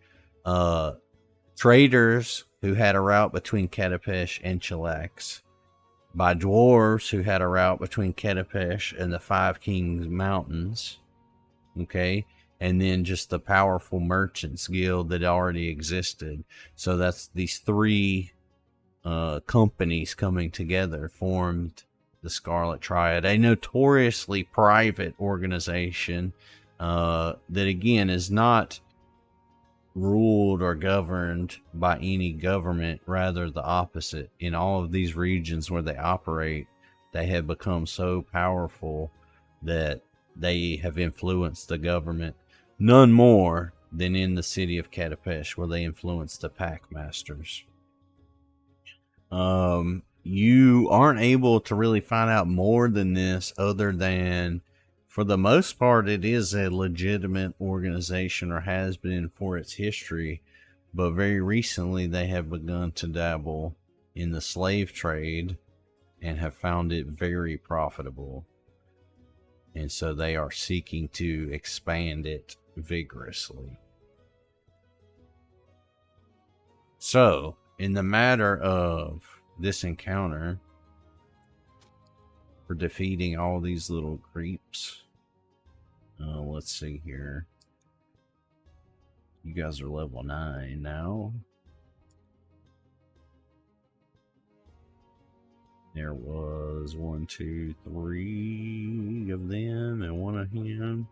A: traders who had a route between Katapesh and Chilax, by dwarves who had a route between Katapesh and the Five Kings Mountains, okay, and then just the powerful merchants guild that already existed. So that's these three companies coming together formed the Scarlet Triad, a notoriously private organization that again is not ruled or governed by any government, rather the opposite. In all of these regions where they operate, they have become so powerful that they have influenced the government, none more than in the city of Katapesh, where they influenced the pack masters. You aren't able to really find out more than this, other than for the most part it is a legitimate organization, or has been for its history, but very recently they have begun to dabble in the slave trade and have found it very profitable, and so they are seeking to expand it vigorously. So in the matter of this encounter, for defeating all these little creeps, let's see here. You guys are level 9 now. There was 1, 2, 3 of them and one of him.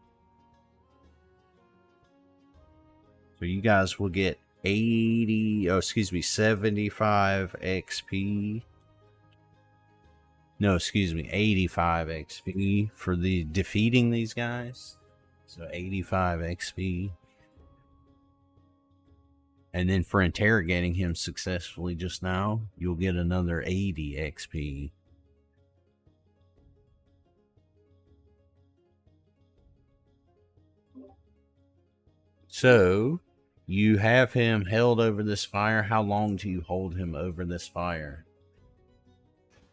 A: So you guys will get 75 XP. No, excuse me, 85 XP for the defeating these guys. So 85 XP. And then for interrogating him successfully just now, you'll get another 80 XP. So you have him held over this fire. How long do you hold him over this fire?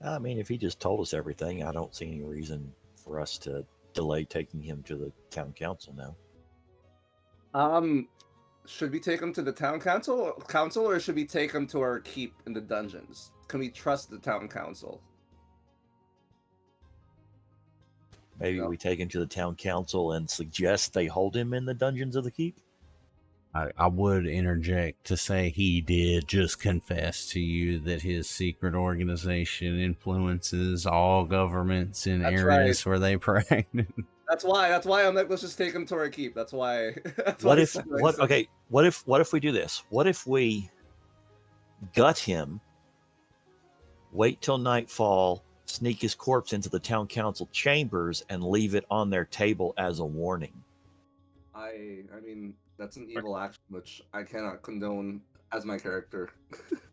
B: I mean, if he just told us everything, I don't see any reason for us to delay taking him to the town council now.
D: Should we take him to the town council, or should we take him to our keep in the dungeons? Can we trust the town council?
B: Maybe
D: Yeah.
B: we take him to the town council and suggest they hold him in the dungeons of the keep.
A: I would interject to say he did just confess to you that his secret organization influences all governments in
D: That's
A: areas where they practice.
D: That's why I'm like, let's just take him to our keep. That's why. That's
B: What
D: why I
B: if
D: said
B: what?
D: said.
B: Okay, what if we do this? What if we gut him, wait till nightfall, sneak his corpse into the town council chambers, and leave it on their table as a warning?
D: I mean, that's an evil action which I cannot condone as my character.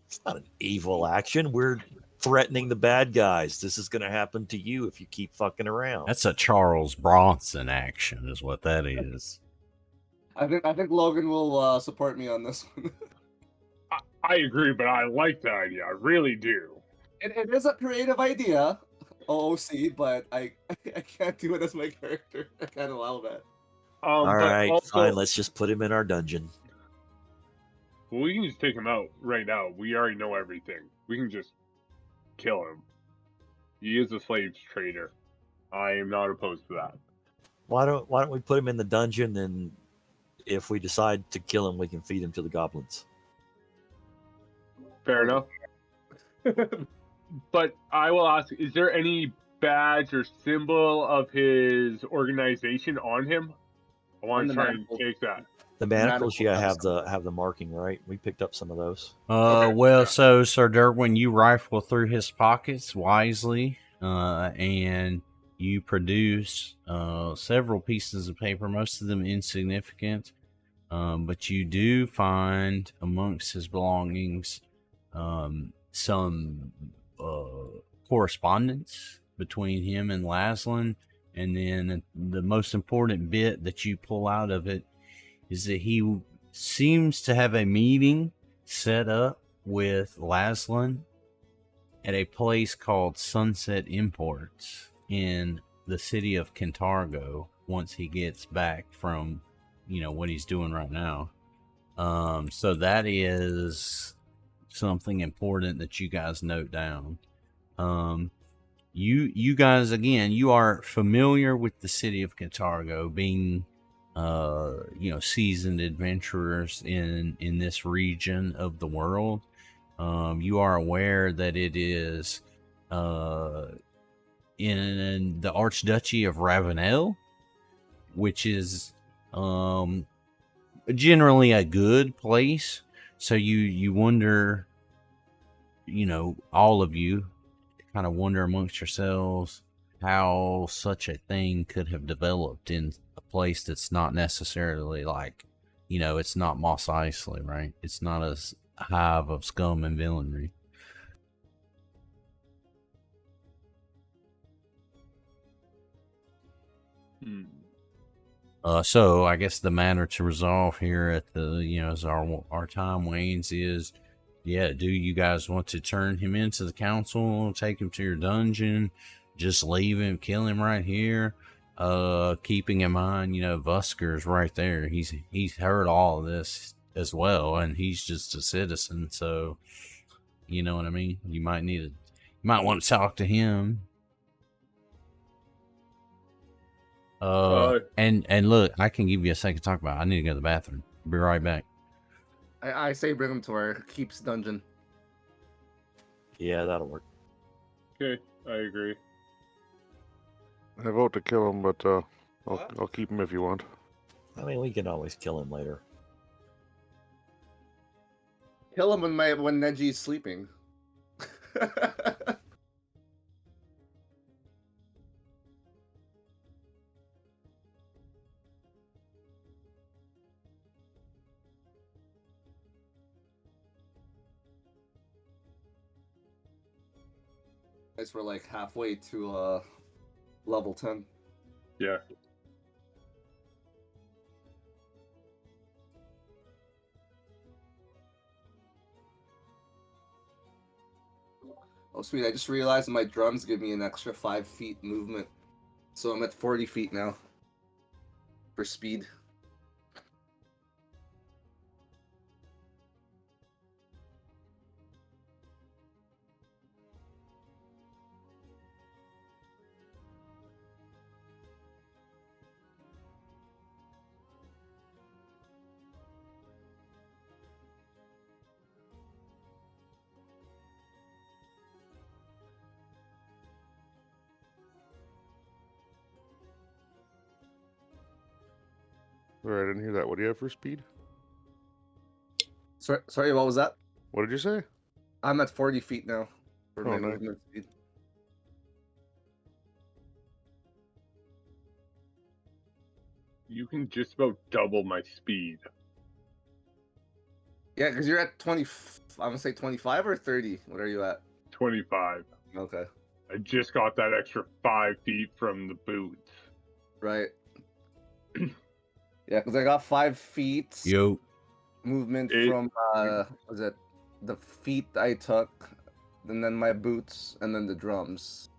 B: It's not an evil action. We're threatening the bad guys. This is going to happen to you if you keep fucking around.
A: That's a Charles Bronson action, is what that is.
D: I think Logan will support me on this one.
E: I agree, but I like the idea. I really do.
D: It is a creative idea, OOC, but I can't do it as my character. I can't allow that.
B: All
E: But
B: right,
E: also,
B: fine. Let's just put him in our dungeon.
E: well, we can just take him out right now. We already know everything. We can just kill him. He is a slaves trader. I am not opposed to that.
B: Why don't we put him in the dungeon, and if we decide to kill him, we can feed him to the goblins.
E: Fair enough. But I will ask, is there any badge or symbol of his organization on him? I want
D: On
E: to
D: the
E: try and
D: manacles.
E: take that.
B: The manacles,
D: Manacles
B: yeah, have the marking, right? We picked up some of those.
E: Okay,
A: Well,
E: yeah.
A: so Sir Durwin, you rifle through his pockets wisely, and you produce several pieces of paper, most of them insignificant, but you do find amongst his belongings some correspondence between him and Laszlo, and then the most important bit that you pull out of it is that he seems to have a meeting set up with Laszlo at a place called Sunset Imports in the city of Cantargo once he gets back from, what he's doing right now. So that is something important that you guys note down. You guys, again, you are familiar with the city of Cantargo, being seasoned adventurers in this region of the world. You are aware that it is in the Archduchy of Ravenel, which is generally a good place. So you wonder, all of you kind of wonder amongst yourselves how such a thing could have developed in a place that's not necessarily like, it's not Mos Eisley, right? It's not a hive of scum and villainy. So I guess the matter to resolve here at the, as our time wanes is, do you guys want to turn him into the council, take him to your dungeon, just leave him, kill him right here? Keeping in mind, Vusker's right there. He's heard all of this as well, and he's just a citizen. So, you know what I mean? You might want to talk to him. And look, I can give you a second to talk about it. I need to go to the bathroom. Be right back.
D: I say bring him to our keep's dungeon.
B: Yeah, that'll work.
E: Okay, I agree.
C: I vote to kill him, but I'll keep him if you want.
B: I mean, we can always kill him later.
D: Kill him when Neji's sleeping. Guys, we're like halfway to level 10.
E: Yeah.
D: Oh, sweet. I just realized my drums give me an extra 5 feet movement. So I'm at 40 feet now. For speed.
C: Sorry, I didn't hear that. What do you have for speed?
D: Sorry, what was that?
C: What did you say?
D: I'm at 40 feet now for
C: Oh,
D: my
C: nice.
D: movement speed.
E: You can just about double my speed.
D: Yeah, because you're at 20. I'm gonna say 25 or 30. What are you at?
E: 25.
D: Okay,
E: I just got that extra 5 feet from the boots.
D: right. Yeah, because I got 5 feet
A: Yo.
D: movement
E: It-
D: from was it the feet I took, and then my boots, and then the drums.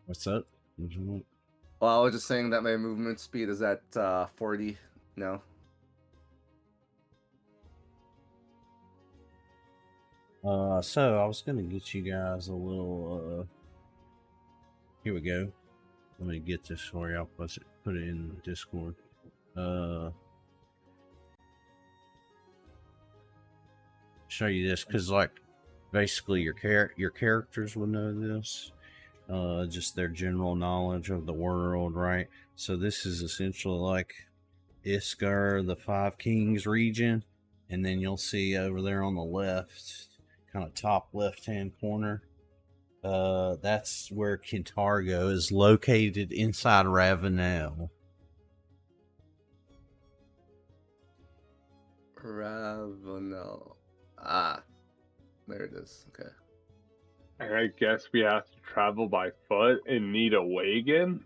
A: What's up? What you want?
D: Well, I was just saying that my movement speed is at 40 now.
A: So I was gonna get you guys a little. Here we go. Let me get this for you. I'll put it in Discord. Show you this because, like, basically your characters would know this. Just their general knowledge of the world, right? So this is essentially like Iskar, the Five Kings region, and then you'll see over there on the left, kind of top left-hand corner, that's where Kintargo is located inside Ravenel.
D: Ravenel. Ah, there it is. Okay.
E: I guess we have to travel by foot and need a wagon.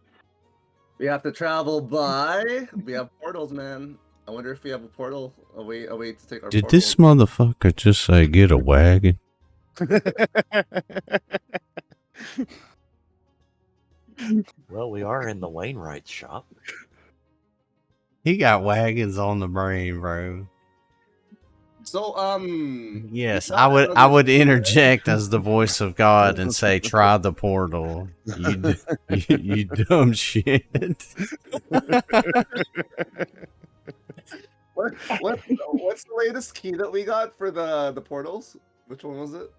D: We have to travel by. We have portals, man. I wonder if we have a portal, a way to take our.
A: Did
D: portal.
A: this motherfucker just say get a wagon?
B: Well, we are in the Wainwright shop.
A: He got wagons on the brain, bro.
D: So,
A: Yes,
D: we
A: I
D: got
A: would.
D: another-
A: I would interject as the voice of God and say, "Try the portal, you dumb shit."
D: What's the latest key that we got for the portals? Which one was it?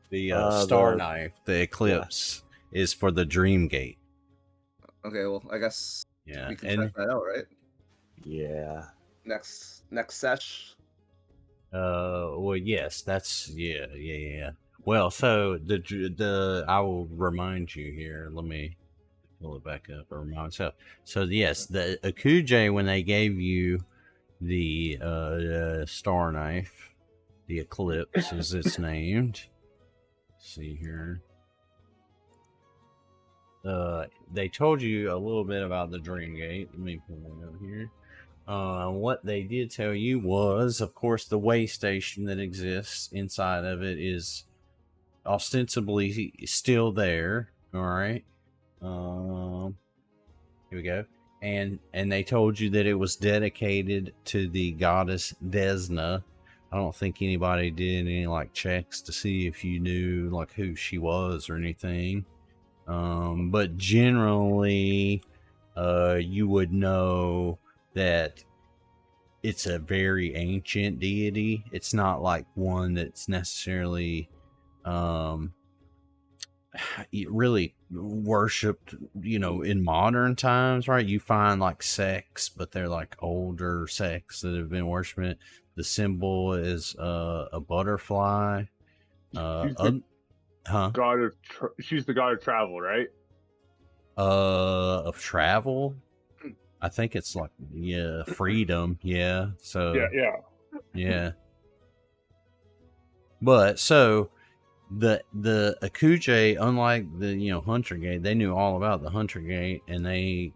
A: The
B: The-
A: star knife, the eclipse, is for the dream gate.
D: Okay, well, I guess
A: Yeah,
D: we can
A: and
D: check that out, right?
B: Yeah.
D: Next sesh.
A: well, yes, that's yeah. Well, so the I will remind you here. Let me pull it back up or remind myself. So yes, the Akuje, when they gave you the star knife, the eclipse as it's named. Let's see here. They told you a little bit about the Dream Gate. Let me pull it up here. What they did tell you was, of course, the way station that exists inside of it is ostensibly still there. All right. Here we go. And they told you that it was dedicated to the goddess Desna. I don't think anybody did any like checks to see if you knew like who she was or anything. But generally, you would know that it's a very ancient deity. It's not like one that's necessarily really worshipped, in modern times, right? You find like sects, but they're like older sects that have been worshiping it. The symbol is a butterfly.
E: She's the god of travel, right?
A: Of travel. I think it's like freedom. Yeah. So yeah. But so the Akuje, unlike the Hunter Gate, they knew all about the Hunter Gate, and they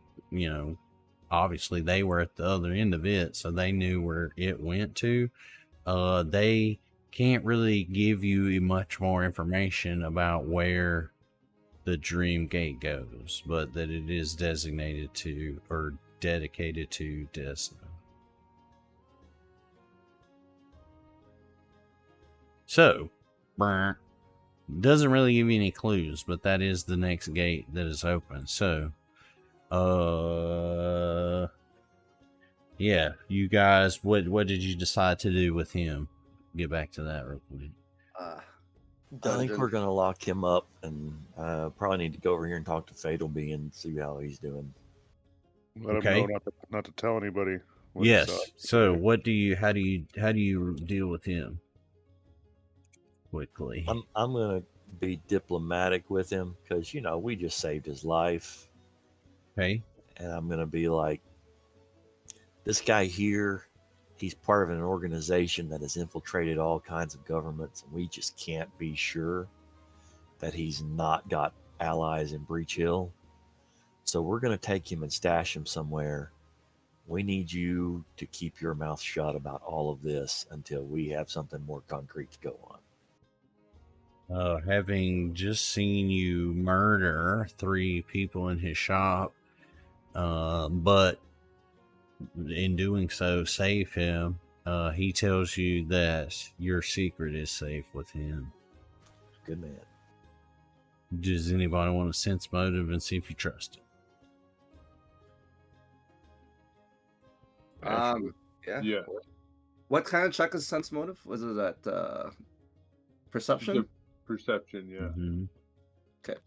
A: obviously they were at the other end of it, so they knew where it went to. They can't really give you much more information about where the Dream Gate goes, but that it is designated to or dedicated to Desna. So, doesn't really give you any clues, but that is the next gate that is open. So, yeah, you guys, what did you decide to do with him? Get back to that real quick.
B: I think we're gonna lock him up, and probably need to go over here and talk to Fatal Being and see how he's doing.
C: Let
A: Okay.
C: him know not to tell anybody. what
A: Yes.
C: he saw.
A: So what do you? How do you deal with him? Quickly.
B: I'm gonna be diplomatic with him because we just saved his life,
A: Okay.
B: and I'm gonna be like, this guy here, he's part of an organization that has infiltrated all kinds of governments, and we just can't be sure that he's not got allies in Breach Hill. So we're gonna take him and stash him somewhere. We need you to keep your mouth shut about all of this until we have something more concrete to go on.
A: Having just seen you murder 3 people in his shop, but in doing so save him, he tells you that your secret is safe with him.
B: Good man.
A: Does anybody want to sense motive and see if you trust him?
D: Yeah.
E: Yeah.
D: What kind of check is sense motive? Was it at perception?
E: Perception, yeah.
A: Mhm.
D: Okay.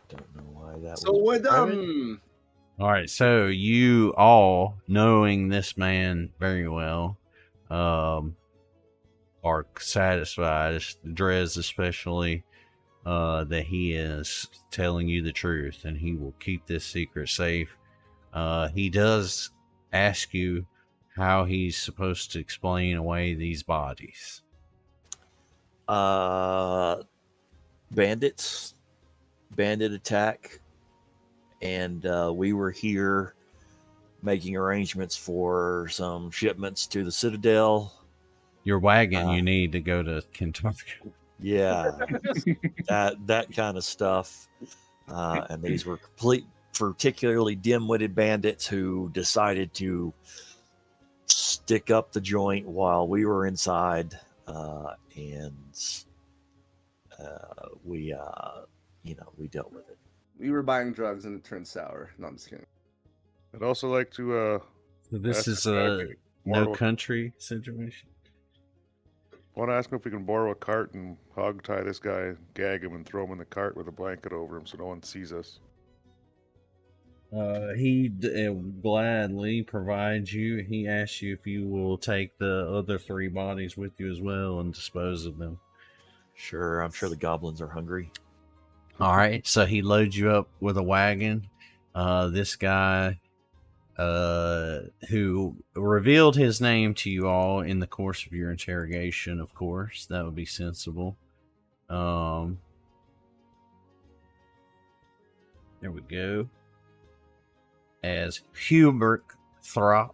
B: Don't know why that
D: So
B: would
D: we're
B: be private.
D: done.
A: All right, so you all, knowing this man very well, are satisfied, Drez especially, that he is telling you the truth and he will keep this secret safe. He does ask you how he's supposed to explain away these bodies.
B: Bandit attack, and we were here making arrangements for some shipments to the Citadel.
A: Your wagon, you need to go to Kentucky.
B: Yeah, that kind of stuff. And these were particularly dim-witted bandits who decided to stick up the joint while we were inside, and we dealt with it.
D: We were buying drugs and it turned sour. No, I'm just kidding.
C: I'd also like to
A: So this
C: ask
A: is
C: if I
A: a
C: can
A: no
C: borrow-
A: country situation.
C: want to ask him if we can borrow a cart and hog tie this guy, gag him, and throw him in the cart with a blanket over him so no one sees us.
A: He gladly provides you. He asks you if you will take the other 3 bodies with you as well and dispose of them.
B: Sure, I'm sure the goblins are hungry.
A: All right, so he loads you up with a wagon. This guy, who revealed his name to you all in the course of your interrogation, of course, that would be sensible. There we go. As Hubert Therok.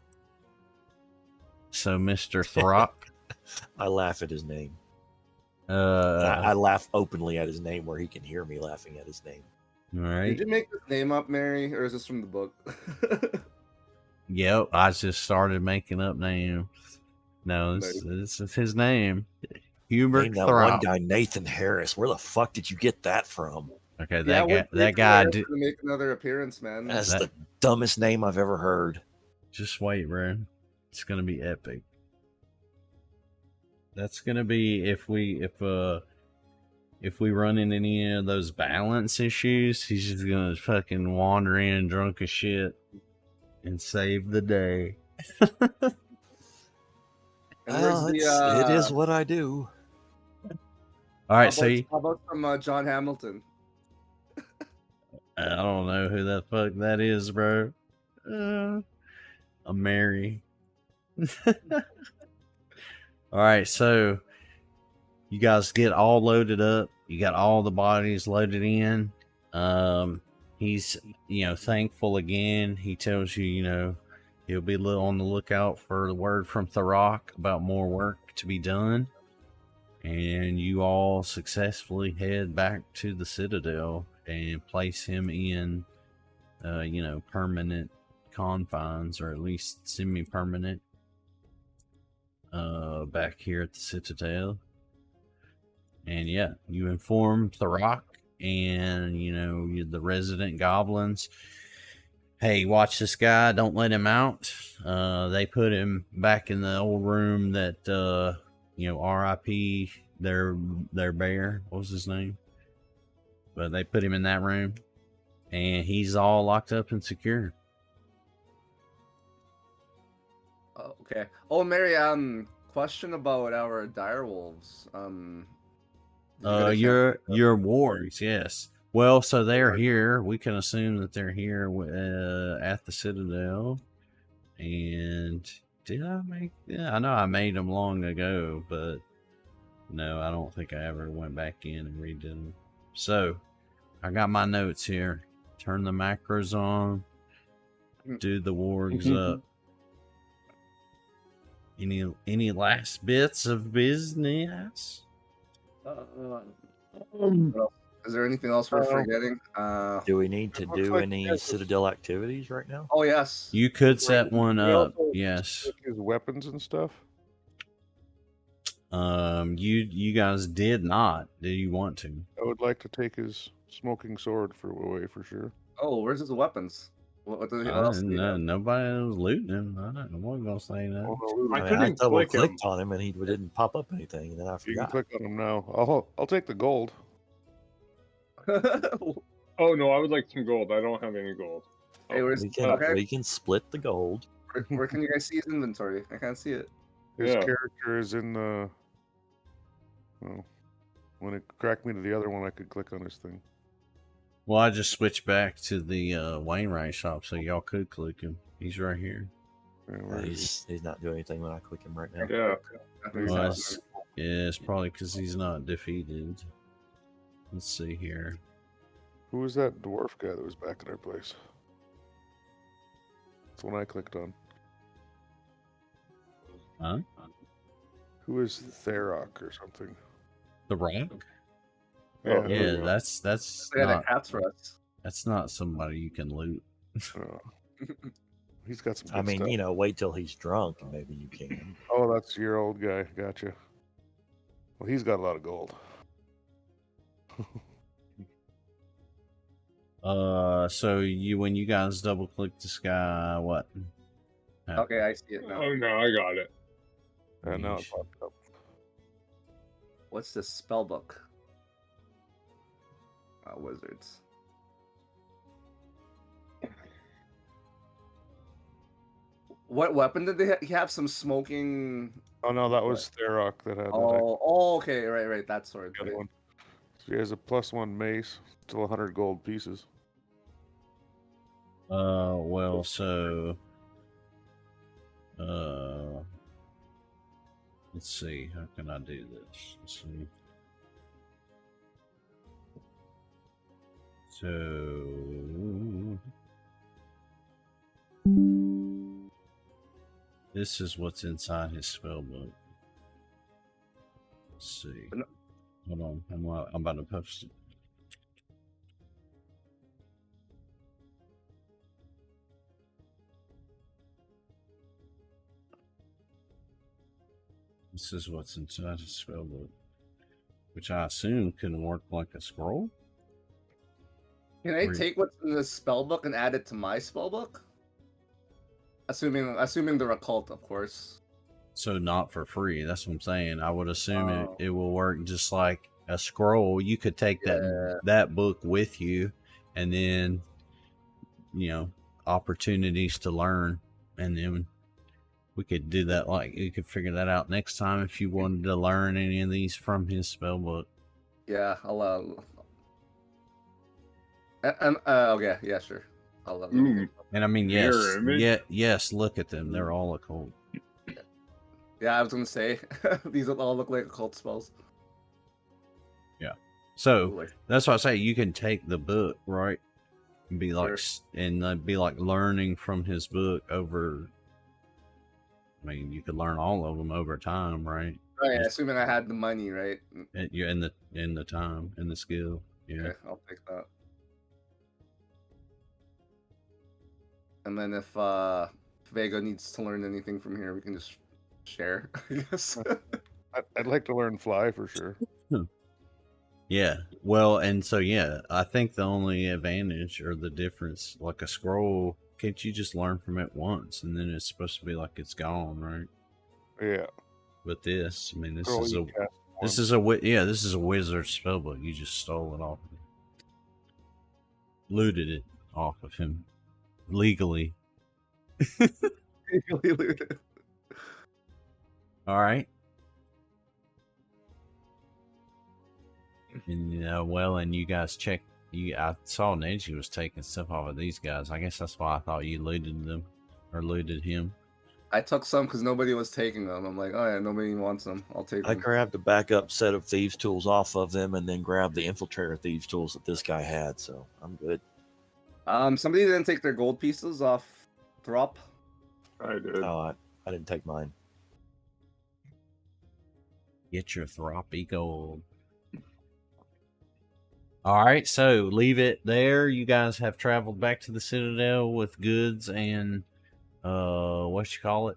A: So, Mr. Therok.
B: I laugh at his name.
A: I
B: I laugh openly at his name where he can hear me laughing at his name.
A: All
D: Did
A: right.
D: you make this name up, Mary, or is this from the book?
A: Yep, I just started making up names. No, this is his name. Hubert
B: Name that one
A: Therok.
B: guy, Nathan Harris. Where the fuck did you get that from?
A: Okay,
D: Yeah,
A: that guy.
D: to make another appearance, man.
B: That's
A: That-
B: the dumbest name I've ever heard.
A: Just wait, bro. It's gonna be epic. That's gonna be if we run into any of those balance issues, he's just gonna fucking wander in drunk as shit and save the day.
D: And
B: Well,
D: where's
B: it is what I do.
A: All right, so
D: how about some John Hamilton?
A: I don't know who the fuck that is, bro. I'm Mary. All right, so you guys get all loaded up. You got all the bodies loaded in. He's, thankful again. He tells you, he'll be on the lookout for the word from Therok about more work to be done. And you all successfully head back to the Citadel and place him in, permanent confines, or at least semi-permanent, back here at the Citadel. And yeah, you inform Therok and, the resident goblins, hey, watch this guy, don't let him out. They put him back in the old room that R.I.P. their bear. What was his name? But they put him in that room, and he's all locked up and secure.
D: Oh, okay. Oh, Mary, question about our direwolves. Did you get a chance to-
A: Your wargs, yes. Well, so they're here. We can assume that they're here at the Citadel. And did I make? Yeah, I know I made them long ago, but no, I don't think I ever went back in and redid them. So I got my notes here. Turn the macros on. Do the wargs up. Any last bits of business?
D: Is there anything else we're forgetting?
B: Do we need to
C: It looks
B: do
C: like
B: any
C: yes.
B: Citadel activities right now?
D: Oh yes.
A: You could set one
C: We
A: up.
C: also
A: Yes.
C: took his weapons and stuff.
A: You guys did not. Did you want to?
C: I would like to take his smoking sword away for sure.
D: Oh, where's his weapons? What else? do you have?
A: Nobody was looting him. I wasn't gonna say that.
C: Oh, no,
E: I
B: I
E: couldn't
B: double
E: click him.
B: clicked on him and he didn't pop up anything, and then I
C: you can
B: forgot.
C: click on him now. I'll take the gold.
E: Oh no, I would like some gold. I don't have any gold.
D: Hey, where's
B: We we can split the gold.
D: where can you guys see his inventory? I can't see it.
C: His
E: Yeah.
C: character is in the. Well, when it cracked me to the other one, I could click on his thing.
A: Well, I just switched back to the Wainwright shop, so y'all could click him. He's right here.
C: Yeah, where is
B: He's not doing anything when I click him right now.
E: Yeah.
A: Well, it's probably because he's not defeated. Let's see here.
C: Who was that dwarf guy that was back in our place? That's the one I clicked on.
A: Huh?
C: Who is Therok or something?
A: The Rock?
E: Oh,
C: Yeah,
A: Yeah,
E: yeah.
A: that's
D: Yeah,
A: not
D: the cats for us.
A: that's not somebody you can loot.
C: Oh. He's got some.
B: I
C: good
B: mean,
C: stuff.
B: wait till he's drunk and maybe you can.
C: Oh, that's your old guy. Gotcha. Well, he's got a lot of gold.
A: So when you guys double click this guy, what?
D: Okay, I see it now.
E: Oh no, I got it.
C: And now it
A: Yeesh.
C: popped up.
D: What's this spell book? Wizards. What weapon did they he have? Some smoking.
C: Oh no, that was Therok that had that
D: Oh, okay, right. That sword.
C: other
D: right.
C: one. So he has a +1 mace, still 100 gold pieces.
A: Well, so let's see. How can I do this? Let's see. So this is what's inside his spell book. Let's see.
D: No.
A: Hold on, I'm about to post it. This is what's inside his spell book, which I assume can work like a scroll.
D: Can I
A: Or-
D: take what's in the spell book and add it to my spell book? Assuming they're occult, of course.
A: So not for free. That's what I'm saying. I would assume
D: Oh.
A: it will work just like a scroll. You could take
D: Yeah.
A: that book with you, and then opportunities to learn, and then we could do that. Like you could figure that out next time if you wanted to learn any of these from his spell book.
D: Yeah, I'll. Okay, yeah, sure. I'll.
A: And I mean,
E: Mirror image?
A: yes. Look at them; they're all occult.
D: Yeah, I was gonna say these all look like occult spells.
A: So
D: Ooh,
A: that's why I say you can take the book, right? And be like,
D: Sure.
A: be like learning from his book over. I mean, you could learn all of them over time, right?
D: Right, assuming I had the money, right?
A: You're in the time and the skill. Yeah.
D: Okay, I'll take that. And then if Vega needs to learn anything from here, we can just share, I guess.
C: I'd like to learn fly for sure.
A: Yeah. Well, and so I think the only advantage or the difference, like a scroll, can't you just learn from it once and then it's supposed to be like it's gone, right?
C: Yeah.
A: But this, I mean, this
C: Girl,
A: is
C: you
A: a
C: cast
A: this
C: one.
A: is a this is a wizard spellbook. You just stole it off of him. Looted it off of him legally. All right. And well, and you guys check. I saw Neji was taking stuff off of these guys. I guess that's why I thought you looted them or looted him.
D: I took some because nobody was taking them. I'm like, oh yeah, nobody wants them. I'll take
B: I
D: them.
B: grabbed a backup set of thieves' tools off of them, and then grabbed the infiltrator thieves' tools that this guy had. So I'm good.
D: Somebody didn't take their gold pieces off Throp.
E: I did.
B: Oh, I didn't take mine.
A: Get your throppy gold. All right, so leave it there. You guys have traveled back to the Citadel with goods and what you call it?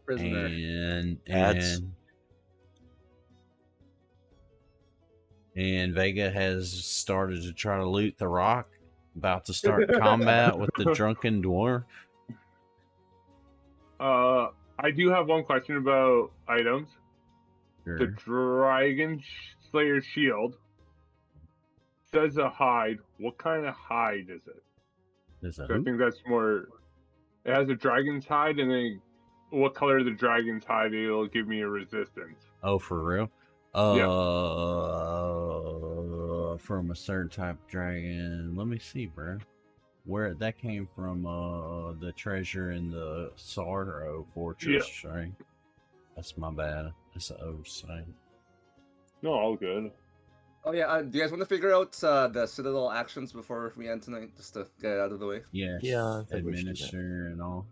D: Prisoner.
A: And Vega has started to try to loot the rock. About to start combat with the drunken dwarf.
E: I do have one question about items.
A: Sure.
E: The Dragon Slayer shield says a hide. What kind of hide is it?
A: There's a
E: So I think that's more. It has a dragon's hide, and then what color the dragon's hide? It'll give me a resistance.
A: Oh, for real? From a certain type of dragon. Let me see, bro. Where that came from? The treasure in the Sorrow Fortress, right? That's my bad. That's an O sign.
E: No, all good.
D: Oh yeah, do you guys want to figure out the Citadel actions before we end tonight, just to get it out of the way?
A: Yes.
B: Yeah, I think we should do that.
A: Administer and all.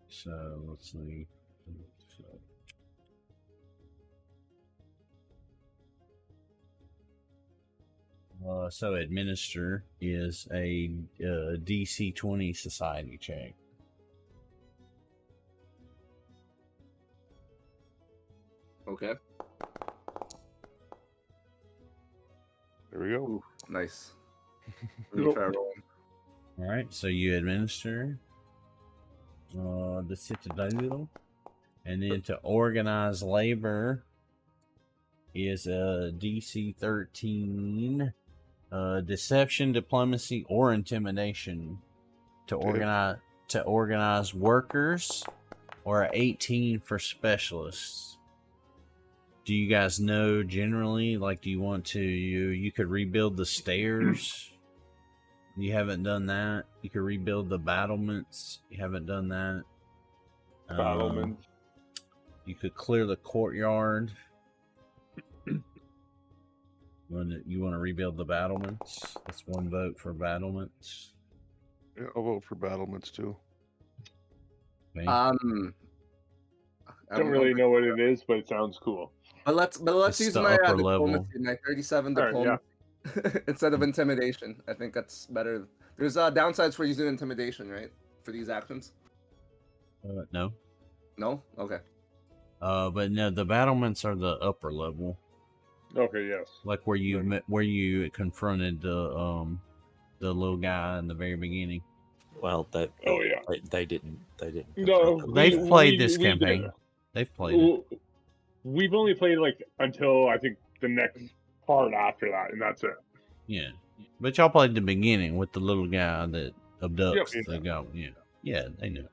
A: So let's see. So administer is a DC 20 society check.
D: Okay.
C: There we go.
D: Ooh, nice. Let me try rolling.
A: All right, so you administer the Citadel, and then to organize labor is a DC 13, deception, diplomacy, or intimidation to organize workers, or 18 for specialists. Do you guys know generally, like, do you want to, you could rebuild the stairs? You haven't done that. You could rebuild the battlements. You haven't done that.
E: Battlements.
A: You could clear the courtyard. You want to rebuild the battlements? That's one vote for battlements.
C: Yeah, I'll vote for battlements too.
A: Okay.
E: Don't really know what it is, but it sounds cool.
D: But let's
A: It's
D: use
A: the
D: my
A: upper
D: diplomacy,
A: level.
D: my 37
E: All right,
D: diplomacy instead of intimidation. I think that's better. There's downsides for using intimidation, right? For these actions.
A: No.
D: No. Okay.
A: But no, the battlements are the upper level,
E: Okay, yes.
A: like where you confronted the little guy in the very beginning.
B: Well,
E: Oh yeah.
B: they didn't.
E: No,
A: They've played this
E: we
A: campaign.
E: did.
A: They've played it.
E: We've only played like until I think the next part after that, and that's it.
A: Yeah, but y'all played the beginning with the little guy that abducts
E: Yep.
A: the goat. Yeah, yeah, they knew.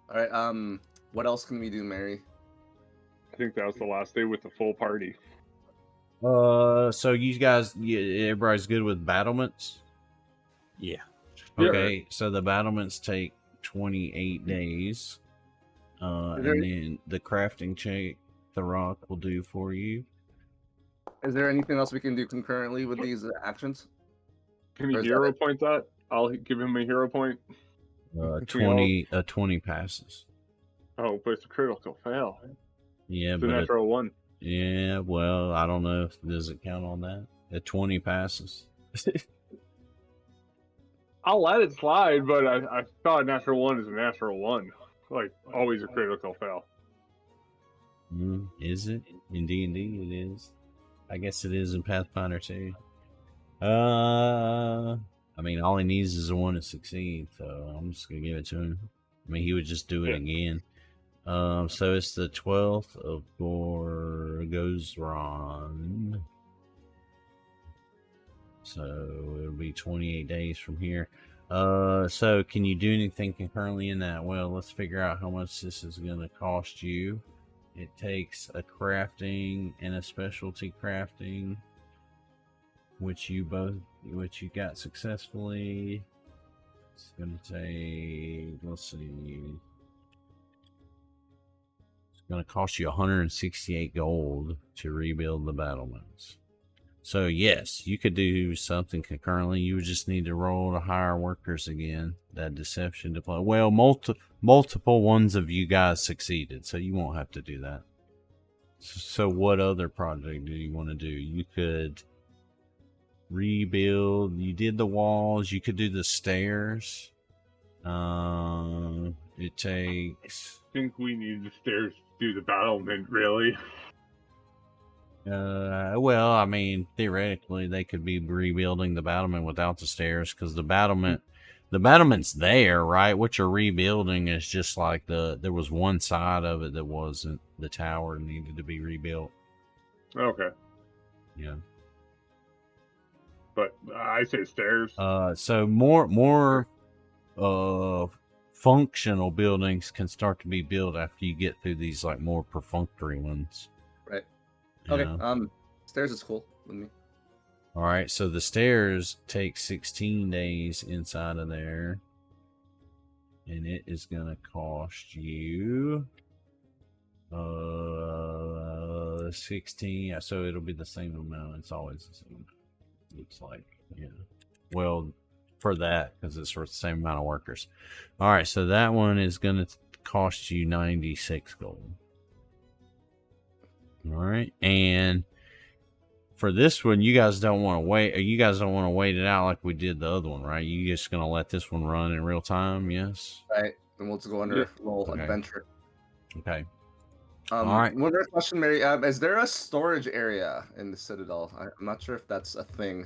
D: All right. What else can we do, Mary?
E: I think that was the last day with the full party.
A: So you guys, everybody's good with battlements?
B: Yeah.
A: Okay, so the battlements take 28 days. And then the crafting check Therok will do for you.
D: Is there anything else we can do concurrently with these actions?
E: Can
D: Or
E: you
D: is that
E: hero
D: it?
E: point that? I'll give him a hero point.
A: 20 passes.
E: Oh, but it's a critical fail.
A: Yeah,
E: It's a
A: but
E: natural one.
A: yeah, well, I don't know if does it count on that. At 20 passes.
E: I'll let it slide, but I thought a natural one is a natural one. Like, always a critical fail.
A: Is it? In D&D it is. I guess it is in Pathfinder too. I mean, all he needs is a one to succeed, so I'm just gonna give it to him. I mean, he would just do it
E: Yeah.
A: again. So it's the 12th of Gorgozran. So it'll be 28 days from here. So can you do anything concurrently in that? Well, let's figure out how much this is going to cost you. It takes a crafting and a specialty crafting, which you got successfully. It's going to take, let's see, it's going to cost you 168 gold to rebuild the battlements. So yes, you could do something concurrently. You would just need to roll to hire workers again. That deception deploy. Well, multiple ones of you guys succeeded, so you won't have to do that. So what other project do you want to do? You could rebuild. You did the walls. You could do the stairs. It takes.
E: I think we need the stairs to do the battlement, really.
A: Well, I mean, theoretically, they could be rebuilding the battlement without the stairs, because the battlement's there, right? What you're rebuilding is just like there was one side of it that wasn't, the tower needed to be rebuilt.
E: Okay.
A: Yeah.
E: But I say stairs.
A: So more functional buildings can start to be built after you get through these like more perfunctory ones.
D: Right.
A: You
D: Okay.
A: know?
D: Stairs is cool with me.
A: All right, so the stairs take 16 days inside of there, and it is gonna cost you 16. So it'll be the same amount. It's always the same. Looks like, yeah. Well, for that, because it's for the same amount of workers. All right, so that one is gonna cost you 96 gold. All right, and for this one, you guys don't want to wait. Or you guys don't want to wait it out like we did the other one, right? You just gonna let this one run in real time? Yes.
D: Right. And we'll just go under roll
A: Okay.
D: adventure.
A: Okay.
D: All
A: right.
D: One more question, Mary. Is there a storage area in the Citadel? I'm not sure if that's a thing.